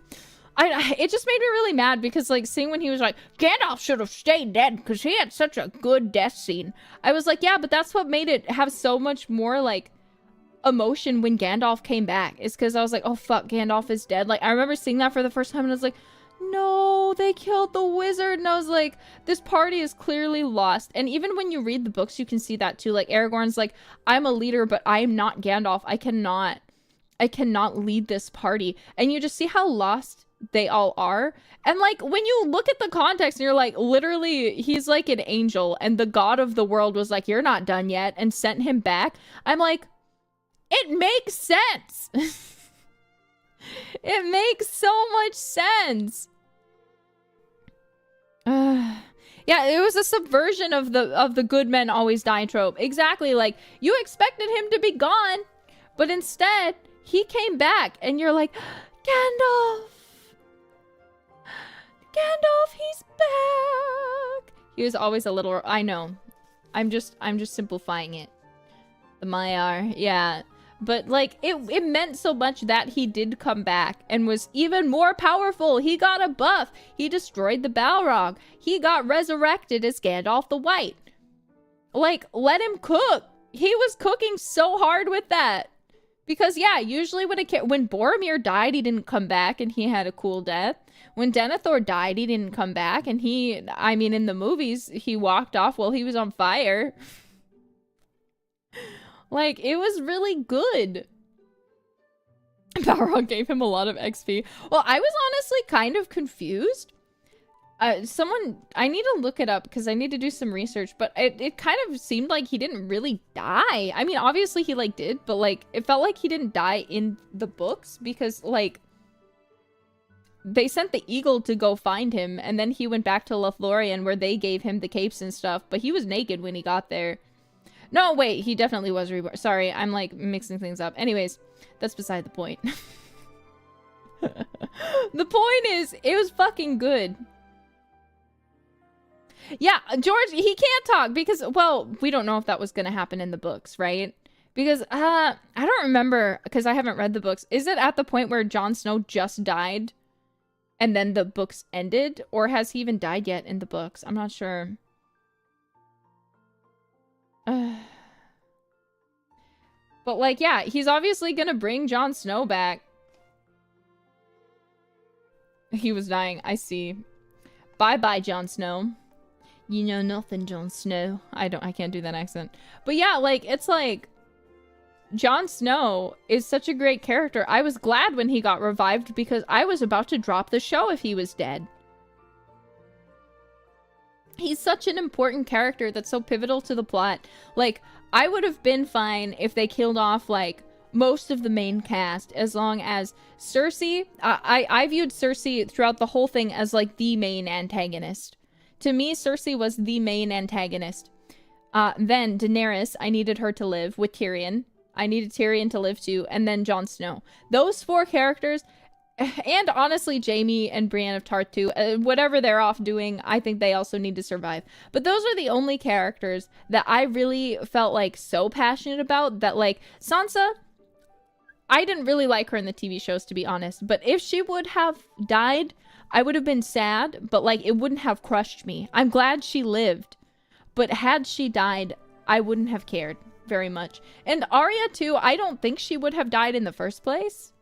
It just made me really mad because like seeing when he was like, Gandalf should have stayed dead because he had such a good death scene. I was like, yeah, but that's what made it have so much more like emotion when Gandalf came back. It's because I was like, oh fuck, Gandalf is dead. Like I remember seeing that for the first time and I was like, no, they killed the wizard. And I was like, this party is clearly lost. And even when you read the books, you can see that too. Like Aragorn's like, I'm a leader, but I'm not Gandalf. I cannot lead this party. And you just see how lost they all are. And like when you look at the context and you're like, literally he's like an angel and the god of the world was like, you're not done yet, and sent him back. I'm like, it makes sense. It makes so much sense. Yeah, it was a subversion of the good men always die trope. Exactly, like you expected him to be gone, but instead he came back and you're like, Gandalf, he's back. He was always a little, I know, I'm just simplifying it. The Maiar, yeah. But, like, it meant so much that he did come back and was even more powerful. He got a buff. He destroyed the Balrog. He got resurrected as Gandalf the White. Like, let him cook. He was cooking so hard with that. Because, yeah, usually when Boromir died, he didn't come back and he had a cool death. When Denethor died, he didn't come back and I mean, in the movies, he walked off while he was on fire. Like, it was really good. Balrog gave him a lot of XP. Well, I was honestly kind of confused. I need to look it up because I need to do some research, but it kind of seemed like he didn't really die. I mean, obviously he, like, did, but, like, it felt like he didn't die in the books because, like, they sent the eagle to go find him, and then he went back to Lothlorien where they gave him the capes and stuff, but he was naked when he got there. No, wait, he definitely was reborn. Sorry, I'm, like, mixing things up. Anyways, that's beside the point. The point is, it was fucking good. Yeah, George, he can't talk because, well, we don't know if that was gonna happen in the books, right? Because, I don't remember, because I haven't read the books. Is it at the point where Jon Snow just died and then the books ended? Or has he even died yet in the books? I'm not sure. But, like, yeah, he's obviously gonna bring Jon Snow back. He was dying, I see. Bye-bye, Jon Snow. You know nothing, Jon Snow. I can't do that accent. But yeah, like, it's like, Jon Snow is such a great character. I was glad when he got revived because I was about to drop the show if he was dead. He's such an important character that's so pivotal to the plot. Like, I would have been fine if they killed off, like, most of the main cast, as long as Cersei... I viewed Cersei throughout the whole thing as, like, the main antagonist. To me, Cersei was the main antagonist. Then Daenerys, I needed her to live with Tyrion. I needed Tyrion to live too, and then Jon Snow. Those four characters... And honestly, Jamie and Brienne of Tarth too. Whatever they're off doing, I think they also need to survive. But those are the only characters that I really felt like so passionate about that, like, Sansa, I didn't really like her in the TV shows, to be honest. But if she would have died, I would have been sad, but like, it wouldn't have crushed me. I'm glad she lived. But had she died, I wouldn't have cared very much. And Arya too, I don't think she would have died in the first place.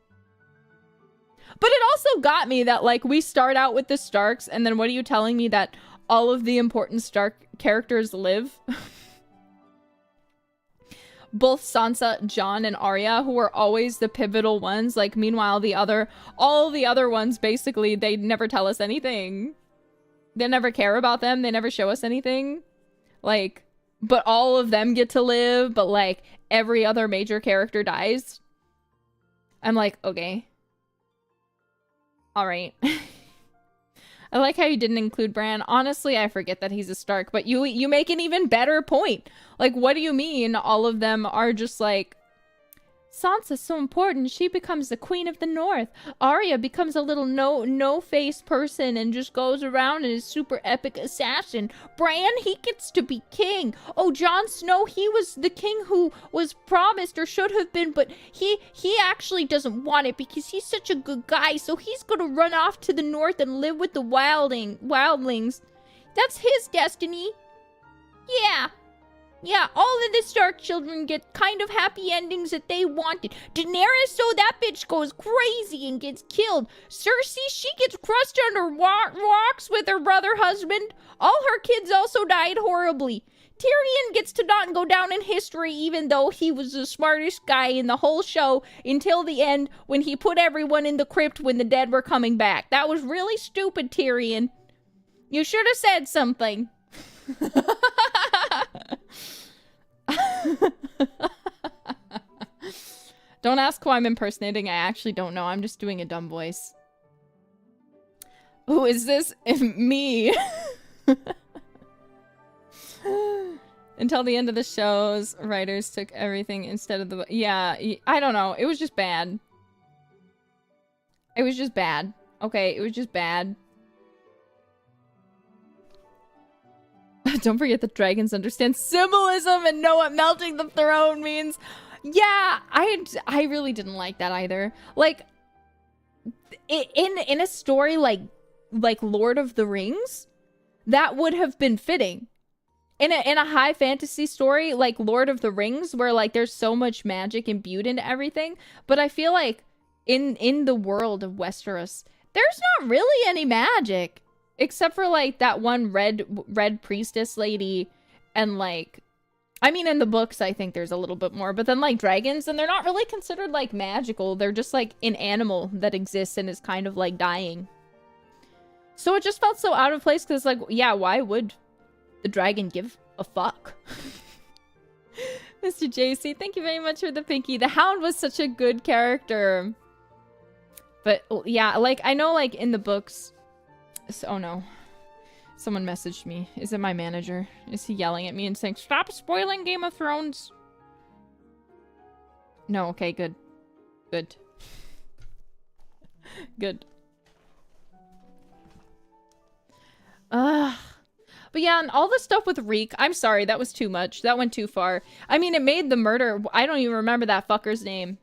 But it also got me that, like, we start out with the Starks, and then what are you telling me that all of the important Stark characters live? Both Sansa, Jon, and Arya, who are always the pivotal ones. Like, meanwhile, all the other ones, basically, they never tell us anything. They never care about them. They never show us anything. Like, but all of them get to live, but, like, every other major character dies. I'm like, okay. Alright. I like how you didn't include Bran. Honestly, I forget that he's a Stark, but you make an even better point. Like, what do you mean all of them are just like, Sansa's so important, she becomes the Queen of the North. Arya becomes a little no-face person and just goes around and is super epic assassin. Bran, he gets to be king. Oh, Jon Snow, he was the king who was promised or should have been, but he actually doesn't want it because he's such a good guy, so he's gonna run off to the north and live with the wildlings. That's his destiny. Yeah, all of the Stark children get kind of happy endings that they wanted. Daenerys, so that bitch goes crazy and gets killed. Cersei, she gets crushed under rocks with her brother husband. All her kids also died horribly. Tyrion gets to not go down in history even though he was the smartest guy in the whole show until the end when he put everyone in the crypt when the dead were coming back. That was really stupid, Tyrion. You should have said something. Don't ask who I'm impersonating. I actually don't know. I'm just doing a dumb voice. Who is this? Me. Until the end of the shows, writers took everything instead of the... Yeah, I don't know. It was just bad. It was just bad. Okay, it was just bad. Don't forget that dragons understand symbolism and know what melting the throne means. Yeah, I really didn't like that either. Like, in a story like Lord of the Rings, that would have been fitting. In a high fantasy story like Lord of the Rings, where like there's so much magic imbued into everything, but I feel like in the world of Westeros, there's not really any magic. Except for, like, that one red priestess lady, and, like... I mean, in the books, I think there's a little bit more. But then, like, dragons, and they're not really considered, like, magical. They're just, like, an animal that exists and is kind of, like, dying. So it just felt so out of place, because, like, yeah, why would the dragon give a fuck? Mr. JC, thank you very much for the pinky. The Hound was such a good character. But, yeah, like, I know, like, in the books... Oh no. Someone messaged me. Is it my manager? Is he yelling at me and saying, stop spoiling Game of Thrones? No, okay, good. Good. Good. But yeah, and all the stuff with Reek, I'm sorry, that was too much. That went too far. I mean, it made the murder... I don't even remember that fucker's name.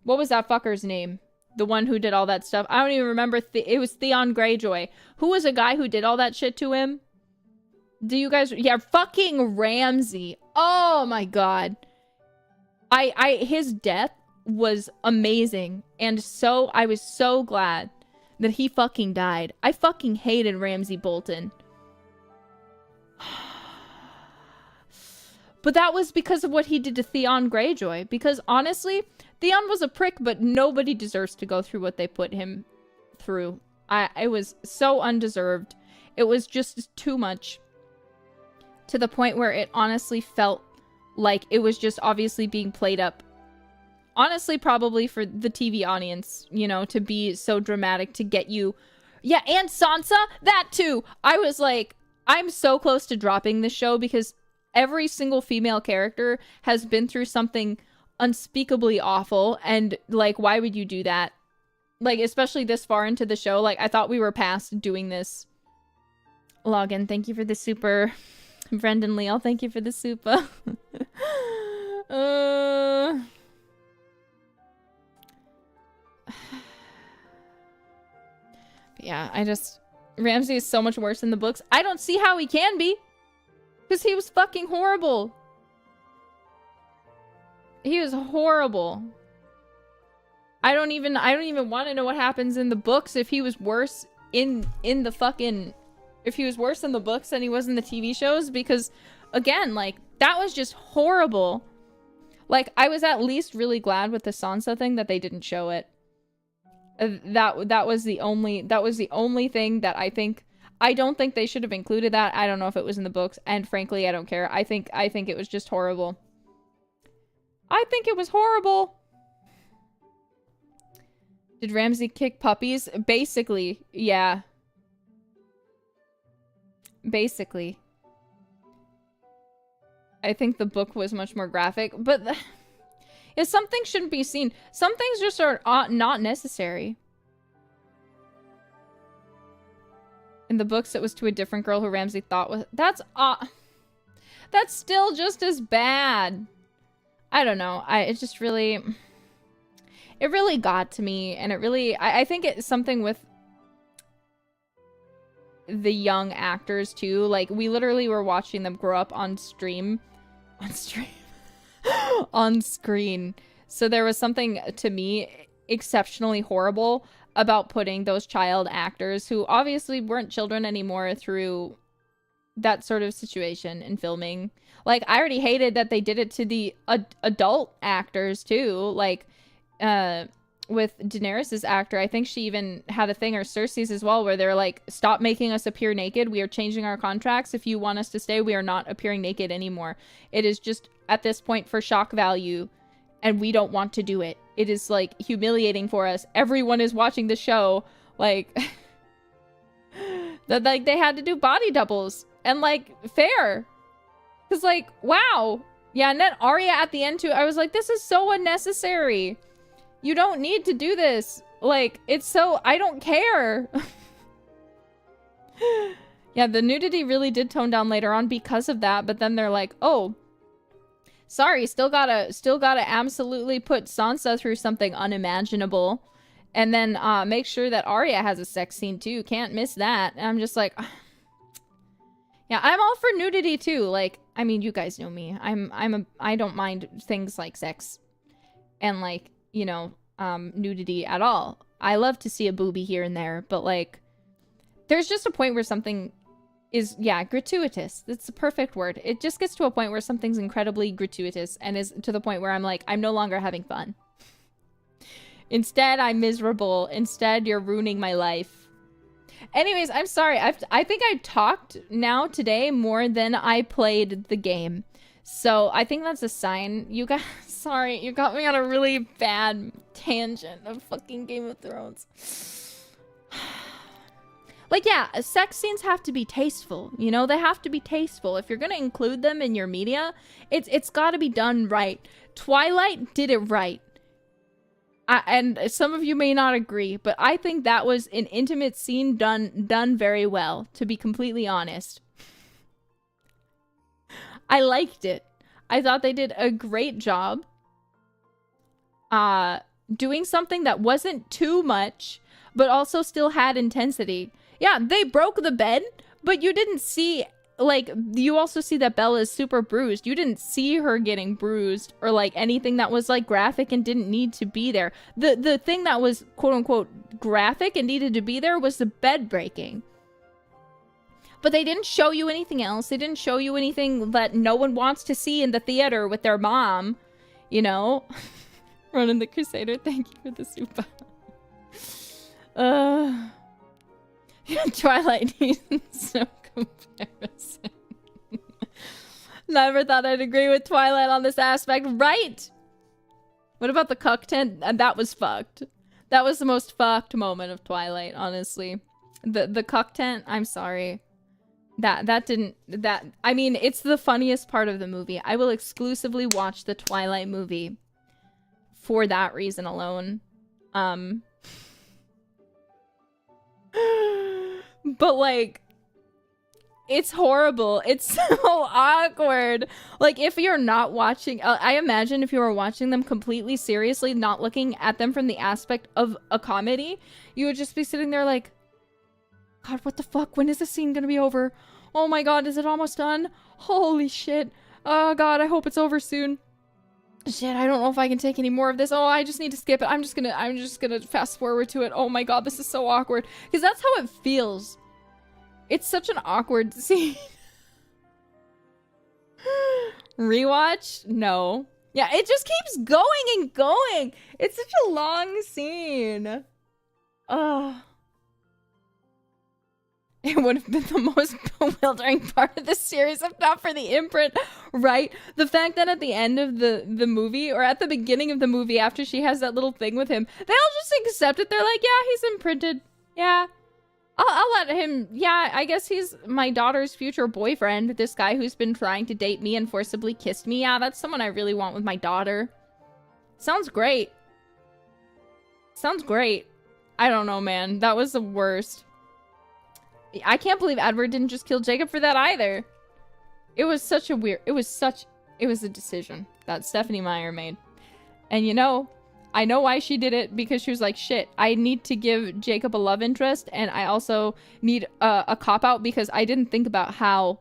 What was that fucker's name? The one who did all that stuff. I don't even remember. It was Theon Greyjoy. Who was a guy who did all that shit to him? Do you guys... Yeah, fucking Ramsay. Oh my god. His death was amazing. And so... I was so glad that he fucking died. I fucking hated Ramsay Bolton. But that was because of what he did to Theon Greyjoy. Because honestly... Theon was a prick, but nobody deserves to go through what they put him through. It was so undeserved. It was just too much. To the point where it honestly felt like it was just obviously being played up. Honestly, probably for the TV audience, you know, to be so dramatic to get you. Yeah, and Sansa, that too. I was like, I'm so close to dropping this show because every single female character has been through something unspeakably awful, and like, why would you do that? like, especially this far into the show, like, I thought we were past doing this. Login, thank you for the super. Brendan Leal, thank you for the super. Yeah, Ramsay is so much worse in the books. I don't see how he can be. Because he was fucking horrible. He was horrible. I don't even want to know what happens in the books if he was worse in the fucking... If he was worse in the books than he was in the TV shows, because, again, like, that was just horrible. Like, I was at least really glad with the Sansa thing that they didn't show it. That was the only thing that I don't think they should have included that. I don't know if it was in the books, and frankly, I don't care. I think it was just horrible. I think it was horrible. Did Ramsay kick puppies? Basically, yeah. Basically. I think the book was much more graphic, but if something shouldn't be seen, some things just are not necessary. In the books, it was to a different girl who Ramsay thought was... That's still just as bad. I don't know. It just really... It really got to me, and it really... I think it's something with the young actors, too. Like, we literally were watching them grow up on stream. On screen. So there was something, to me, exceptionally horrible about putting those child actors, who obviously weren't children anymore, through that sort of situation in filming. Like, I already hated that they did it to the adult actors, too. Like, with Daenerys' actor, I think she even had a thing, or Cersei's as well, where they're like, stop making us appear naked. We are changing our contracts. If you want us to stay, we are not appearing naked anymore. It is just, at this point, for shock value, and we don't want to do it. It is, like, humiliating for us. Everyone is watching the show, like... that, like, they had to do body doubles. And, like, fair. Because, like, wow. Yeah, and then Arya at the end, too. I was like, this is so unnecessary. You don't need to do this. Like, it's so... I don't care. Yeah, the nudity really did tone down later on because of that. But then they're like, oh... Sorry, still gotta absolutely put Sansa through something unimaginable. And then make sure that Arya has a sex scene too. Can't miss that. And I'm just like... Yeah, I'm all for nudity too. Like, I mean, you guys know me. I don't mind things like sex. And like, you know, nudity at all. I love to see a boobie here and there. But like, there's just a point where something... is, yeah, gratuitous. That's the perfect word. It just gets to a point where something's incredibly gratuitous and is to the point where I'm like, I'm no longer having fun. Instead, I'm miserable. Instead, you're ruining my life. Anyways, I'm sorry. I think I talked now today more than I played the game. So I think that's a sign. You guys, sorry, you got me on a really bad tangent of fucking Game of Thrones. Like, yeah, sex scenes have to be tasteful, you know? They have to be tasteful. If you're gonna include them in your media, it's gotta be done right. Twilight did it right. And some of you may not agree, but I think that was an intimate scene done very well, to be completely honest. I liked it. I thought they did a great job doing something that wasn't too much, but also still had intensity. Yeah, they broke the bed, but you didn't see, like, you also see that Bella is super bruised. You didn't see her getting bruised or, like, anything that was, like, graphic and didn't need to be there. The thing that was, quote-unquote, graphic and needed to be there was the bed breaking. But they didn't show you anything else. They didn't show you anything that no one wants to see in the theater with their mom, you know? Ronan the Crusader, thank you for the super. Twilight needs no comparison. Never thought I'd agree with Twilight on this aspect. Right! What about the cuck tent? That was fucked. That was the most fucked moment of Twilight, honestly. The cuck tent, I'm sorry. I mean, it's the funniest part of the movie. I will exclusively watch the Twilight movie for that reason alone. But like, it's horrible. It's so awkward. Like, if you're not watching, I imagine if you were watching them completely seriously, not looking at them from the aspect of a comedy, you would just be sitting there like, God, what the fuck? When is this scene gonna be over? Oh my God, is it almost done? Holy shit. Oh God, I hope it's over soon. Shit, I don't know if I can take any more of this. Oh, I just need to skip it. I'm just gonna fast forward to it. Oh my God, this is so awkward. Because that's how it feels. It's such an awkward scene. Rewatch? No. Yeah, it just keeps going and going. It's such a long scene. Oh. It would have been the most bewildering part of the series if not for the imprint, right? The fact that at the end of the movie, or at the beginning of the movie after she has that little thing with him, they all just accept it. They're like, yeah, he's imprinted. Yeah. I'll let him, yeah, I guess he's my daughter's future boyfriend. This guy who's been trying to date me and forcibly kissed me. Yeah, that's someone I really want with my daughter. Sounds great. Sounds great. I don't know, man. That was the worst. I can't believe Edward didn't just kill Jacob for that either. It was such a weird, it was a decision that Stephanie Meyer made. And you know, I know why she did it, because she was like, shit, I need to give Jacob a love interest, and I also need a cop-out because I didn't think about how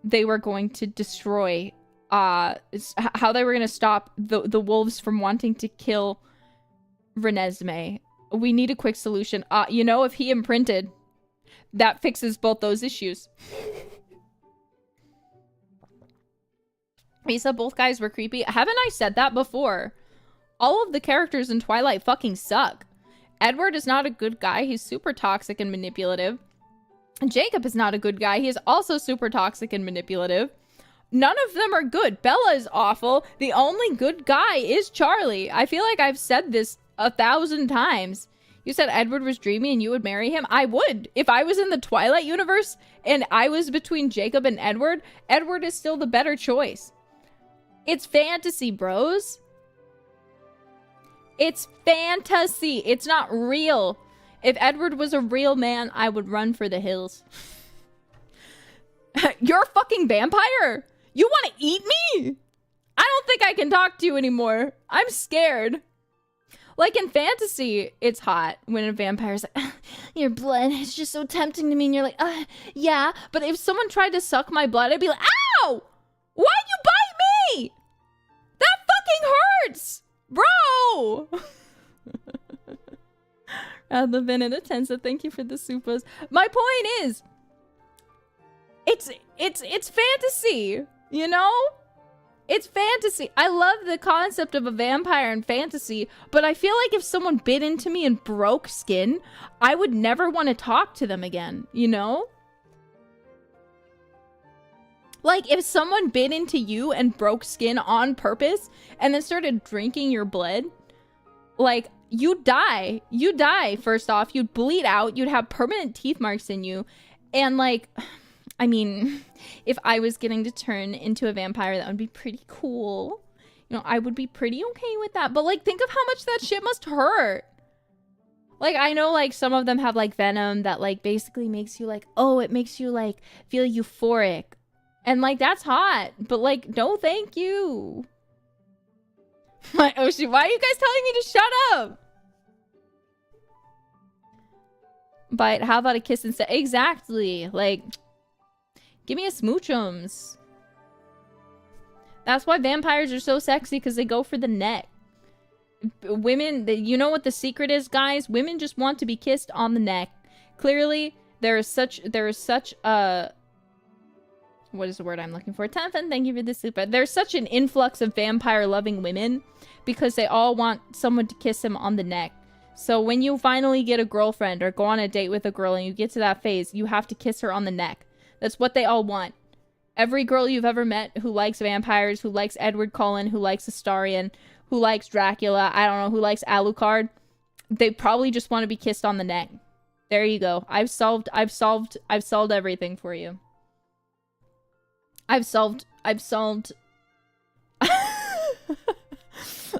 they were going to destroy, how they were going to stop the wolves from wanting to kill Renesmee. We need a quick solution. You know, if he imprinted, that fixes both those issues. He said both guys were creepy. Haven't I said that before? All of the characters in Twilight fucking suck. Edward is not a good guy. He's super toxic and manipulative. Jacob is not a good guy. He is also super toxic and manipulative. None of them are good. Bella is awful. The only good guy is Charlie. I feel like I've said this 1,000 times. You said Edward was dreamy and you would marry him? I would. If I was in the Twilight universe and I was between Jacob and Edward, Edward is still the better choice. It's fantasy, bros. It's fantasy. It's not real. If Edward was a real man, I would run for the hills. You're a fucking vampire? You want to eat me? I don't think I can talk to you anymore. I'm scared. Like in fantasy, it's hot when a vampire's like, your blood is just so tempting to me. And you're like, yeah. But if someone tried to suck my blood, I'd be like, ow! Why'd you bite me? That fucking hurts! Bro! The Veneta Tensa, thank you for the supas. My point is, it's fantasy, you know? It's fantasy. I love the concept of a vampire in fantasy, but I feel like if someone bit into me and broke skin, I would never want to talk to them again, you know? Like, if someone bit into you and broke skin on purpose and then started drinking your blood, like, you'd die. You'd die, first off. You'd bleed out. You'd have permanent teeth marks in you. And, like, I mean, if I was getting to turn into a vampire, that would be pretty cool. You know, I would be pretty okay with that. But, like, think of how much that shit must hurt. Like, I know, like, some of them have, like, venom that, like, basically makes you, like, oh, it makes you, like, feel euphoric. And, like, that's hot. But, like, no thank you. My Oshi, why are you guys telling me to shut up? But how about a kiss instead? Exactly. Like, give me a smoochums. That's why vampires are so sexy, because they go for the neck. Women, you know what the secret is, guys? Women just want to be kissed on the neck. Clearly, there is such a... What is the word I'm looking for? Tantan, thank you for the super. There's such an influx of vampire-loving women because they all want someone to kiss them on the neck. So when you finally get a girlfriend or go on a date with a girl and you get to that phase, you have to kiss her on the neck. That's what they all want. Every girl you've ever met who likes vampires, who likes Edward Cullen, who likes Astarion, who likes Dracula, I don't know, who likes Alucard, they probably just want to be kissed on the neck. There you go. I've solved everything for you. I've solved I've solved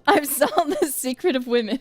the secret of women.